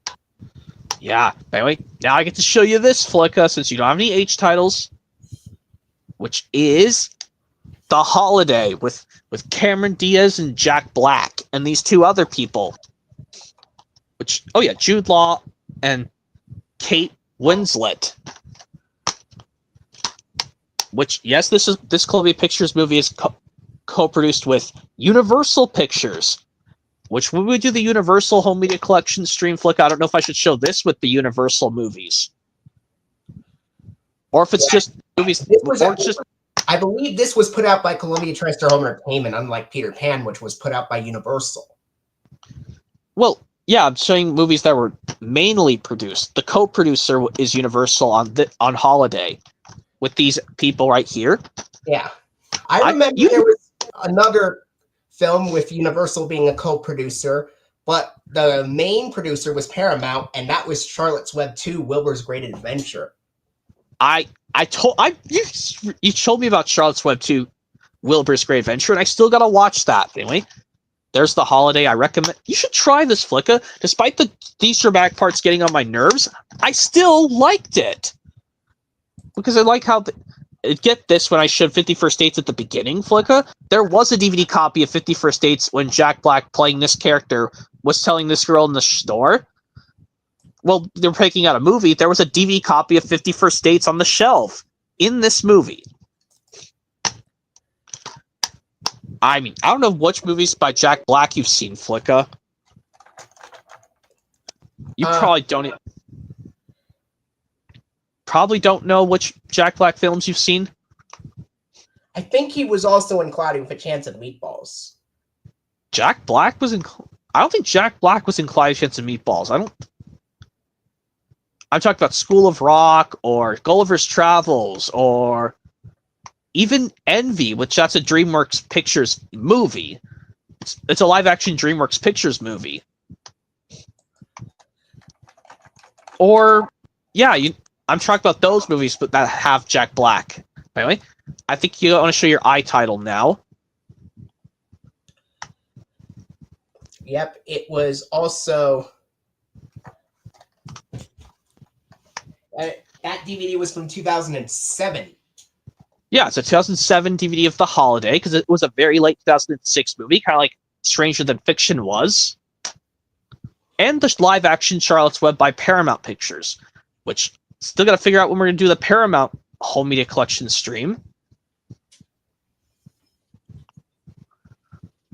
Yeah, anyway, now I get to show you this Flicka, since you don't have any H titles, which is The Holiday with Cameron Diaz and Jack Black, and these two other people. Which, oh yeah, Jude Law and Kate Winslet. Which, yes, this Columbia Pictures movie is co-produced with Universal Pictures. Which, when we do the Universal Home Media Collection stream flick, I don't know if I should show this with the Universal movies. Or if it's just movies, I believe this was put out by Columbia TriStar Home Entertainment, unlike Peter Pan, which was put out by Universal. Well, yeah, I'm showing movies that were mainly produced. The co-producer is Universal on Holiday, with these people right here. Yeah. I remember there was another film with Universal being a co-producer, but the main producer was Paramount, and that was Charlotte's Web 2, Wilbur's Great Adventure. You told me about Charlotte's Web 2, Wilbur's Great Adventure, and I still gotta watch that. Anyway, there's The Holiday. I recommend you should try this Flicka. Despite these dramatic parts getting on my nerves, I still liked it. Because I like how get this, when I showed 50 First Dates at the beginning, Flicka, there was a DVD copy of 50 First Dates when Jack Black, playing this character, was telling this girl in the store. Well, they're breaking out a movie. There was a DVD copy of 50 First Dates on the shelf in this movie. I mean, I don't know which movies by Jack Black you've seen, Flicka. You probably don't know which Jack Black films you've seen. I think he was also in Cloudy with a Chance of Meatballs. Jack Black was in... I don't think Jack Black was in Cloudy with a Chance of Meatballs. I'm talking about School of Rock, or Gulliver's Travels, or even Envy, which that's a DreamWorks Pictures movie. It's a live-action DreamWorks Pictures movie. Or, yeah, I'm talking about those movies but that have Jack Black. Anyway, I think you want to show your I title now. Yep, it was also... that DVD was from 2007. Yeah, it's a 2007 DVD of The Holiday, because it was a very late 2006 movie, kind of like Stranger Than Fiction was. And the live-action Charlotte's Web by Paramount Pictures. which still got to figure out when we're going to do the Paramount Home Media Collection stream.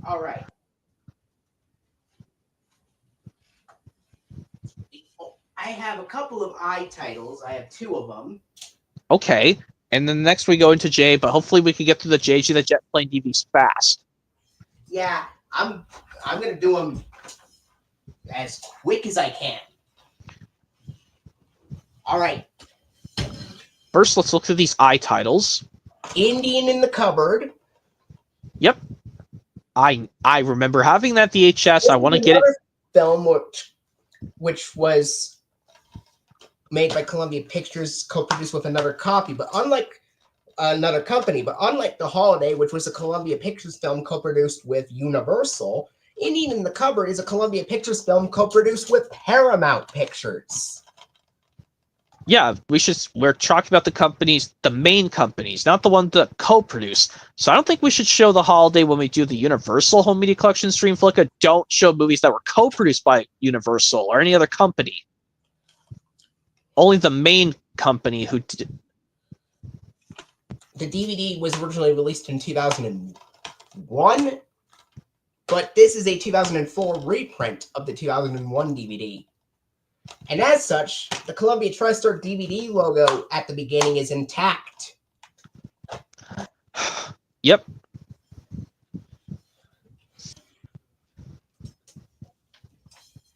All right. I have a couple of I titles. I have 2 of them. Okay, and then next we go into J, but hopefully we can get through the JG the Jet Plane DVs fast. Yeah, I'm gonna do them as quick as I can. All right. First, let's look through these I titles. Indian in the Cupboard. Yep. I remember having that VHS. I want to get it. Film which was made by Columbia Pictures, co-produced with another copy, but unlike another company, but unlike The Holiday, which was a Columbia Pictures film co-produced with Universal, Indian in the Cupboard is a Columbia Pictures film co-produced with Paramount Pictures. Yeah, we're talking about the companies, the main companies, not the ones that co-produce. So I don't think we should show The Holiday when we do the Universal Home Media Collection stream. Flicka, don't show movies that were co-produced by Universal or any other company. Only the main company who did. The DVD was originally released in 2001, but this is a 2004 reprint of the 2001 DVD. And as such, the Columbia TriStar DVD logo at the beginning is intact. Yep.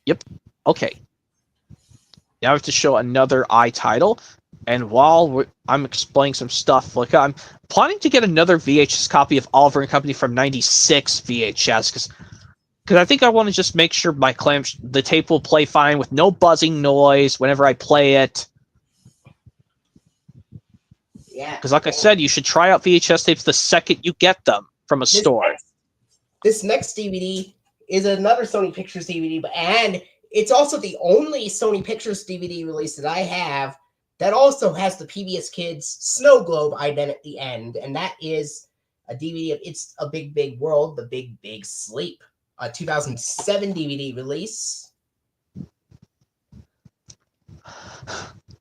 Yep. Okay. Now I have to show another I title. And while I'm explaining some stuff, like I'm planning to get another VHS copy of Oliver and Company from '96 VHS because I think I want to just make sure the tape will play fine with no buzzing noise whenever I play it. Yeah. Because like I said, you should try out VHS tapes the second you get them from a store. This next DVD is another Sony Pictures DVD, and it's also the only Sony Pictures DVD release that I have that also has the PBS Kids Snow Globe ident at the end, and that is a DVD of It's a Big, Big World, The Big, Big Sleep, a 2007 DVD release.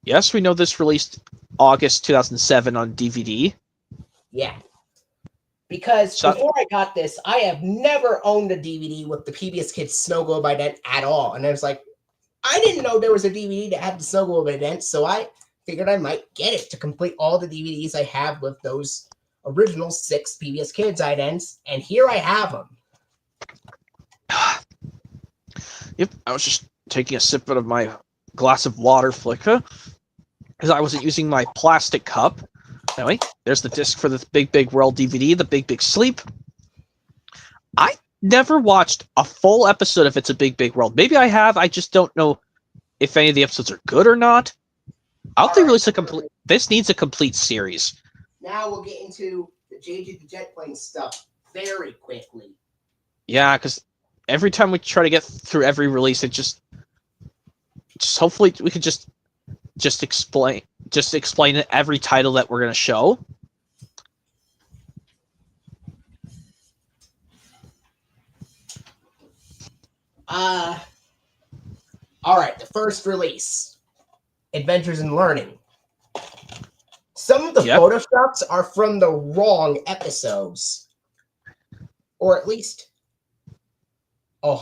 Yes, we know this released August 2007 on DVD. Yeah. Because before I got this, I have never owned a DVD with the PBS Kids Snow Globe ident at all. And I was like, I didn't know there was a DVD that had the Snow Globe ident, so I figured I might get it to complete all the DVDs I have with those original 6 PBS Kids idents, and here I have them. Yep, I was just taking a sip out of my glass of water, Flicka, because I wasn't using my plastic cup. Anyway, there's the disc for the Big Big World DVD, The Big Big Sleep. I never watched a full episode of It's a Big Big World. Maybe I have, I just don't know if any of the episodes are good or not. I don't think release a complete. This needs a complete series. Now we'll get into the JJ the Jet Plane stuff very quickly. Yeah, because every time we try to get through every release, it just hopefully we could just explain every title that we're gonna show. All right, the first release. Adventures in Learning. Some of the photoshops are from the wrong episodes. Or at least a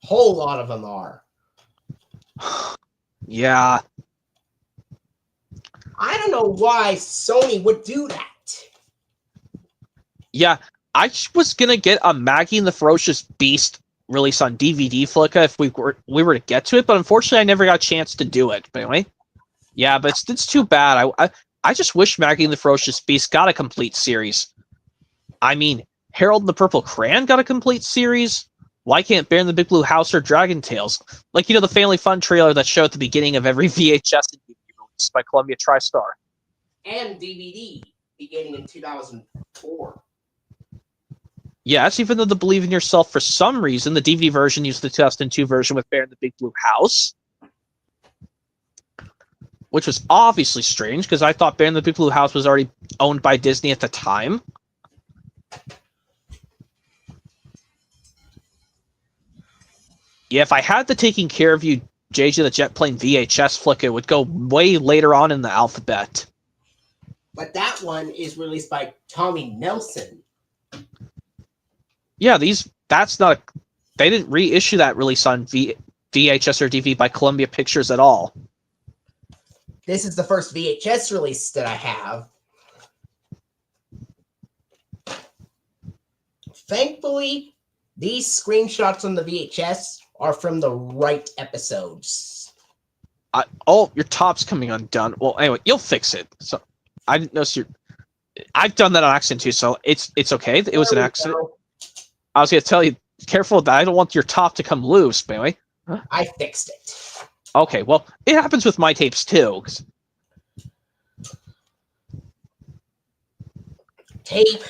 whole lot of them are. Yeah. I don't know why Sony would do that. Yeah, I was gonna get a Maggie and the Ferocious Beast release on DVD, Flicka, if we were to get to it, but unfortunately I never got a chance to do it. But anyway. Yeah, but it's too bad. I just wish Maggie and the Ferocious Beast got a complete series. I mean, Harold and the Purple Crayon got a complete series. Why can't Bear in the Big Blue House or Dragon Tales? Like, the Family Fun trailer that showed at the beginning of every VHS and DVD release by Columbia TriStar. And DVD beginning in 2004. Yes, even though the Believe in Yourself, for some reason, the DVD version used the 2002 version with Bear in the Big Blue House. Which was obviously strange, because I thought Bear in the Big Blue House was already owned by Disney at the time. Yeah, if I had the Taking Care of You JJ the Jet Plane VHS flick, it would go way later on in the alphabet. But that one is released by Tommy Nelson. Yeah, that's not. They didn't reissue that release on VHS or DVD by Columbia Pictures at all. This is the first VHS release that I have. Thankfully, these screenshots on the VHS are from the right episodes. Oh, your top's coming undone. Well, anyway, you'll fix it. So I didn't notice I've done that on accident too, so it's okay. It was an accident. Go. I was gonna tell you, careful that I don't want your top to come loose, but anyway. I fixed it. Okay, well, it happens with my tapes too. Tape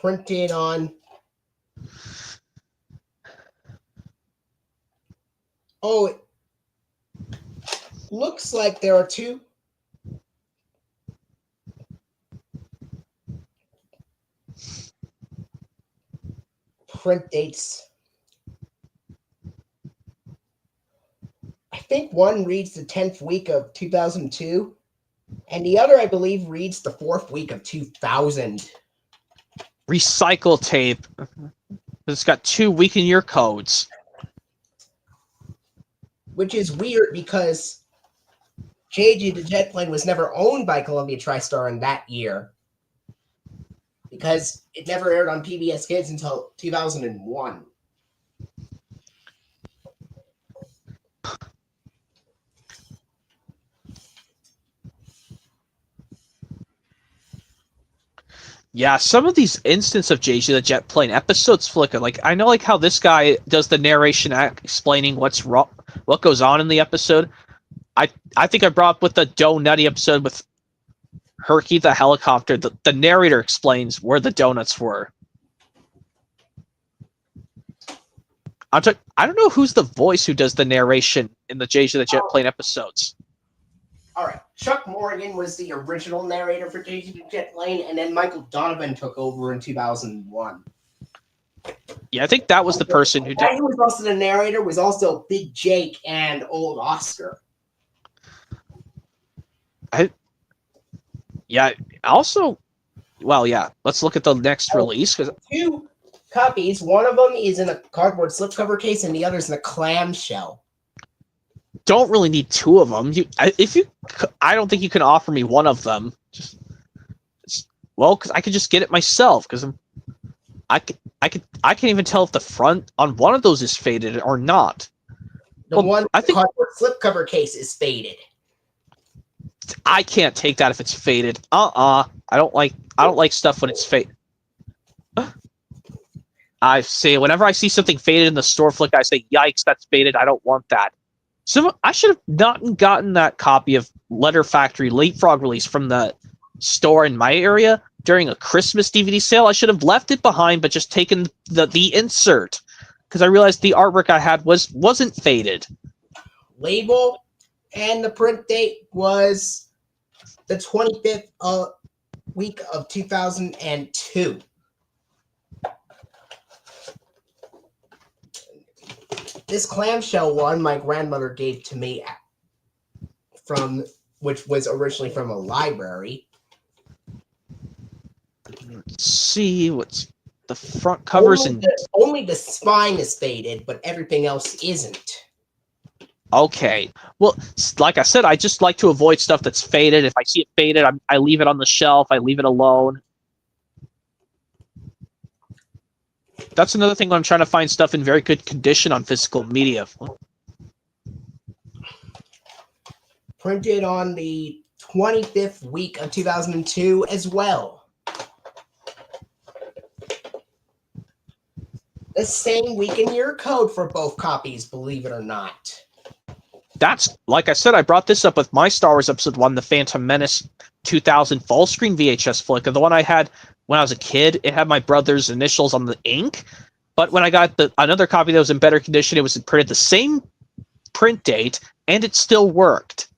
printed on. Oh, it looks like there are two. Print dates. I think one reads the 10th week of 2002, and the other, I believe, reads the 4th week of 2000. Recycle tape. It's got 2 week-in-year codes. Which is weird because JJ the Jet Plane was never owned by Columbia TriStar in that year, because it never aired on PBS Kids until 2001. Yeah, some of these instances of JJ the Jet Plane episodes flicker. Like, I know, like, how this guy does the narration explaining what goes on in the episode. I think I brought up with the Dough Nutty episode with Herky the helicopter. The narrator explains where the donuts were. I don't know who's the voice who does the narration in the JJ the Jet Plane episodes. All right. Chuck Morgan was the original narrator for JJ the Jet Plane, and then Michael Donovan took over in 2001. Yeah, I think that was the person who did. Who was also the narrator was also Big Jake and Old Oscar. Let's look at the next release. 2 copies. One of them is in a cardboard slipcover case, and the other is in a clamshell. Don't really need 2 of them. I don't think you can offer me one of them. Because I could just get it myself. Because I can't even tell if the front on one of those is faded or not. I think cardboard slipcover case is faded. I can't take that if it's faded. I don't like stuff when it's faded. I say whenever I see something faded in the store flick, I say, "Yikes, that's faded. I don't want that." So I should have not gotten that copy of Letter Factory Leapfrog release from the store in my area during a Christmas DVD sale. I should have left it behind, but just taken the insert, because I realized the artwork I had wasn't faded. Label and the print date was the 25th week of 2002. This clamshell one my grandmother gave to me which was originally from a library. Let's see what's the front covers only the spine is faded, but everything else isn't. Okay. Well, like I said, I just like to avoid stuff that's faded. If I see it faded, I leave it on the shelf. I leave it alone. That's another thing when I'm trying to find stuff in very good condition on physical media. Printed on the 25th week of 2002 as well. The same week-in-year code for both copies, believe it or not. That's, like I said, I brought this up with my Star Wars Episode 1, The Phantom Menace 2000 full screen VHS flick. And the one I had when I was a kid, it had my brother's initials on the ink. But when I got another copy that was in better condition, it was printed the same print date, and it still worked.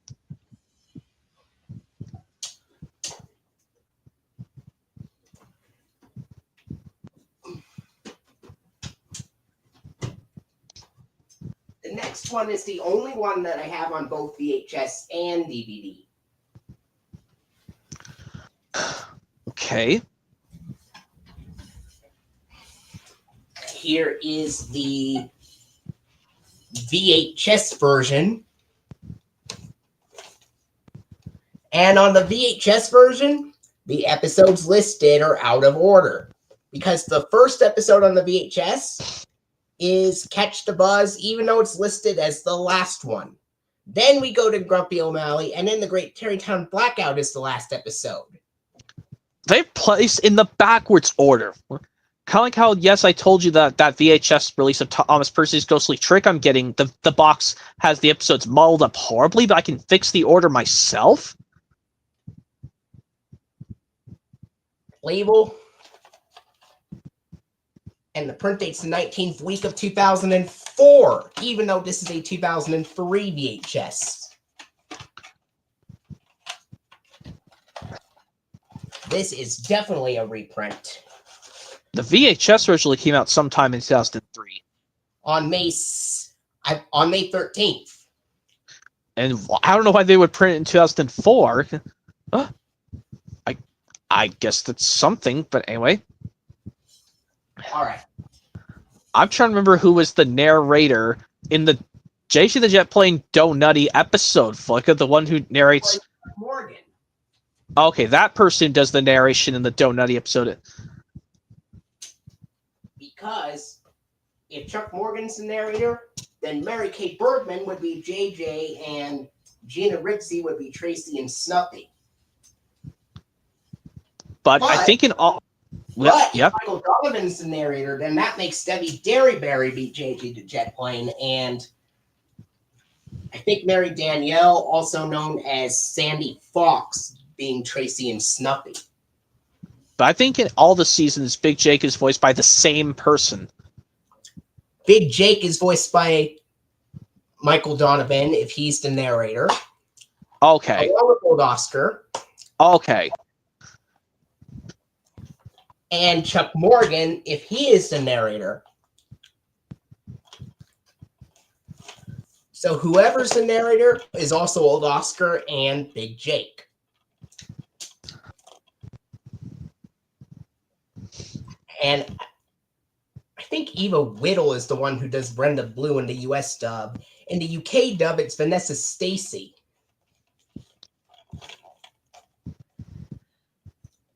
The next next one is the only one that I have on both VHS and DVD. Okay. Here is the VHS version. And on the VHS version, the episodes listed are out of order. Because the first episode on the VHS is Catch the Buzz, even though it's listed as the last one. Then we go to Grumpy O'Malley, and then the Great Terrytown Blackout is the last episode. They're placed in the backwards order. Kind of like how, yes, I told you that VHS release of Thomas Percy's Ghostly Trick I'm getting, the box has the episodes muddled up horribly, but I can fix the order myself? Label. And the print date's the 19th week of 2004, even though this is a 2003 VHS. This is definitely a reprint. The VHS originally came out sometime in 2003. On May 13th. And I don't know why they would print it in 2004. I guess that's something, but anyway. All right. I'm trying to remember who was the narrator in the JC the Jet Plane Donutty episode. Flicka, the one who narrates. Morgan. Okay, that person does the narration in the Donutty episode. Because if Chuck Morgan's the narrator, then Mary Kay Bergman would be JJ and Gina Ripsey would be Tracy and Snuffy. But I think in all... But yeah. if Michael Donovan's the narrator, then that makes Debbie Derryberry be JJ the Jet Plane, and I think Mary Danielle, also known as Sandy Fox, being Tracy and Snuffy. But I think in all the seasons, Big Jake is voiced by the same person. Big Jake is voiced by Michael Donovan, if he's the narrator. Okay. Along with Old Oscar. Okay. And Chuck Morgan, if he is the narrator. So whoever's the narrator is also Old Oscar and Big Jake. And I think Eva Whittle is the one who does Brenda Blue in the US dub. In the UK dub, it's Vanessa Stacy.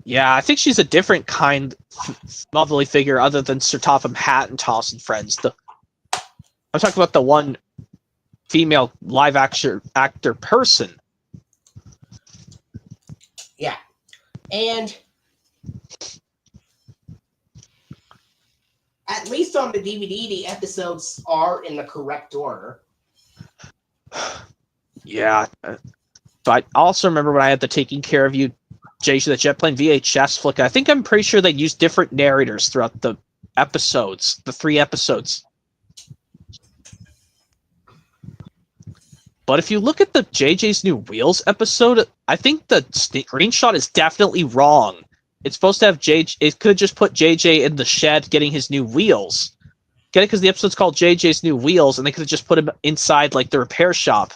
Yeah, I think she's a different kind of motherly figure other than Sir Topham Hatt and Toss and Friends. I'm talking about the one female live actor person. Yeah. And at least on the DVD, the episodes are in the correct order. Yeah. But I also remember when I had the Taking Care of You JC the Jet Plane VHS flick. I'm pretty sure they used different narrators throughout the episodes, the 3 episodes. But if you look at the JJ's New Wheels episode, I think the screenshot is definitely wrong. It's supposed to have JJ. It could just put JJ in the shed getting his new wheels. Get it? Because the episode's called JJ's New Wheels, and they could have just put him inside like the repair shop.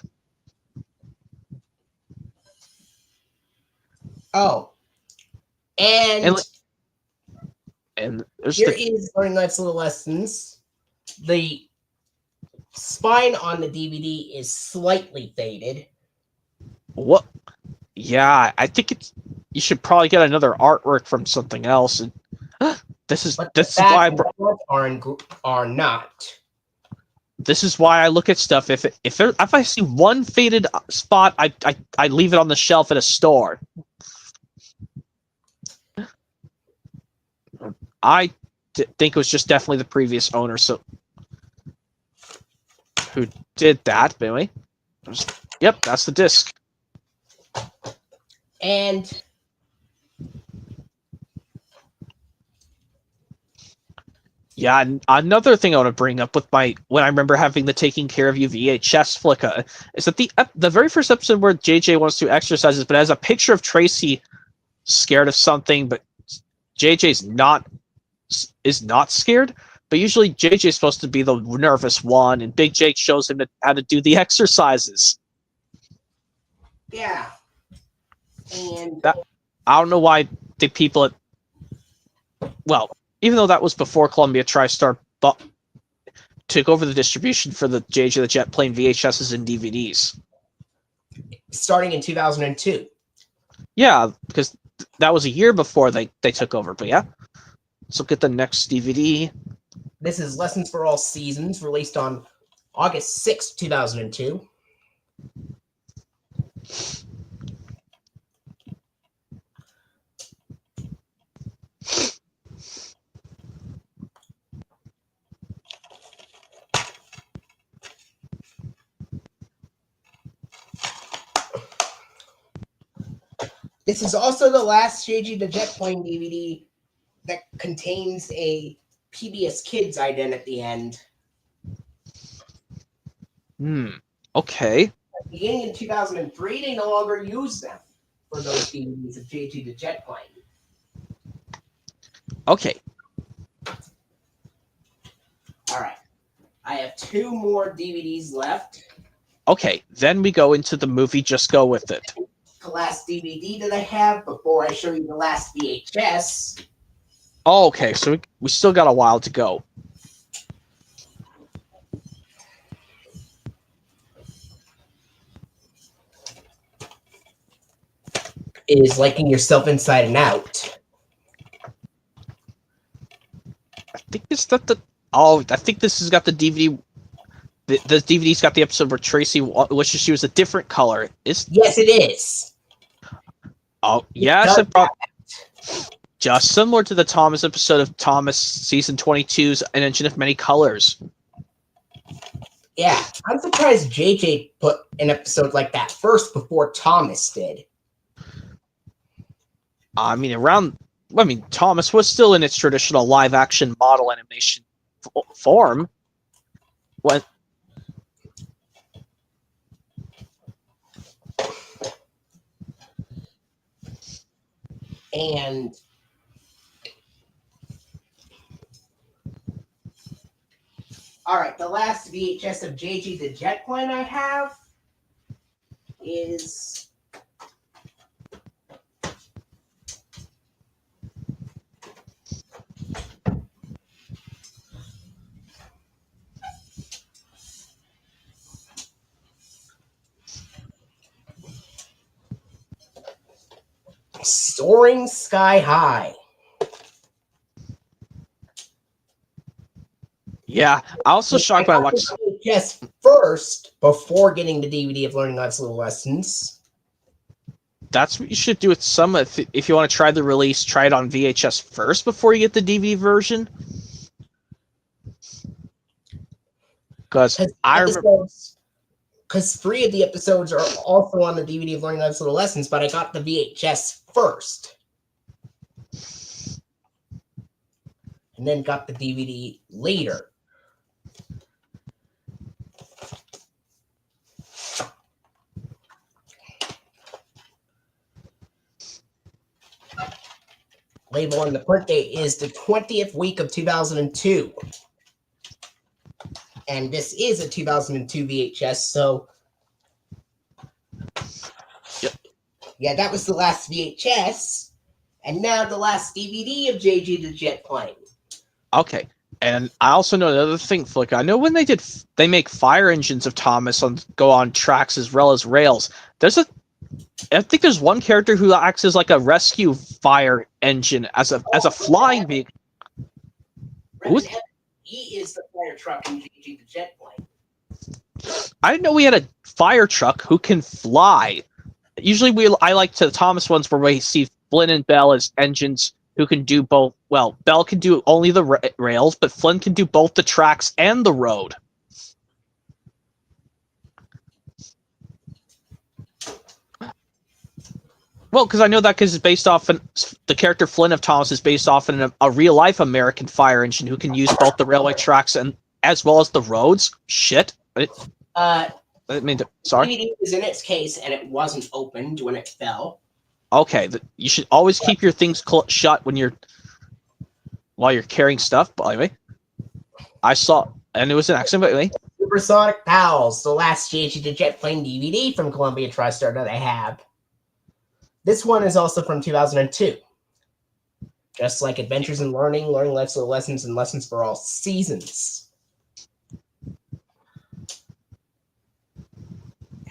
Oh. And there's here is Learning Life's Little Lessons. The spine on the DVD is slightly faded. What? Yeah, I think you should probably get another artwork from something else. And this is why are not. This is why I look at stuff. If I see one faded spot, I leave it on the shelf at a store. I think it was just definitely the previous owner, so who did that. But anyway, yep, that's the disc. And yeah, another thing I want to bring up with when I remember having the Taking Care of You VHS flicka is that the very first episode where JJ wants to exercise, but has a picture of Tracy scared of something, but JJ's is not scared. But usually JJ's supposed to be the nervous one, and Big Jake shows him how to do the exercises. Yeah. And I don't know why the people at... Well, even though that was before Columbia TriStar took over the distribution for the JJ the Jet Plane VHSs and DVDs. starting in 2002. Yeah, because that was a year before they took over. But yeah. So get the next DVD. This is Lessons for All Seasons, released on August 6th, 2002. This is also the last JG the Jet Plane DVD that contains a PBS Kids ident at the end. Okay. Beginning in 2003, they no longer use them for those DVDs of JG the Jet Plane. Okay. All right. I have 2 more DVDs left. Okay, then we go into the movie Just Go With It. The last DVD that I have before I show you the last VHS. Oh, okay, so we still got a while to go. Is Liking Yourself Inside and Out. I think it's not the... Oh, I think this has got the DVD... The DVD's got the episode where Tracy wishes she was a different color. Yes, it is. Oh, yes, just similar to the Thomas episode of Thomas Season 22's An Engine of Many Colors. Yeah, I'm surprised JJ put an episode like that first before Thomas did. I mean, Thomas was still in its traditional live-action model animation form. When... And all right, the last VHS of JG the Jet Plane I have is Soaring Sky High. Yeah, I also shocked when I watched VHS first before getting the DVD of Learning Life's Little Lessons. That's what you should do with some. If you want to try the release, try it on VHS first before you get the DVD version. Because I remember... Because 3 of the episodes are also on the DVD of Learning Life's Little Lessons, but I got the VHS first. And then got the DVD later. Label on the print date is the 20th week of 2002. And this is a 2002 VHS, so... Yep. Yeah, that was the last VHS. And now the last DVD of JG the Jet Plane. Okay. And I also know another thing, Flick. I know when they make fire engines of Thomas go on tracks as well as rails. I think there's one character who acts as like a rescue fire engine as a flying vehicle. He is the fire truck in JG the Jet Plane. I didn't know we had a fire truck who can fly. Usually I like the Thomas ones where we see Flynn and Bell as engines who can do both. Well, Bell can do only the rails, but Flynn can do both the tracks and the road. Well, because I know that because it's based off the character Flynn of Thomas is based off in a real-life American fire engine who can use both the railway tracks and as well as the roads. Shit. Sorry. DVD was in its case, and it wasn't opened when it fell. Okay, you should always keep your things shut while you're carrying stuff. But anyway, I saw, and it was an accident, but Supersonic Pals, the last JG the Jet Plane DVD from Columbia TriStar that I have. This one is also from 2002. Just like Adventures in Learning, Learning Life's Little Lessons, and Lessons for All Seasons.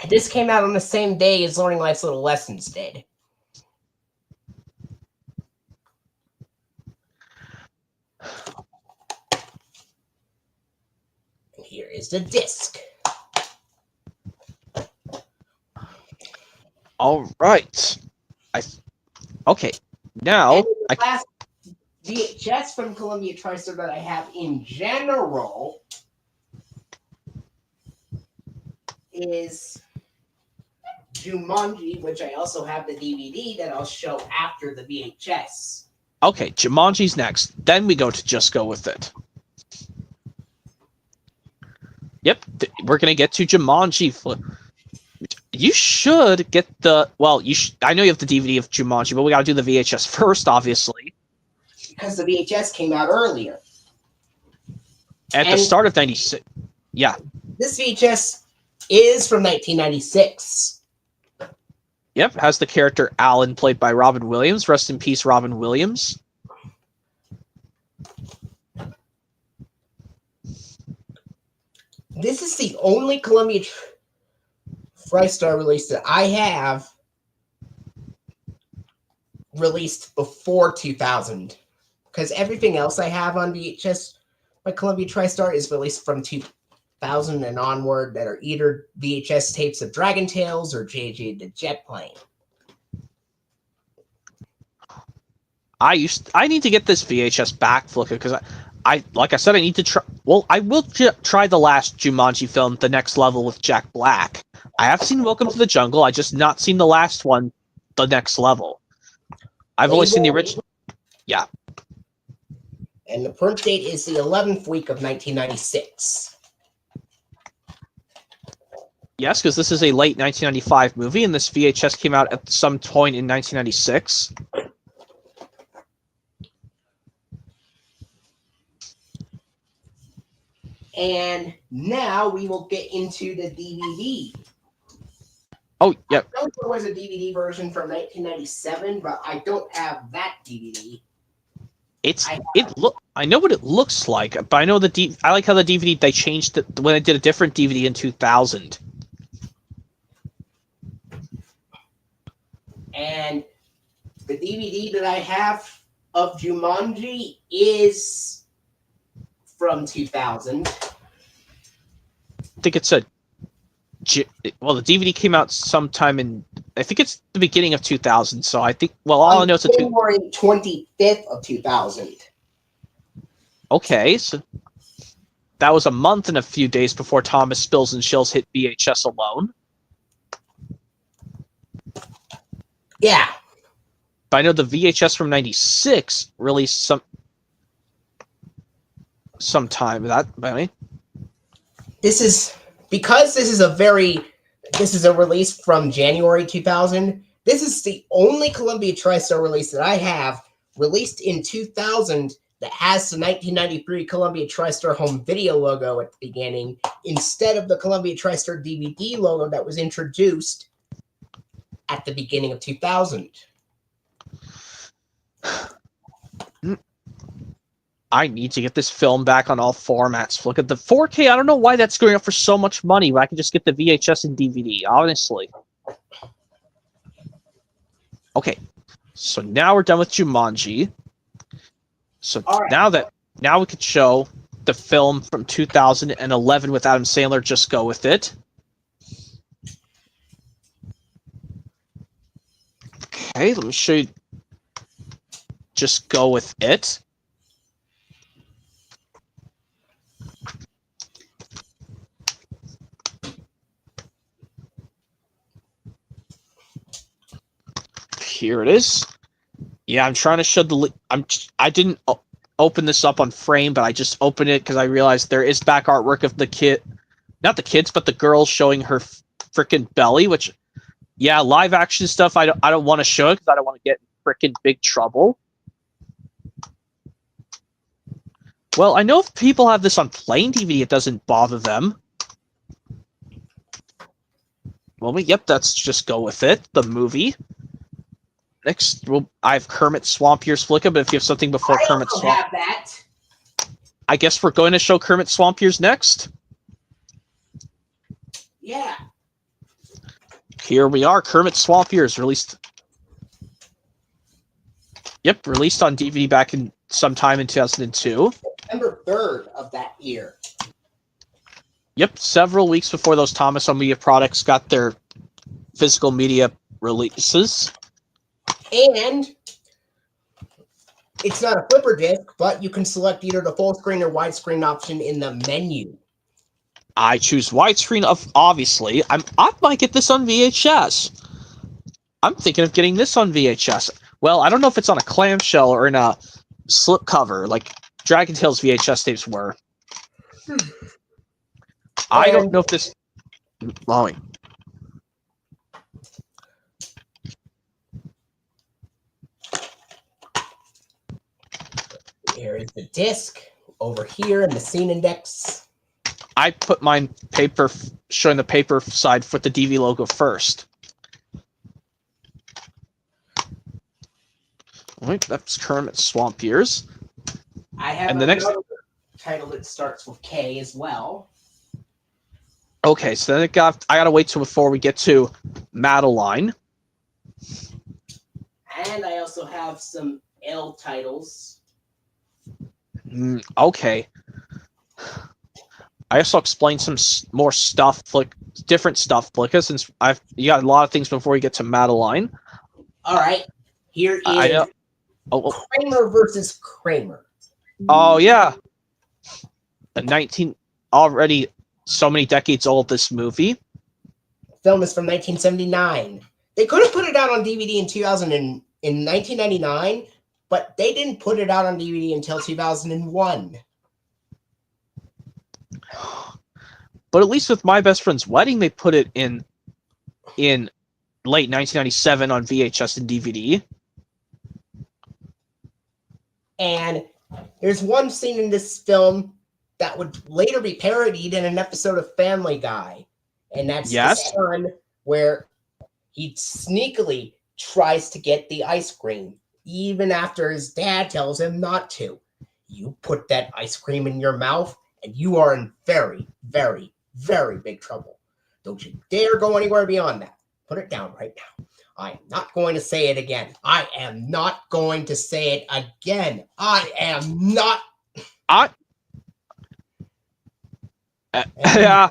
And this came out on the same day as Learning Life's Little Lessons did. Here is the disc. All right. Okay. Now the last VHS from Columbia TriStar that I have in general is Jumanji, which I also have the DVD that I'll show after the VHS. Okay, Jumanji's next. Then we go to Just Go With It. Yep, we're gonna get to Jumanji. You should get the I know you have the DVD of Jumanji, but we gotta do the VHS first, obviously. Because the VHS came out earlier. At the start of '96. Yeah. This VHS is from 1996. Yep, has the character Alan, played by Robin Williams. Rest in peace, Robin Williams. This is the only Columbia TriStar release that I have released before 2000. Because everything else I have on VHS by Columbia TriStar is released from 2000 and onward that are either VHS tapes of Dragon Tales or JJ the Jet Plane. I need to get this VHS back, because like I said, I need to try. Well, I will try the last Jumanji film, The Next Level, with Jack Black. I have seen Welcome to the Jungle. I just not seen the last one, The Next Level. I've only seen the original. Yeah. And the print date is the 11th week of 1996. Yes, because this is a late 1995 movie, and this VHS came out at some point in 1996. And now we will get into the DVD. Oh, yeah. I know there was a DVD version from 1997, but I don't have that DVD. I know what it looks like, but I know I like how the DVD they changed it when they did a different DVD in 2000. And the DVD that I have of Jumanji is from 2000. I think it's the DVD came out sometime in, I think it's the beginning of 2000, so I think, all I know is January 25th of 2000. Okay, so that was a month and a few days before Thomas Spills and Chills hit VHS alone. Yeah. But I know the VHS from 96 released sometime. This is a release from January 2000. This is the only Columbia TriStar release that I have released in 2000 that has the 1993 Columbia TriStar home video logo at the beginning instead of the Columbia TriStar DVD logo that was introduced at the beginning of 2000. I need to get this film back on all formats. Look at the 4K. I don't know why that's going up for so much money when I can just get the VHS and DVD, honestly. Okay, so now we're done with Jumanji. So right. now we could show the film from 2011 with Adam Sandler, Just Go With It. Okay, let me show you Just Go With It. Here it is. Yeah, I'm trying to show I didn't open this up on frame, but I just opened it because I realized there is back artwork of not the kids, but the girl showing her freaking belly. Which, yeah, live action stuff. I don't want to show it because I don't want to get in freaking big trouble. Well, I know if people have this on plain DVD, it doesn't bother them. Well, let's just go with it. The movie. Next, I have Kermit Swamp Years Flicka, but if you have something before Kermit Swamp... have that. I guess we're going to show Kermit Swamp Years next. Yeah. Here we are, Kermit Swamp Years, released... Yep, released on DVD back in sometime in 2002. September 3rd of that year. Yep, several weeks before those Thomas Home Media products got their physical media releases. And it's not a flipper disc, but you can select either the full screen or widescreen option in the menu. I choose widescreen, obviously. I might get this on VHS. I'm thinking of getting this on VHS. Well, I don't know if it's on a clamshell or in a slipcover, like Dragon Tales VHS tapes were. I don't know if this... Molly. Here is the disc over here and the scene index. I put mine paper, showing the paper side with the DV logo first. Wait, that's Kermit Swamp Years. I have and the next title that starts with K as well. Okay, so then I gotta wait till before we get to Madeline. And I also have some L titles. Okay. I also explained some more stuff, like different stuff, because since you got a lot of things before you get to Madeline. All right, here is Kramer versus Kramer. Oh yeah, already so many decades old. This movie. The film is from 1979. They could have put it out on DVD in 1999, but they didn't put it out on DVD until 2001. But at least with My Best Friend's Wedding, they put it in late 1997 on VHS and DVD. And there's one scene in this film that would later be parodied in an episode of Family Guy. And that's the one where he sneakily tries to get the ice cream, even after his dad tells him not to. You put that ice cream in your mouth, and you are in very, very, very big trouble. Don't you dare go anywhere beyond that. Put it down right now. I'm not going to say it again. I am not going to say it again. I am not. Yeah.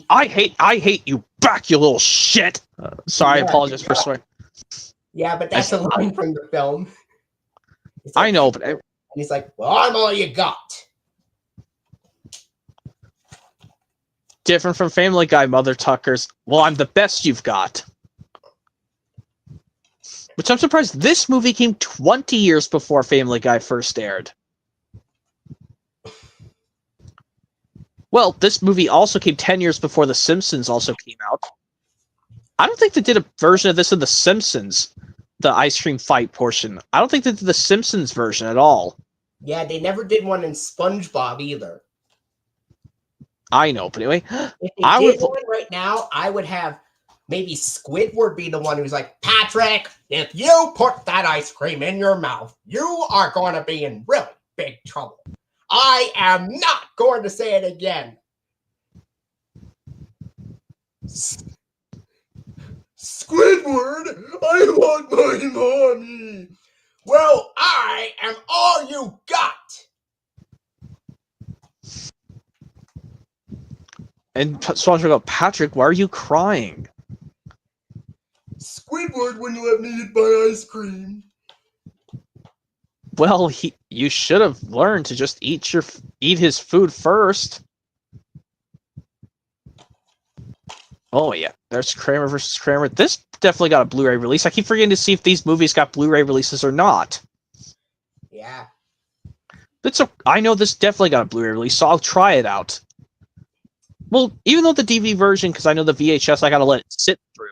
I hate you back, you little shit. Sorry, I apologize for swearing. Yeah, but that's a line from the film. Like, I know, but and he's like, "Well, I'm all you got." Different from Family Guy, Mother Tuckers. Well, I'm the best you've got. Which I'm surprised this movie came 20 years before Family Guy first aired. Well, this movie also came 10 years before The Simpsons also came out. I don't think they did a version of this in The Simpsons, the ice cream fight portion. I don't think they did the Simpsons version at all. Yeah, they never did one in SpongeBob either. I know, but anyway. If they did one right now, I would have maybe Squidward be the one who's like, "Patrick, if you put that ice cream in your mouth, you are going to be in really big trouble. I am not going to say it again." Squidward, I want my mommy. Well, I am all you got. And SpongeBob go, "Patrick, why are you crying?" Squidward wouldn't let me eat my ice cream. Well, you should have learned to just eat his food first. Oh yeah, there's Kramer versus Kramer. This definitely got a Blu-ray release. I keep forgetting to see if these movies got Blu-ray releases or not. Yeah. I know this definitely got a Blu-ray release, so I'll try it out. Well, even though the DVD version, because I know the VHS, I gotta let it sit through.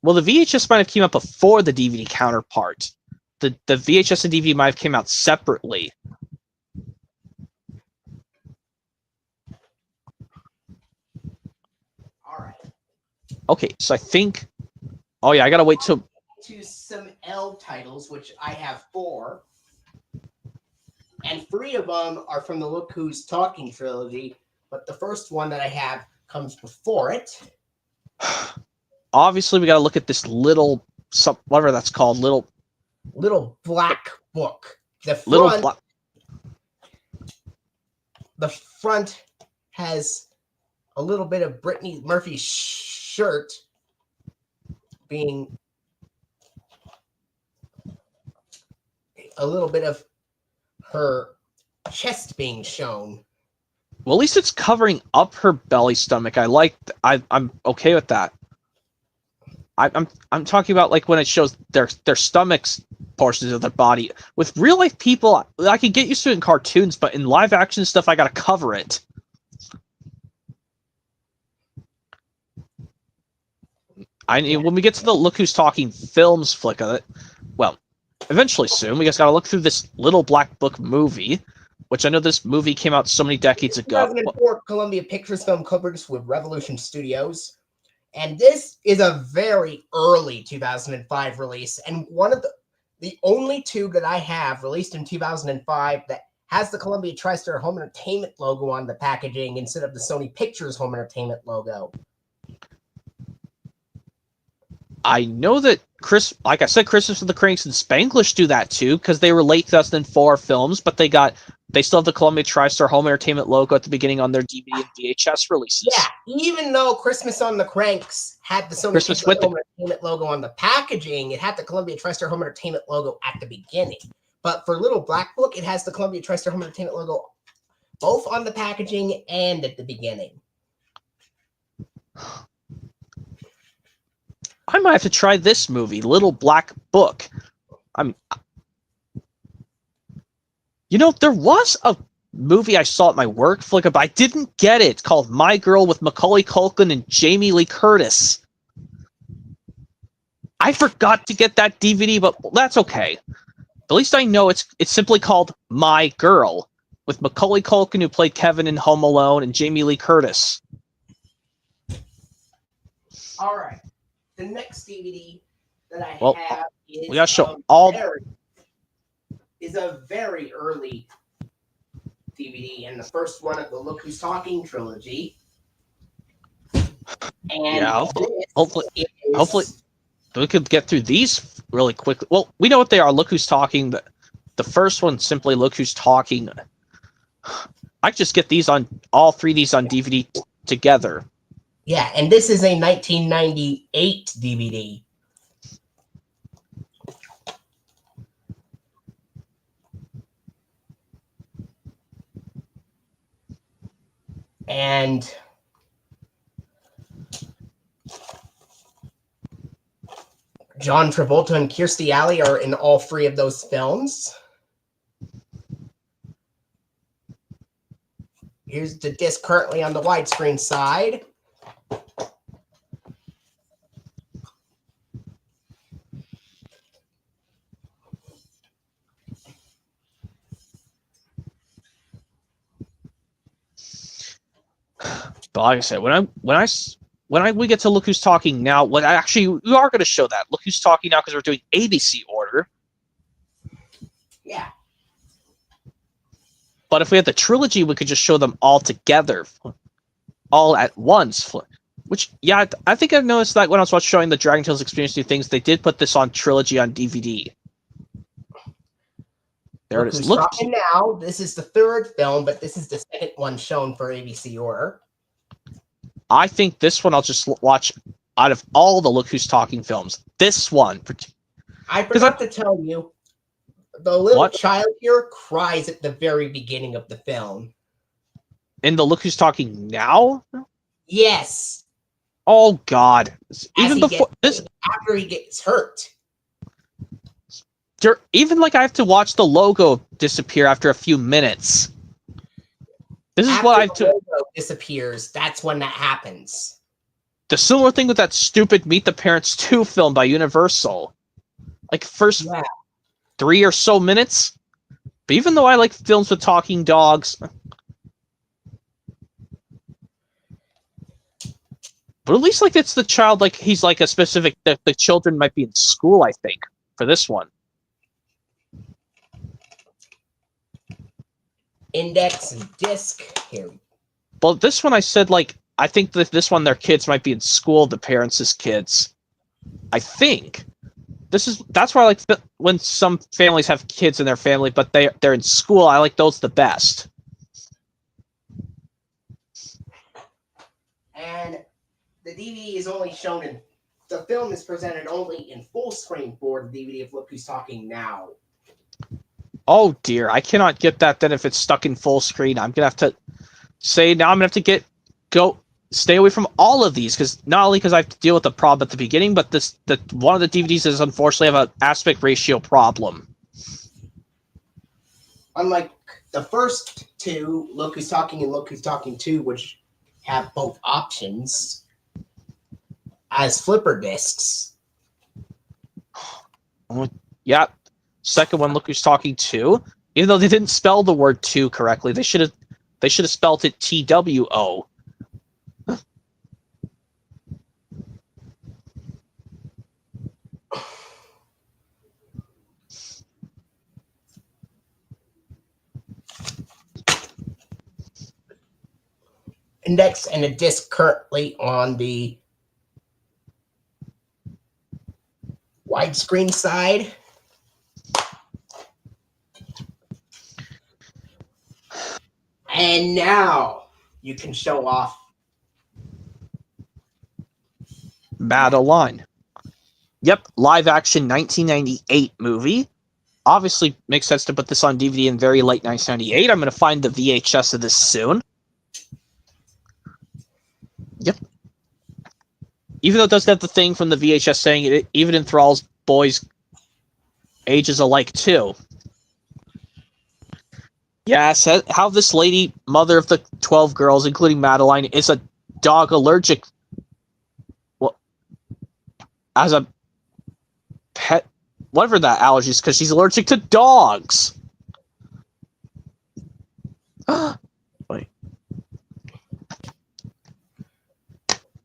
Well, the VHS might have came up before the DVD counterpart. The the VHS and DVD might have came out separately. All right. Okay, so I think. Oh yeah, I gotta wait till. To some L titles, which I have 4, and 3 of them are from the Look Who's Talking trilogy. But the first one that I have comes before it. Obviously, we gotta look at this little, whatever that's called, little black book. The front has a little bit of Brittany Murphy's shirt being a little bit of her chest being shown. Well, at least it's covering up her belly stomach. I'm okay with that. I'm talking about like when it shows their stomachs portions of their body. With real life people, I can get used to it in cartoons, but in live action stuff, I gotta cover it. When we get to the Look Who's Talking films flick of it, well, eventually soon, we just gotta look through this little black book movie, which I know this movie came out so many decades ago. 2004 Columbia Pictures film co-produced with Revolution Studios. And this is a very early 2005 release, and one of the only 2 that I have released in 2005 that has the Columbia TriStar Home Entertainment logo on the packaging instead of the Sony Pictures Home Entertainment logo. I know that like I said, Christmas with the Cranks and Spanglish do that too, because they were late 2004 films, but they still have the Columbia TriStar Home Entertainment logo at the beginning on their DVD and VHS releases. Yeah, even though Christmas on the Cranks had the Sony Pictures Home Entertainment logo on the packaging, it had the Columbia TriStar Home Entertainment logo at the beginning. But for Little Black Book, it has the Columbia TriStar Home Entertainment logo both on the packaging and at the beginning. I might have to try this movie, Little Black Book. There was a movie I saw at my work flick, but I didn't get it. It's called My Girl with Macaulay Culkin and Jamie Lee Curtis. I forgot to get that DVD, but that's okay. At least I know it's simply called My Girl with Macaulay Culkin, who played Kevin in Home Alone, and Jamie Lee Curtis. All right. The next DVD that I have is we gotta show all. Is a very early DVD and the first one of the Look Who's Talking trilogy. And yeah, hopefully we could get through these really quickly. Well, we know what they are. Look Who's Talking. The first one simply Look Who's Talking. I could just get these on all 3 of these on DVD together. Yeah, and this is a 1998 DVD. And John Travolta and Kirstie Alley are in all 3 of those films. Here's the disc currently on the widescreen side. But like I said, when we get to Look Who's Talking now, we are going to show that Look Who's Talking now because we're doing ABC order. Yeah. But if we had the trilogy, we could just show them all together, all at once. Which, yeah, I think I've noticed that when I was showing the Dragon Tales Experience New Things, they did put this on trilogy on DVD. There it is. Look now. This is the 3rd film, but this is the 2nd one shown for ABC order. I think this one I'll just watch out of all the Look Who's Talking films. This one. I forgot to tell you, the little child here cries at the very beginning of the film. In the Look Who's Talking now? Yes. Oh, God. Even before this, after he gets hurt. Even like I have to watch the logo disappear after a few minutes. This is what the logo disappears. That's when that happens. The similar thing with that stupid Meet the Parents 2 film by Universal. Like first, 3 or so minutes. But even though I like films with talking dogs, but at least like it's the child, like he's like a specific, the children might be in school, I think, for this one. Index and disc here. Well, this one I said, like, I think that this one, their kids might be in school, the parents' kids. I think. That's why I like when some families have kids in their family, but they're in school. I like those the best. And the DVD is only shown in, the film is presented only in full screen for the DVD of Look Who's Talking Now. Oh dear, I cannot get that then if it's stuck in full screen. I'm gonna have to say now I'm gonna have to stay away from all of these, because not only because I have to deal with the problem at the beginning, but one of the DVDs is unfortunately have an aspect ratio problem. Unlike the first two, Look Who's Talking and Look Who's Talking 2, which have both options as flipper discs. Yeah, second one, Look Who's Talking 2. Even though they didn't spell the word 2 correctly, they should have spelled it TWO. Index and a disc currently on the widescreen side. And now you can show off Madeline. Yep, live action 1998 movie. Obviously makes sense to put this on DVD in very late 1998. I'm going to find the VHS of this soon. Yep. Even though it doesn't have the thing from the VHS saying it even enthralls boys ages alike too. Yes, how this lady, mother of the 12 girls, including Madeline, is a dog allergic. Well, as a pet, whatever that allergy is, because she's allergic to dogs. Wait.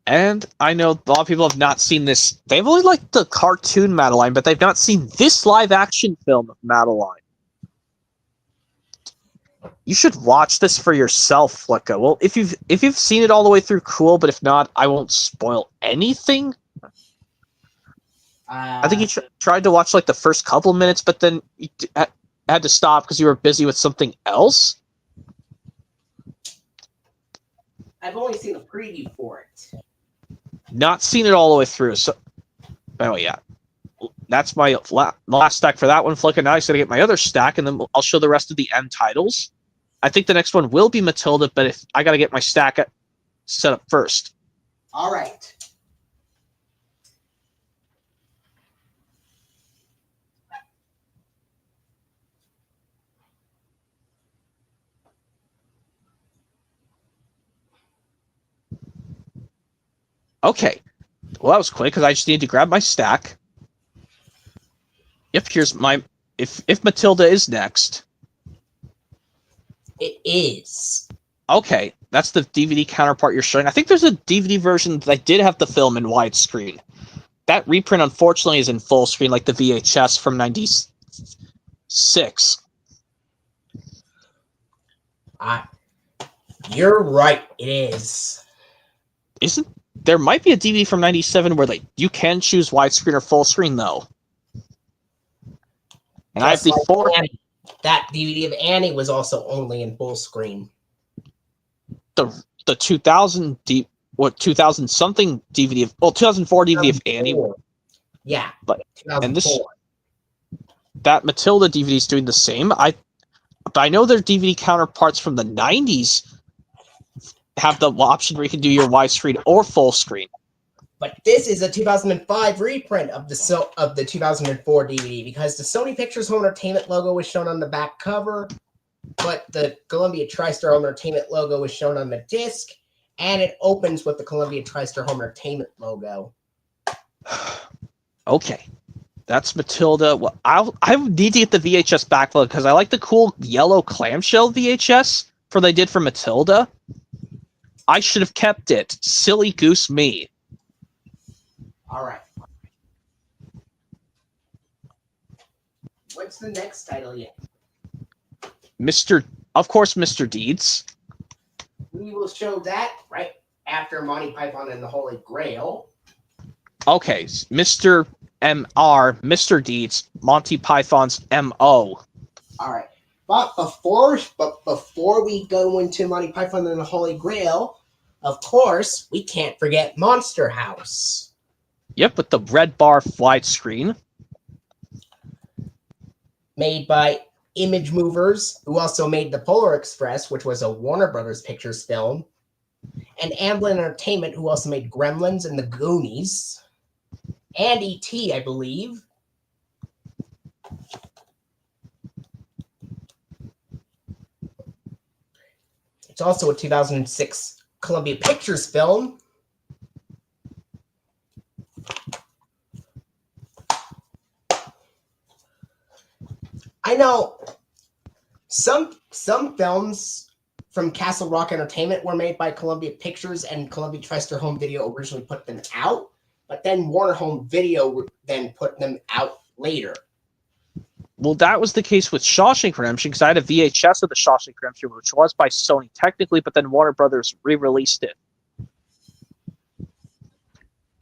And I know a lot of people have not seen this. They've only liked the cartoon Madeline, but they've not seen this live-action film of Madeline. You should watch this for yourself, Flicka. Well, if you've seen it all the way through, cool. But if not, I won't spoil anything. I think you tried to watch like the first couple minutes, but then you had to stop because you were busy with something else. I've only seen a preview for it. Not seen it all the way through. So, oh yeah, that's my last stack for that one, Flicka. Now I just gotta get my other stack, and then I'll show the rest of the end titles. I think the next one will be Matilda, but if I gotta get my stack set up first. All right. Okay. Well, that was quick because I just need to grab my stack. Yep, here's my. If Matilda is next. It is. Okay, that's the DVD counterpart you're showing. I think there's a DVD version that did have the film in widescreen. That reprint, unfortunately, is in full screen, like the VHS from '96. You're right. It is. Isn't there might be a DVD from '97 where you can choose widescreen or full screen though? And I have the four. That DVD of Annie was also only in full screen. The 2000 2000 something DVD of 2004 DVD of Annie. Yeah, but and this that Matilda DVD is doing the same. But I know their DVD counterparts from the 90s have the option where you can do your widescreen or full screen. But this is a 2005 reprint of the 2004 DVD because the Sony Pictures Home Entertainment logo was shown on the back cover, but the Columbia TriStar Home Entertainment logo was shown on the disc, and it opens with the Columbia TriStar Home Entertainment logo. Okay. That's Matilda. Well, I need to get the VHS backlog because I like the cool yellow clamshell VHS for they did for Matilda. I should have kept it. Silly goose me. All right. What's the next title yet? Of course, Mr. Deeds. We will show that right after Monty Python and the Holy Grail. Okay, Mr. M.R., Mr. Deeds, Monty Python's M.O. All right. But before we go into Monty Python and the Holy Grail, of course, we can't forget Monster House. Yep, with the red bar flight screen. Made by Image Movers, who also made The Polar Express, which was a Warner Brothers Pictures film, and Amblin Entertainment, who also made Gremlins and The Goonies, and E.T., I believe. It's also a 2006 Columbia Pictures film. I know some films from Castle Rock Entertainment were made by Columbia Pictures, and Columbia TriStar Home Video originally put them out, but then Warner Home Video then put them out later. Well, that was the case with Shawshank Redemption because I had a VHS of the Shawshank Redemption, which was by Sony technically, but then Warner Brothers re-released it.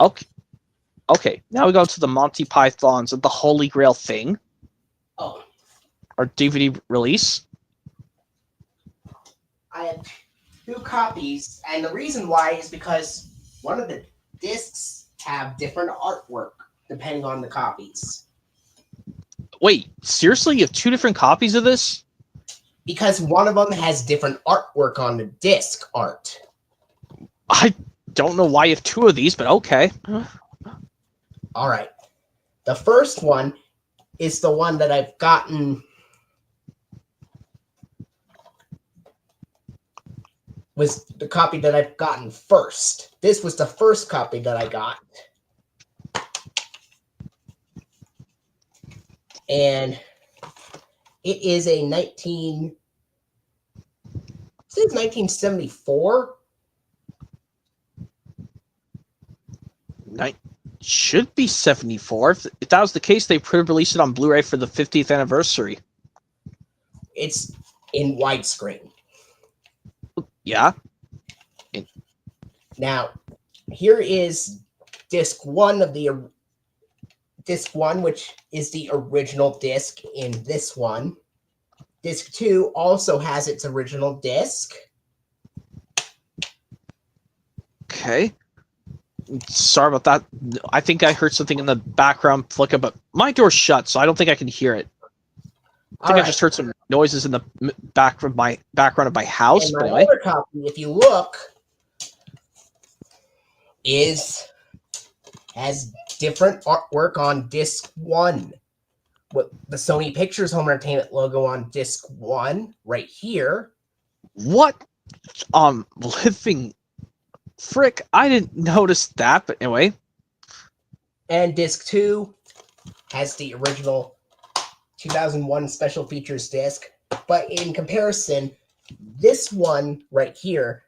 Okay. Now we go to the Monty Python's and the Holy Grail thing. Oh. Our DVD release. I have 2 copies, and the reason why is because one of the discs have different artwork depending on the copies. Wait, seriously? You have 2 different copies of this? Because one of them has different artwork on the disc art. I don't know why you have 2 of these, but okay. All right. The first one is the one that I've gotten. Was the copy that I've gotten first. This was the first copy that I got. And it is a 1974. Should be 74. If that was the case, they could have released it on Blu-ray for the 50th anniversary. It's in widescreen. Yeah. Now, here is disc 1 of the disc 1, which is the original disc in this one. Disc 2 also has its original disc. Okay. Sorry about that. I think I heard something in the background flicker, but my door's shut, so I don't think I can hear it. I think I just heard some noises in the background of my house. And but my anyway. other copy, if you look, has different artwork on disc 1. With the Sony Pictures Home Entertainment logo on disc 1 right here. What? Living frick, I didn't notice that, but anyway. And disc 2 has the original 2001 special features disc, but in comparison, this one right here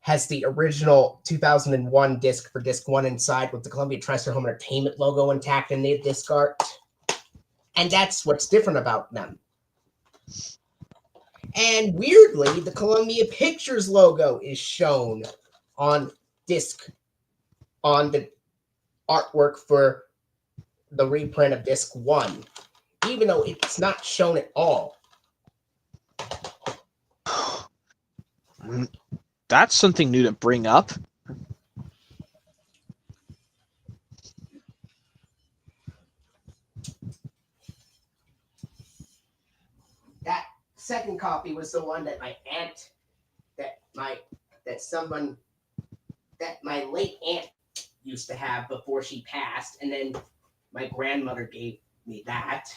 has the original 2001 disc for disc 1 inside with the Columbia TriStar Home Entertainment logo intact in the disc art. And that's what's different about them. And weirdly, the Columbia Pictures logo is shown on the artwork for the reprint of disc 1, even though it's not shown at all. That's something new to bring up. That second copy was the one that my aunt, my late aunt used to have before she passed, and then my grandmother gave me that.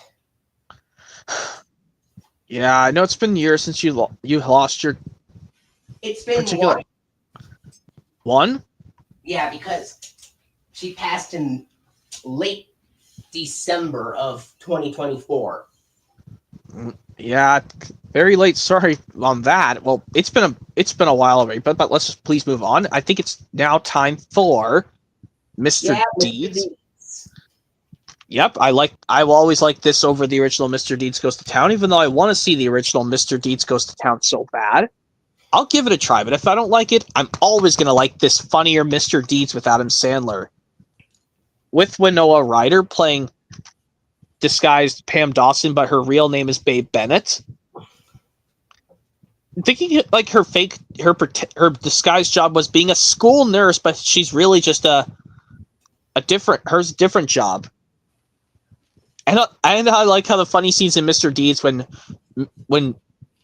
Yeah, I know it's been years since you lost your. It's been particular one. Yeah, because she passed in late December of 2024. Yeah, very late. Sorry on that. Well, it's been a while already, but let's just please move on. I think it's now time for Mr. Yeah, Mr. Deeds. Deeds. Yep, I will always like this over the original Mr. Deeds Goes to Town, even though I want to see the original Mr. Deeds Goes to Town so bad. I'll give it a try, but if I don't like it, I'm always going to like this funnier Mr. Deeds with Adam Sandler. With Winona Ryder playing disguised Pam Dawson, but her real name is Babe Bennett. Thinking like her disguised job was being a school nurse, but she's really just a different job. And I like how the funny scenes in Mr. Deeds when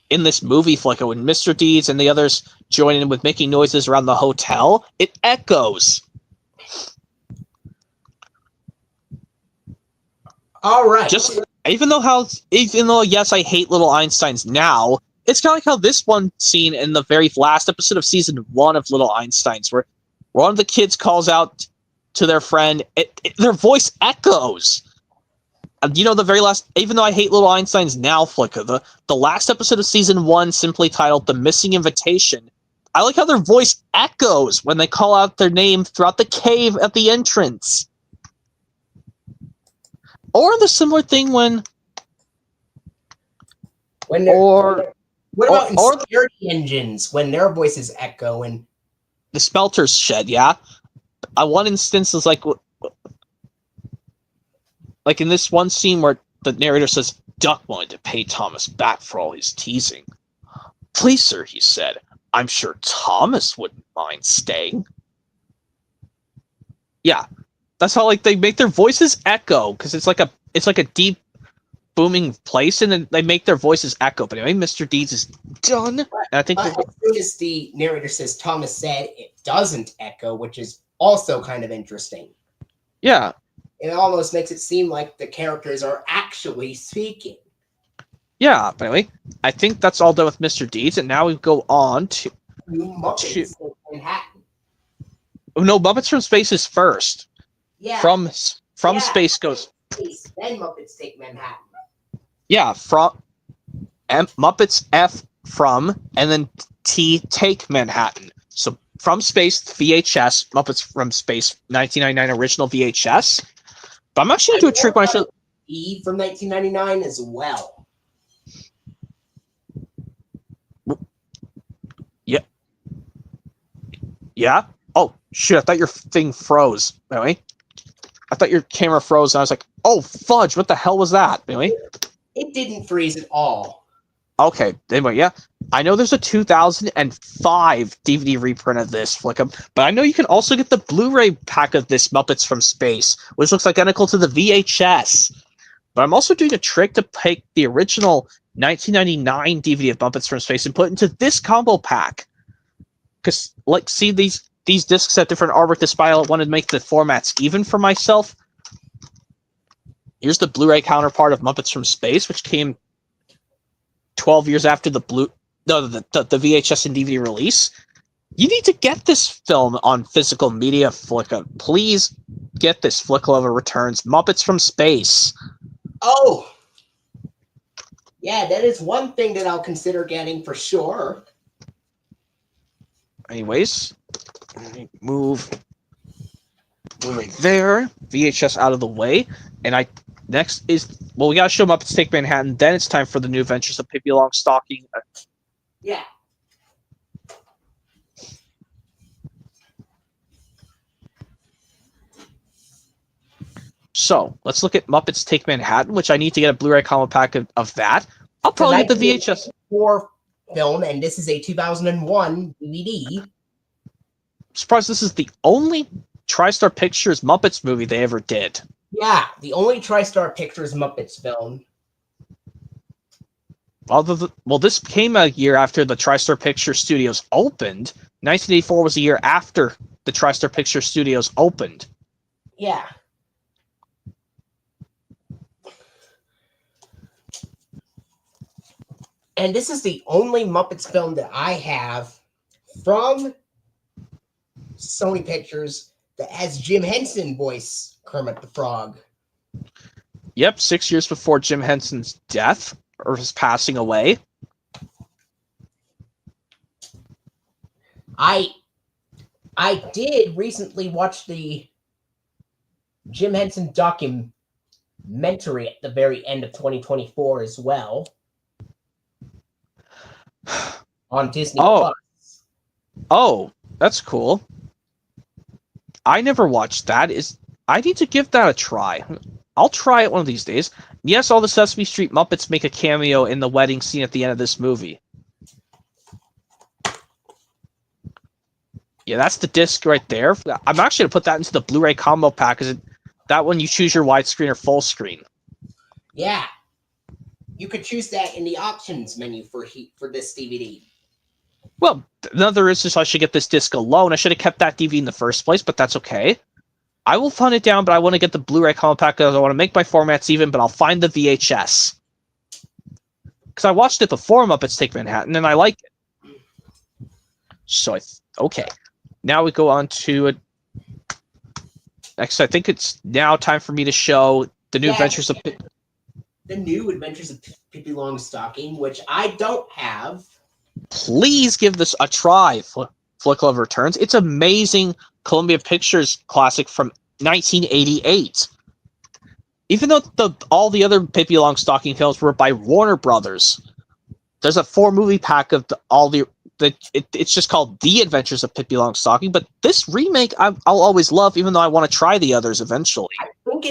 in this movie flicker when Mr. Deeds and the others join in with making noises around the hotel, it echoes. All right. Even though yes, I hate Little Einsteins now, it's kind of like how this one scene in the very last episode of season 1 of Little Einsteins, where one of the kids calls out to their friend, their voice echoes. The very last, even though I hate Little Einsteins now, Flicker, the last episode of season 1, simply titled The Missing Invitation, I like how their voice echoes when they call out their name throughout the cave at the entrance. Or the similar thing what about in security engines when their voices echo and the Spelter's shed, yeah. One instance is like in this one scene where the narrator says, Duck wanted to pay Thomas back for all his teasing. Please, sir, he said. I'm sure Thomas wouldn't mind staying. Yeah. That's how they make their voices echo, because it's like a deep booming place, and then they make their voices echo. But anyway, Mr. Deeds is done. And I think as soon as the narrator says Thomas said, it doesn't echo, which is also kind of interesting. Yeah. It almost makes it seem like the characters are actually speaking. Yeah, but anyway, I think that's all done with Mr. Deeds, and now we go on to Muppets in Manhattan. No, Muppets from Space is first. Yeah. From Space goes. Then Muppets Take Manhattan. Yeah, from Muppets F from, and then T Take Manhattan. So From Space VHS, Muppets from Space 1999 original VHS. But I'm actually going to do a trick when I show E from 1999 as well. Yeah. Yeah? Oh, shit, I thought your thing froze. Anyway. I thought your camera froze, and I was like, oh, fudge, what the hell was that? Anyway. It didn't freeze at all. Okay, anyway, yeah. I know there's a 2005 DVD reprint of this, Flickum, but I know you can also get the Blu-ray pack of this Muppets from Space, which looks identical to the VHS. But I'm also doing a trick to take the original 1999 DVD of Muppets from Space and put it into this combo pack. Because, see these discs have different artwork despite I wanted to make the formats even for myself. Here's the Blu-ray counterpart of Muppets from Space, which came 12 years after the VHS and DVD release. You need to get this film on physical media, Flicka. Please get this. Flick Lover returns. Muppets from Space. Oh! Yeah, that is one thing that I'll consider getting for sure. Anyways, move right there. VHS out of the way. And next is, well, we gotta show Muppets Take Manhattan. Then it's time for the New Adventures of Pippi Longstocking. Yeah. So let's look at Muppets Take Manhattan, which I need to get a Blu-ray combo pack of that. I'll probably get the VHS film, and this is a 2001 DVD. I'm surprised this is the only TriStar Pictures Muppets movie they ever did. Yeah, the only TriStar Pictures Muppets film. Well, this came a year after the TriStar Pictures Studios opened. 1984 was a year after the TriStar Pictures Studios opened. Yeah. And this is the only Muppets film that I have from Sony Pictures that has Jim Henson voice Kermit the Frog. Yep, 6 years before Jim Henson's death or his passing away. I did recently watch the Jim Henson documentary at the very end of 2024 as well on Disney Oh. Plus. Oh, that's cool. I never watched that. I need to give that a try. I'll try it one of these days. Yes, all the Sesame Street Muppets make a cameo in the wedding scene at the end of this movie. Yeah, that's the disc right there. I'm actually going to put that into the Blu-ray combo pack, because that one you choose your widescreen or full screen. Yeah. You could choose that in the options menu for this DVD. Well, another is I should get this disc alone. I should have kept that DVD in the first place, but that's okay. I will fund it down, but I want to get the Blu-ray combo pack because I want to make my formats even, but I'll find the VHS. Because I watched it before Muppets Take Manhattan, and I like it. So, okay. Now we go on to next. I think it's now time for me to show the new Adventures of the new Adventures of Pippi Longstocking, which I don't have. Please give this a try. Flick Love Returns. It's amazing Columbia Pictures classic from 1988. Even though all the other Pippi Longstocking films were by Warner Brothers, there's a 4-movie pack of it's just called The Adventures of Pippi Longstocking, but this remake I'll always love, even though I want to try the others eventually. I think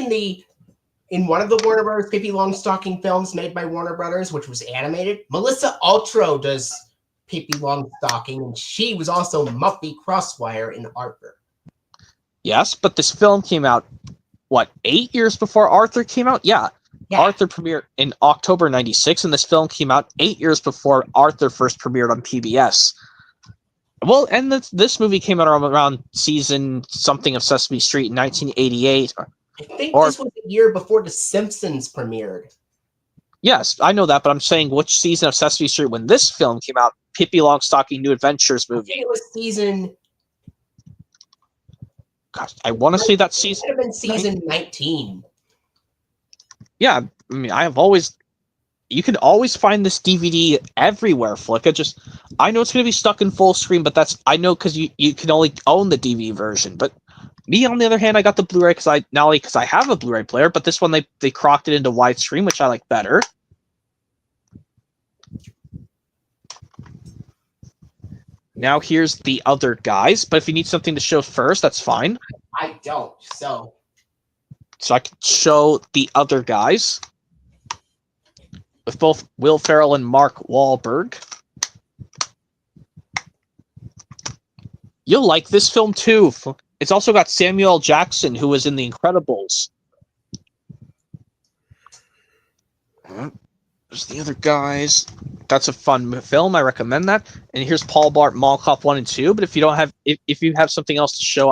in one of the Warner Brothers Pippi Longstocking films made by Warner Brothers, which was animated, Melissa Ultro does Pippi Longstocking, and she was also Muffy Crosswire in Arthur. Yes, but this film came out, 8 years before Arthur came out? Yeah. Arthur premiered in October 96, and this film came out 8 years before Arthur first premiered on PBS. Well, and this movie came out around season something of Sesame Street in 1988. I think this was the year before The Simpsons premiered. Yes, I know that, but I'm saying which season of Sesame Street when this film came out, Pippi Longstocking New Adventures movie. I think it was season... Gosh, I want to say that season... It would have been season 19. Yeah, I mean, you can always find this DVD everywhere, Flicka. I know it's going to be stuck in full screen, but I know because you can only own the DVD version. But me, on the other hand, I got the Blu-ray because I have a Blu-ray player, but this one they crocked it into widescreen, which I like better. Now here's the other guys, but if you need something to show first, that's fine. I don't, so I can show the other guys with both Will Ferrell and Mark Wahlberg. You'll like this film too. It's also got Samuel L. Jackson, who was in The Incredibles. There's the other guys. That's a fun film. I recommend that. And here's Paul Blart Mall Cop 1 and 2. But if you don't have, if you have something else to show,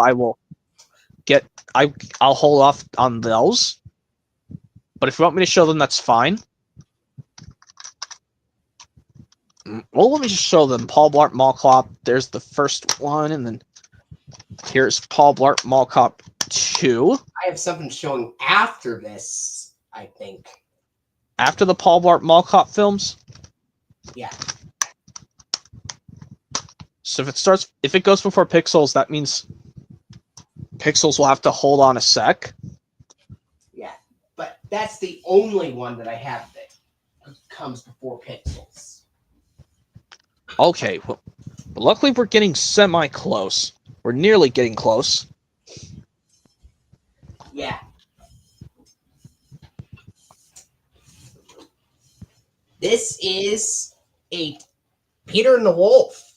I'll hold off on those. But if you want me to show them, that's fine. Well, let me just show them. Paul Blart Mall Cop. There's the first one, and then here's Paul Blart Mall Cop 2. I have something showing after this, I think. After the Paul Blart Mall Cop films? Yeah. So if it goes before Pixels, that means Pixels will have to hold on a sec. Yeah, but that's the only one that I have that comes before Pixels. Okay, well, luckily we're getting semi-close. We're nearly getting close. Yeah. This is a Peter and the Wolf,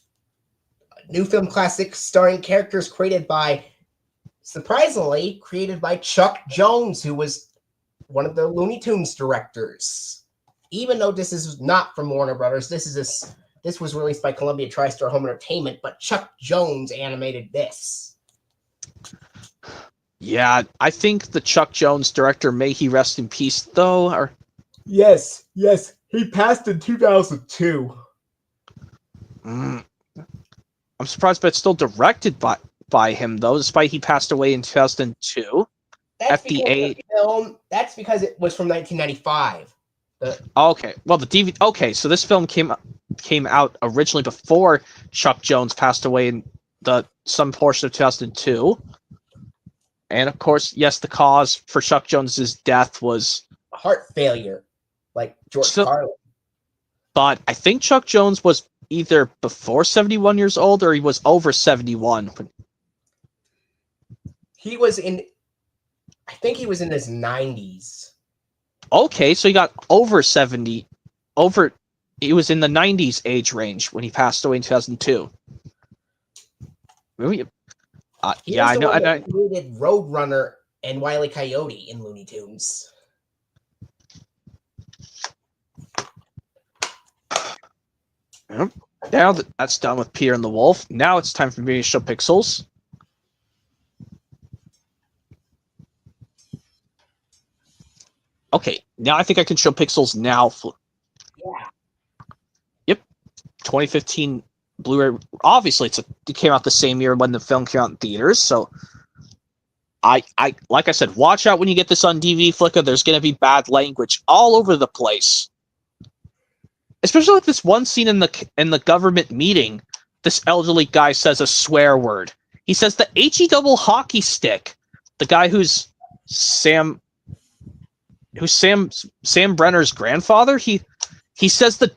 a new film classic starring characters surprisingly created by Chuck Jones, who was one of the Looney Tunes directors. Even though this is not from Warner Brothers, this was released by Columbia TriStar Home Entertainment, but Chuck Jones animated this. Yeah, I think the Chuck Jones director, may he rest in peace, though. Yes, he passed in 2002. I'm surprised, but it's still directed by him, though, despite he passed away in 2002. That's at the because age. the film. That's because it was from 1995. Okay, well the DVD. Okay, so this film came out originally before Chuck Jones passed away in some portion of 2002, and of course, yes, the cause for Chuck Jones's death was Heart failure, like George so. Carlin. But I think Chuck Jones was either before 71 years old or he was over 71. He was in. I think he was in his 90s. Okay, so he got over 70. He was in the 90s age range when he passed away in 2002. Really? He Yeah, was I the know. one that created Roadrunner and Wile E. Coyote in Looney Tunes. Now that's done with Peter and the Wolf. Now it's time for me to show Pixels. Okay, now I think I can show Pixels now. Yeah. Yep, 2015 Blu-ray. Obviously, it came out the same year when the film came out in theaters. So, I like I said, watch out when you get this on DVD Flickr. There's going to be bad language all over the place. Especially like this one scene in the government meeting, this elderly guy says a swear word. He says the HE double hockey stick. The guy who's Sam Brenner's grandfather. He says the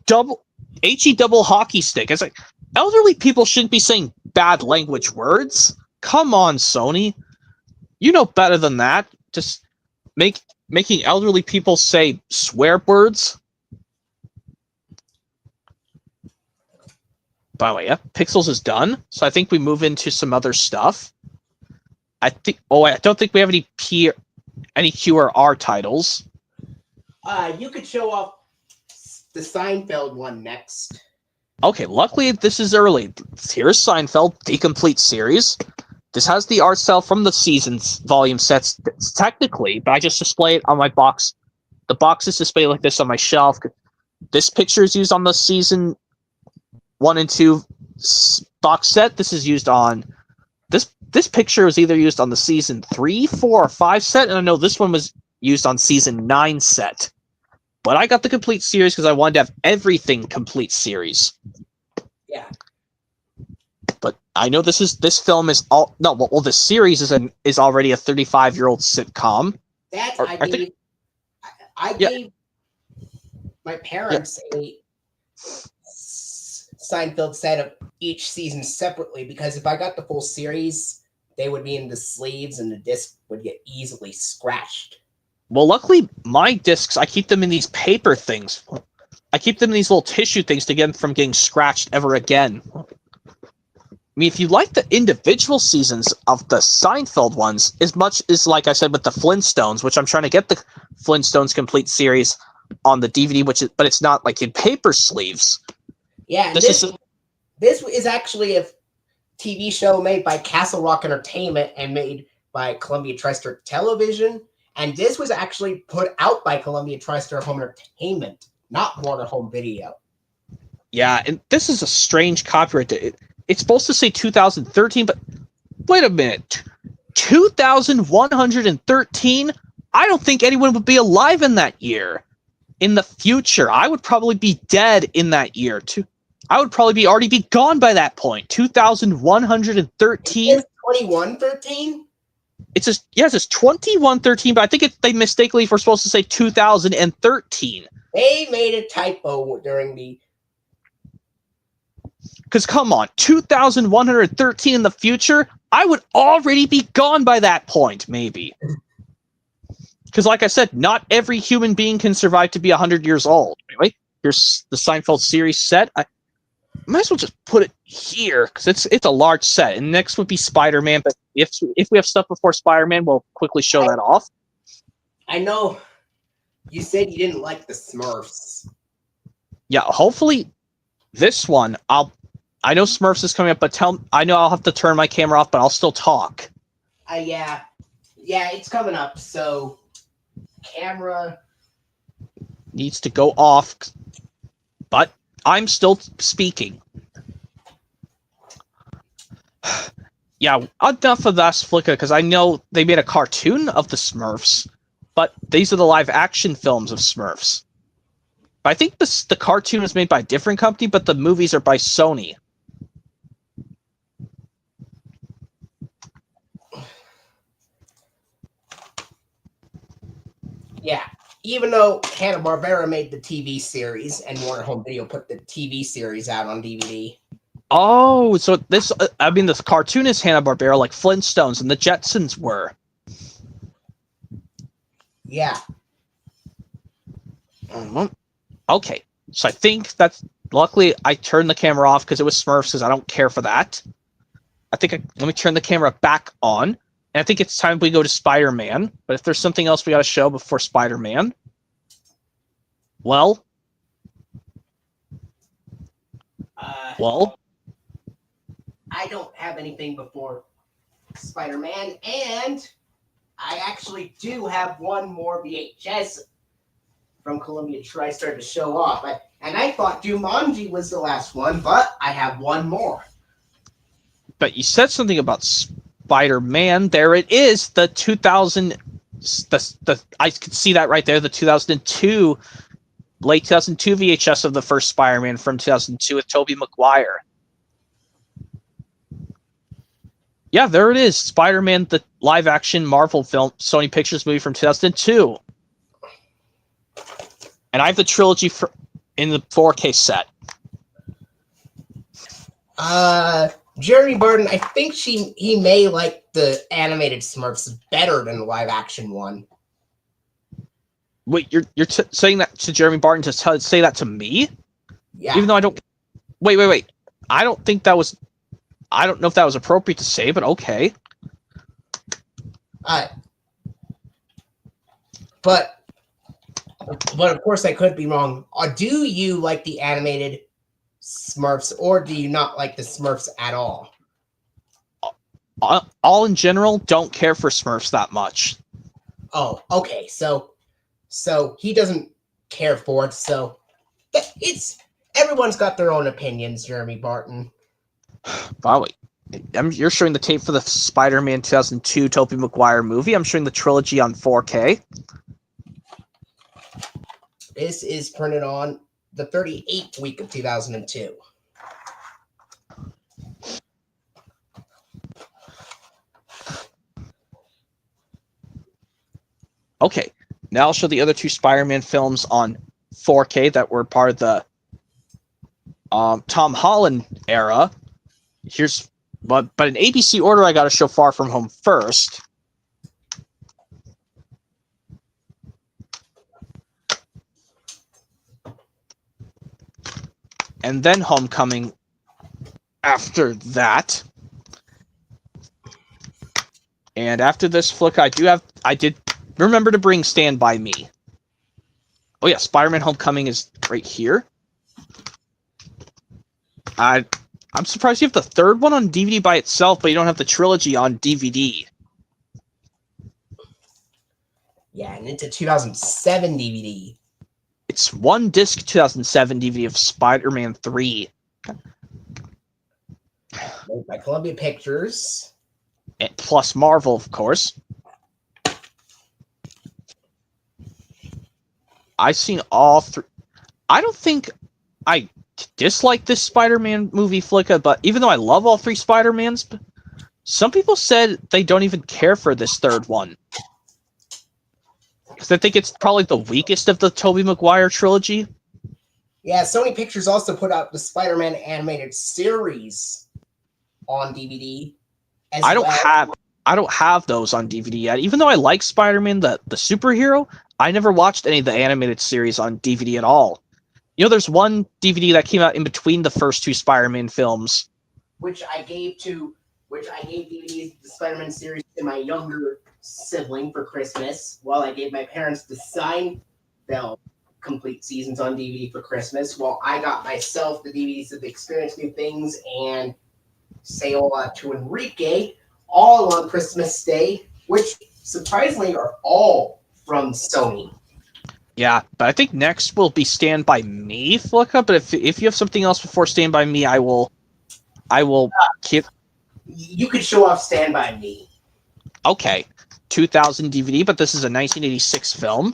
HE double hockey stick. It's like elderly people shouldn't be saying bad language words. Come on, Sony. You know better than that. Just making elderly people say swear words. By the way, yeah, Pixels is done, so I think we move into some other stuff. I don't think we have any Q or R titles. You could show off the Seinfeld one next. Okay, luckily this is early. Here's Seinfeld, the complete series. This has the art style from the seasons volume sets technically, but I just display it on my box. The box is displayed like this on my shelf. This picture is used on the season 1 and 2 box set. This is used on this picture was either used on the season 3, 4, or 5 set, and I know this one was used on season 9 set. But I got the complete series because I wanted to have everything complete series. Yeah. But I know this film is all no. Well, this series is already a 35-year-old sitcom. I gave my parents a Seinfeld set of each season separately because if I got the full series, they would be in the sleeves and the disc would get easily scratched. Well, luckily, my discs, I keep them in these paper things. I keep them in these little tissue things to get them from getting scratched ever again. I mean, if you like the individual seasons of the Seinfeld ones, as much as, like I said, with the Flintstones, which I'm trying to get the Flintstones complete series on the DVD, but it's not like in paper sleeves. Yeah, this is actually a TV show made by Castle Rock Entertainment and made by Columbia TriStar Television. And this was actually put out by Columbia TriStar Home Entertainment, not Warner Home Video. Yeah, and this is a strange copyright. It's supposed to say 2013, but wait a minute. 2113? I don't think anyone would be alive in that year. In the future, I would probably be dead in that year, too. I would probably already be gone by that point. 2113? 2113? It says 2113, but I think they mistakenly were supposed to say 2013. They made a typo during the... Because come on, 2113 in the future, I would already be gone by that point, maybe. Because like I said, not every human being can survive to be 100 years old. Anyway, here's the Seinfeld series set. I might as well just put it here, because it's a large set. And next would be Spider-Man, but if we have stuff before Spider-Man, we'll quickly show that off. I know you said you didn't like the Smurfs. Yeah, hopefully this one, I know Smurfs is coming up, but I know I'll have to turn my camera off, but I'll still talk. Yeah, it's coming up, so camera needs to go off, but I'm still speaking. Yeah, enough of that, Flicka, because I know they made a cartoon of the Smurfs, but these are the live action films of Smurfs. I think the cartoon is made by a different company, but the movies are by Sony. Yeah. Even though Hanna-Barbera made the TV series and Warner Home Video put the TV series out on DVD. Oh, so this, I mean, this cartoon is Hanna-Barbera, like Flintstones and the Jetsons were. Yeah. Okay, so I think that's, luckily I turned the camera off because it was Smurfs, because I don't care for that. Let me turn the camera back on, and I think it's time we go to Spider-Man, but if there's something else we gotta show before Spider-Man, well, I don't have anything before Spider-Man, and I actually do have one more VHS from Columbia TriStar to show off. And I thought Jumanji was the last one, but I have one more. But you said something about Spider-Man. There it is, the 2000. I could see that right there. The 2002, late 2002 VHS of the first Spider-Man from 2002 with Tobey Maguire. Yeah, there it is. Spider-Man, the live-action Marvel film, Sony Pictures movie from 2002. And I have the trilogy in the 4K set. Jeremy Barton, I think he may like the animated Smurfs better than the live-action one. Wait, you're saying that to Jeremy Barton to say that to me? Yeah. Even though I don't... Wait. I don't think that was... I don't know if that was appropriate to say, but okay. But of course I could be wrong. Do you like the animated Smurfs, or do you not like the Smurfs at all? All in general, don't care for Smurfs that much. Oh, okay. So he doesn't care for it. So it's everyone's got their own opinions, Jeremy Barton. Wow, you're showing the tape for the Spider-Man 2002 Tobey Maguire movie. I'm showing the trilogy on 4K. This is printed on the 38th week of 2002. Okay, now I'll show the other two Spider-Man films on 4K that were part of the Tom Holland era. But in ABC order, I got to show Far From Home first. And then Homecoming after that. And after this flick, I did remember to bring Stand By Me. Oh yeah, Spider-Man Homecoming is right here. I'm surprised you have the third one on DVD by itself, but you don't have the trilogy on DVD. Yeah, and it's a 2007 DVD. It's one disc 2007 DVD of Spider-Man 3. Made by Columbia Pictures. And plus Marvel, of course. I've seen all three. I don't think I dislike this Spider-Man movie, Flicka, but even though I love all three Spider-Mans, some people said they don't even care for this third one. Because I think it's probably the weakest of the Tobey Maguire trilogy. Yeah, Sony Pictures also put out the Spider-Man animated series on DVD. I don't have those on DVD yet. Even though I like Spider-Man, the superhero, I never watched any of the animated series on DVD at all. You know, there's one DVD that came out in between the first two Spider-Man films. Which I gave DVDs of the Spider-Man series to my younger sibling for Christmas, while I gave my parents the Seinfeld complete seasons on DVD for Christmas, while I got myself the DVDs of Experience New Things and Say Hola to Enrique, all on Christmas Day, which surprisingly are all from Sony. Yeah, but I think next will be Stand By Me, Flicka, but if you have something else before Stand By Me, I will keep... You could show off Stand By Me. Okay, 2000 DVD, but this is a 1986 film.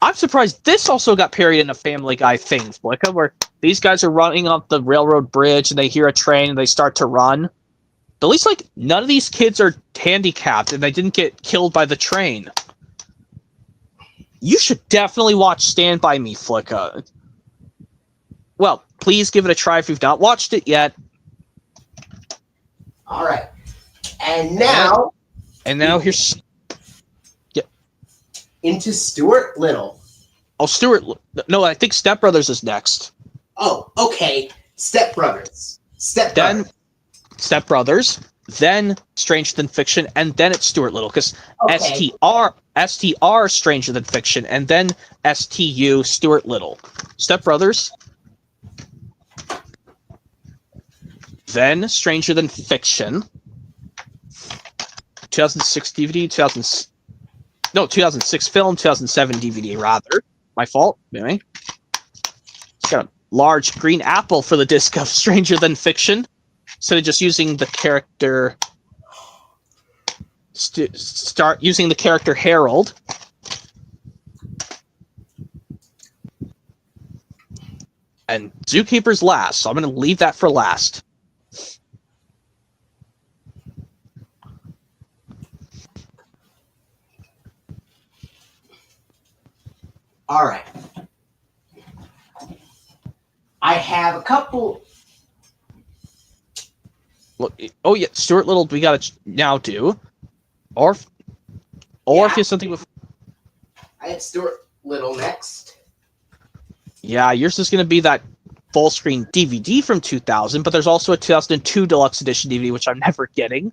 I'm surprised this also got parodied in a Family Guy thing, Flicka, where these guys are running up the railroad bridge and they hear a train and they start to run. But at least, like, none of these kids are handicapped and they didn't get killed by the train. You should definitely watch Stand By Me, Flicka. Well, please give it a try if you've not watched it yet. All right. And now here's... Yeah. Into Stuart Little. Oh, Stuart... No, I think Step Brothers is next. Oh, okay. Step Brothers. Then Step Brothers, then Stranger Than Fiction, and then it's Stuart Little, because Okay. STR Stranger Than Fiction, and then STU Stuart Little. Step Brothers, then Stranger Than Fiction, 2006 DVD, 2006 film, 2007 DVD, rather. My fault, maybe. It's got a large green apple for the disc of Stranger Than Fiction. Instead of just using the character... start using the character Harold. And Zookeeper's last, so I'm going to leave that for last. All right. I have a couple. Look, oh yeah, Stuart Little, we got to now do, or if you have something with. I had Stuart Little next. Yeah, yours is going to be that full screen DVD from 2000, but there's also a 2002 deluxe edition DVD, which I'm never getting.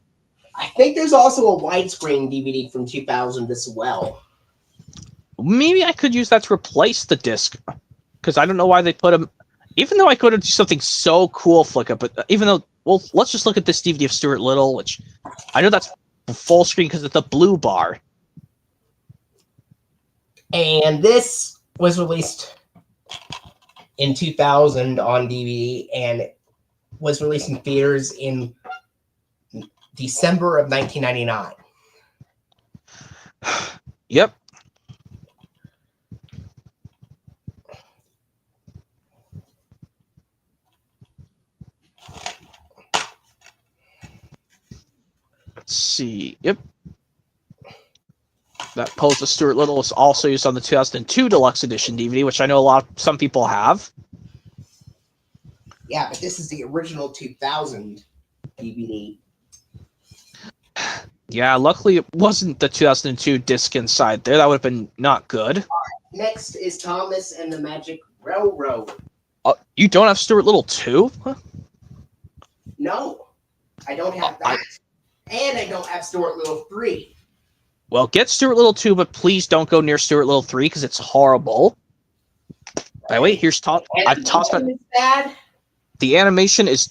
I think there's also a widescreen DVD from 2000 as well. Maybe I could use that to replace the disc, because I don't know why they put them. Even though I could have do something so cool, Flicka, but even though, well, let's just look at this DVD of Stuart Little, which I know that's full screen because it's the blue bar. And this was released in 2000 on DVD and was released in theaters in December of 1999. Yep. Let's see. Yep. That pose of Stuart Little is also used on the 2002 deluxe edition DVD, which I know some people have. Yeah, but this is the original 2000 DVD. Yeah, luckily it wasn't the 2002 disc inside there. That would have been not good. Next is Thomas and the Magic Railroad. You don't have Stuart Little 2? Huh? No, I don't have that. And I don't have Stuart Little 3. Well, get Stuart Little 2, but please don't go near Stuart Little 3 because it's horrible. By the way, here's I've tossed it. Bad. The animation is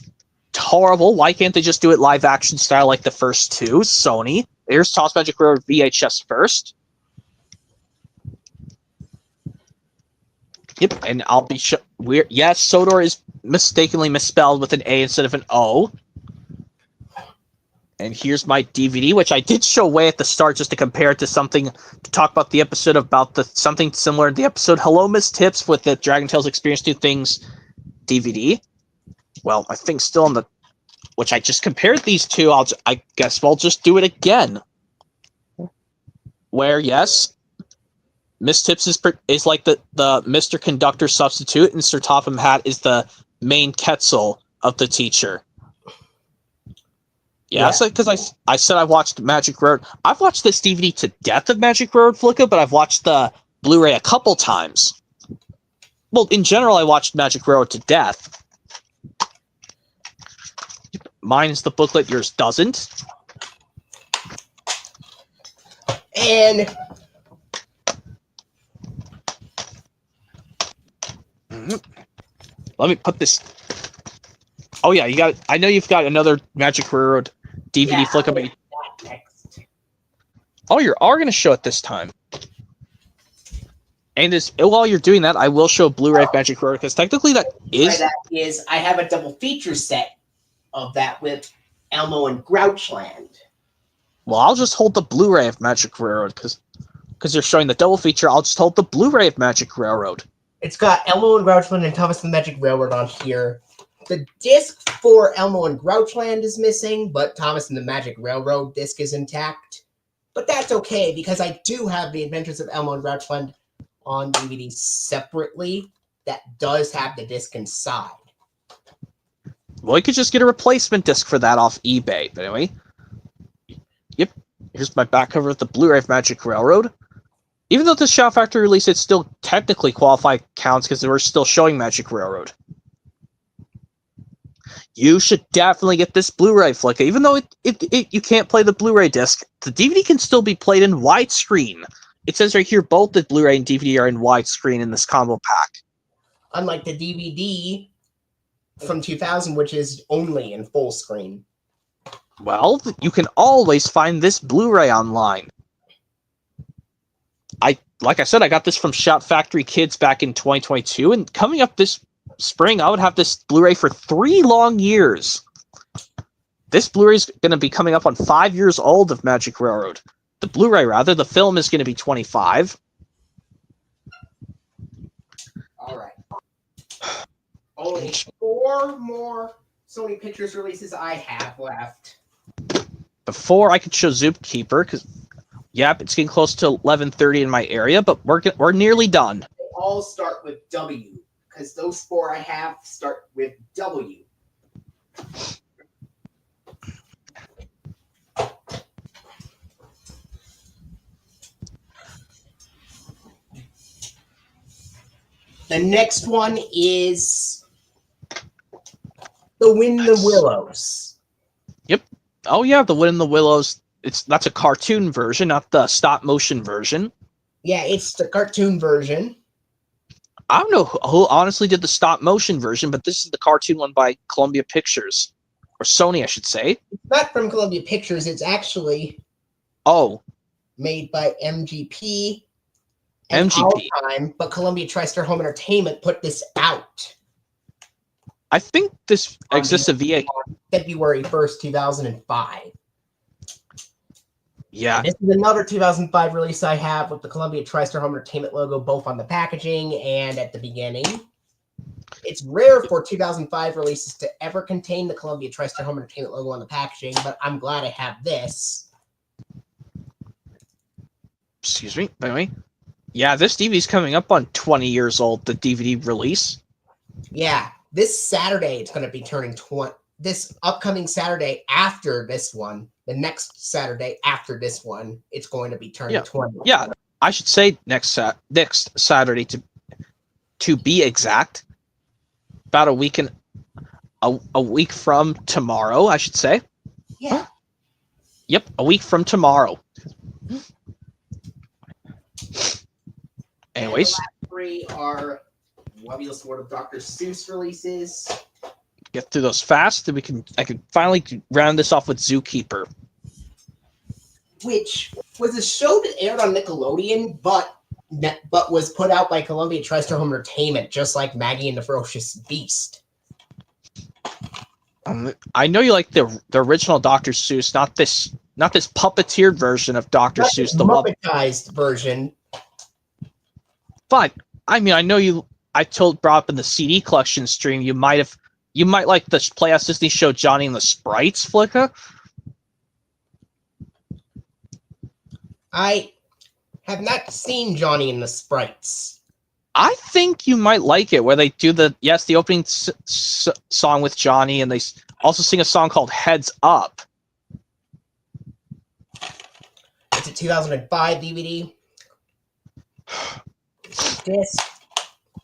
horrible. Why can't they just do it live action style like the first two? Sony. Here's Toss Magic Railroad VHS first. Yep, and I'll be weird. Yes, Sodor is mistakenly misspelled with an A instead of an O. And here's my DVD, which I did show way at the start just to compare it to something, to talk about the episode about something similar to the episode Hello Miss Tips with the Dragon Tales Experience New Things DVD. Well, I think still on the, which I just compared these two. I guess we'll just do it again. Where, yes, Miss Tips is like the Mr. Conductor substitute, and Sir Topham Hatt is the main Quetzal of the teacher. Yeah, because I said I watched Magic Road. I've watched this DVD to death of Magic Road, Flicka, but I've watched the Blu-ray a couple times. Well, in general, I watched Magic Road to death. Mine is the booklet, yours doesn't. And let me put this. Oh yeah, you got. I know you've got another Magic Road DVD, Flicka. But oh, you're going to show it this time. And while you're doing that, I will show Blu-ray of Magic Road because technically that is. I have a double feature set of that with Elmo and Grouchland. Well, I'll just hold the Blu-ray of Magic Railroad because you're showing the double feature. I'll just hold the Blu-ray of Magic Railroad. It's got Elmo and Grouchland and Thomas and the Magic Railroad on here. The disc for Elmo and Grouchland is missing, but Thomas and the Magic Railroad disc is intact. But that's okay, because I do have The Adventures of Elmo and Grouchland on DVD separately that does have the disc inside. Well, you could just get a replacement disc for that off eBay. But anyway, yep, here's my back cover of the Blu-ray of Magic Railroad. Even though the Shout Factory release, it still technically qualified counts because they were still showing Magic Railroad. You should definitely get this Blu-ray, Flicka. Even though you can't play the Blu-ray disc, the DVD can still be played in widescreen. It says right here both the Blu-ray and DVD are in widescreen in this combo pack. Unlike the DVD from 2000, which is only in full screen. Well, you can always find this Blu-ray online. Like I said, I got this from Shout Factory Kids back in 2022, and coming up this spring, I would have this Blu-ray for 3 long years. This Blu-ray is going to be coming up on 5 years old of Magic Railroad. The Blu-ray, rather. The film is going to be 25. All right. Only 4 more Sony Pictures releases I have left. Before I could show Zookeeper, because, yep, it's getting close to 11:30 in my area, but we're nearly done. They all start with W, because those 4 I have start with W. The next one is The Wind in the Willows. Yep. Oh yeah, The Wind in the Willows. That's a cartoon version, not the stop motion version. Yeah, it's the cartoon version. I don't know who honestly did the stop motion version, but this is the cartoon one by Columbia Pictures. Or Sony, I should say. It's not from Columbia Pictures, it's actually made by MGP. MGP. Time, but Columbia TriStar Home Entertainment put this out. I think this exists via February 1st, 2005. Yeah. And this is another 2005 release I have with the Columbia TriStar Home Entertainment logo both on the packaging and at the beginning. It's rare for 2005 releases to ever contain the Columbia TriStar Home Entertainment logo on the packaging, but I'm glad I have this. Excuse me, by the way. Yeah, this DVD is coming up on 20 years old, the DVD release. Yeah, this Saturday it's going to be turning 20. This upcoming Saturday after this one, the next Saturday after this one, it's going to be turning 20. Yeah, I should say next Saturday to be exact. About a week a week from tomorrow, I should say. Yeah. Yep, a week from tomorrow. Anyways, and the last 3 are Webulous World of Dr. Seuss releases. Get through those fast, then I can finally round this off with Zookeeper, which was a show that aired on Nickelodeon, but was put out by Columbia TriStar Home Entertainment, just like Maggie and the Ferocious Beast. I know you like the original Dr. Seuss, not this puppeteered version of Dr. Seuss, the Muppetized version. But I mean, I know I brought up in the CD collection stream. You might like the Playhouse Disney show Johnny and the Sprites, Flicka. I have not seen Johnny and the Sprites. I think you might like it, where they do the opening song with Johnny, and they also sing a song called Heads Up. It's a 2005 DVD. Disc.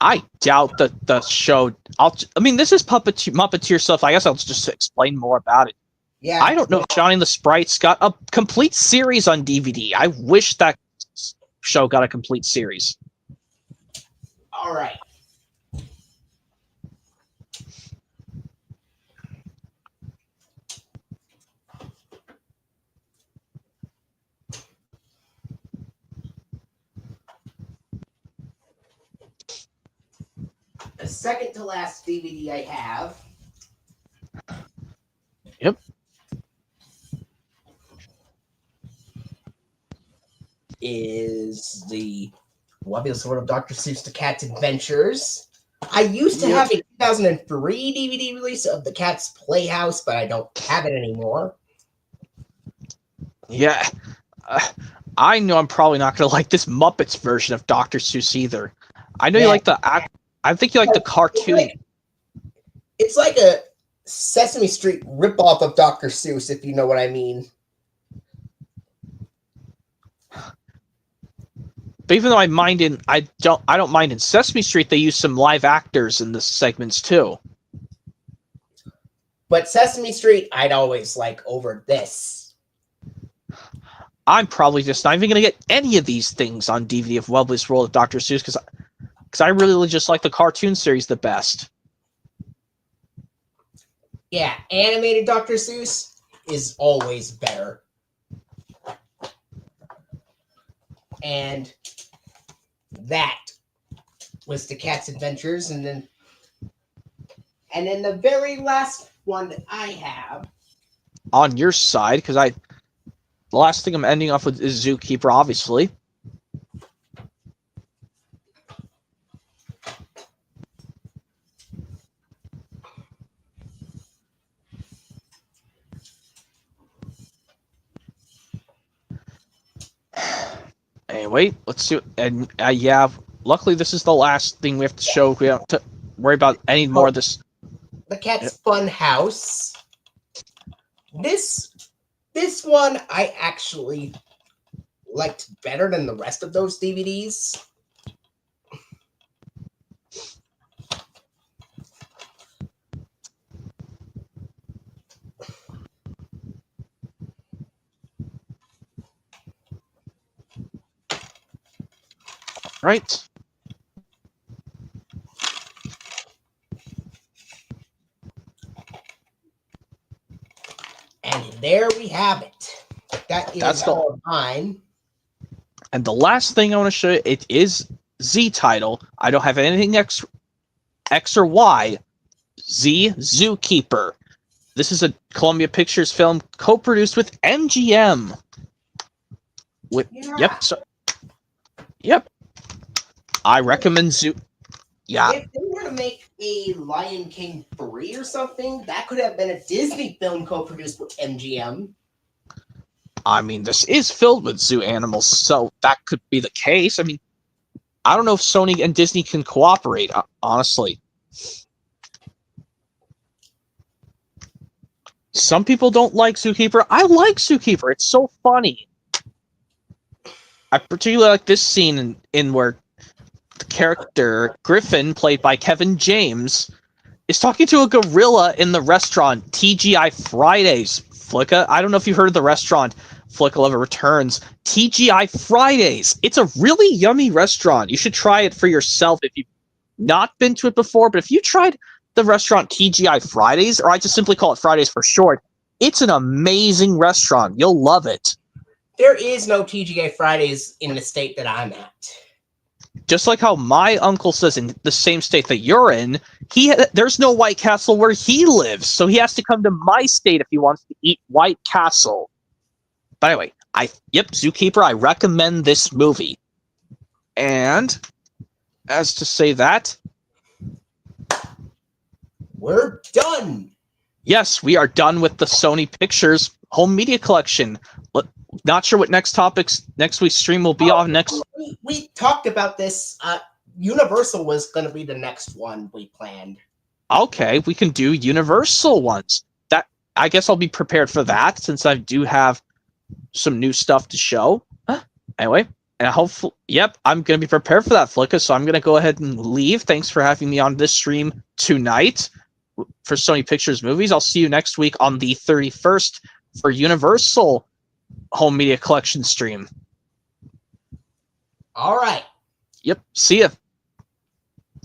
I doubt that the show. This is Muppeteer stuff. I guess I'll just explain more about it. Yeah. I don't know if Johnny and the Sprites got a complete series on DVD. I wish that show got a complete series. All right. The second to last DVD I have. Yep. is the Webbiest World of Dr. Seuss: The Cat's Adventures. I used to have a 2003 DVD release of The Cat's Playhouse, but I don't have it anymore. Yeah. I know I'm probably not going to like this Muppets version of Dr. Seuss either. I know you like the I think you like the cartoon. It's like a Sesame Street ripoff of Dr. Seuss, if you know what I mean. But even though I don't mind in Sesame Street, they use some live actors in the segments too. But Sesame Street, I'd always like over this. I'm probably just not even going to get any of these things on DVD of Webbiest World of Dr. Seuss because I really just like the cartoon series the best. Yeah, animated Dr. Seuss is always better. And that was The Cat's Adventures, and then the very last one that I have on your side, because the last thing I'm ending off with is Zookeeper, obviously. Anyway, let's see. And yeah, luckily this is the last thing we have to show. We don't have to worry about any more of this. The Cat's Fun House. This one I actually liked better than the rest of those DVDs. Right. And there we have it. That's all of mine. And the last thing I want to show you, it is Z title. I don't have anything X or Y. Z Zookeeper. This is a Columbia Pictures film co-produced with MGM. Yep. I recommend Zoo. Yeah. If they were to make a Lion King 3 or something, that could have been a Disney film co-produced with MGM. I mean, this is filled with zoo animals, so that could be the case. I mean, I don't know if Sony and Disney can cooperate, honestly. Some people don't like Zookeeper. I like Zookeeper. It's so funny. I particularly like this scene in where the character Griffin, played by Kevin James, is talking to a gorilla in the restaurant TGI Fridays. Flicka, I don't know if you heard of the restaurant. Flicka Lover Returns. TGI Fridays. It's a really yummy restaurant. You should try it for yourself if you've not been to it before. But if you tried the restaurant TGI Fridays, or I just simply call it Fridays for short, it's an amazing restaurant. You'll love it. There is no TGI Fridays in the state that I'm at. Just like how my uncle says in the same state that you're in, there's no White Castle where he lives, so he has to come to my state if he wants to eat White Castle. But anyway, Zookeeper, I recommend this movie. And as to say that, we're done. Yes, we are done with the Sony Pictures Home Media Collection. Not sure what next week's stream will be on next. We talked about this. Universal was going to be the next one we planned. Okay, we can do Universal ones. That I guess I'll be prepared for that since I do have some new stuff to show. Anyway, and hopefully, I'm going to be prepared for that, Flicka, so I'm going to go ahead and leave. Thanks for having me on this stream tonight for Sony Pictures Movies. I'll see you next week on the 31st for Universal Home Media Collection stream. All right. Yep. See ya.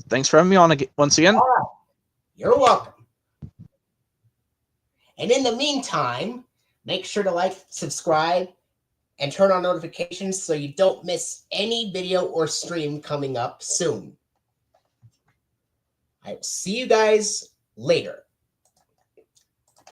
Thanks for having me on once again. All right. You're welcome. And in the meantime, make sure to like, subscribe, and turn on notifications so you don't miss any video or stream coming up soon. I will see you guys later.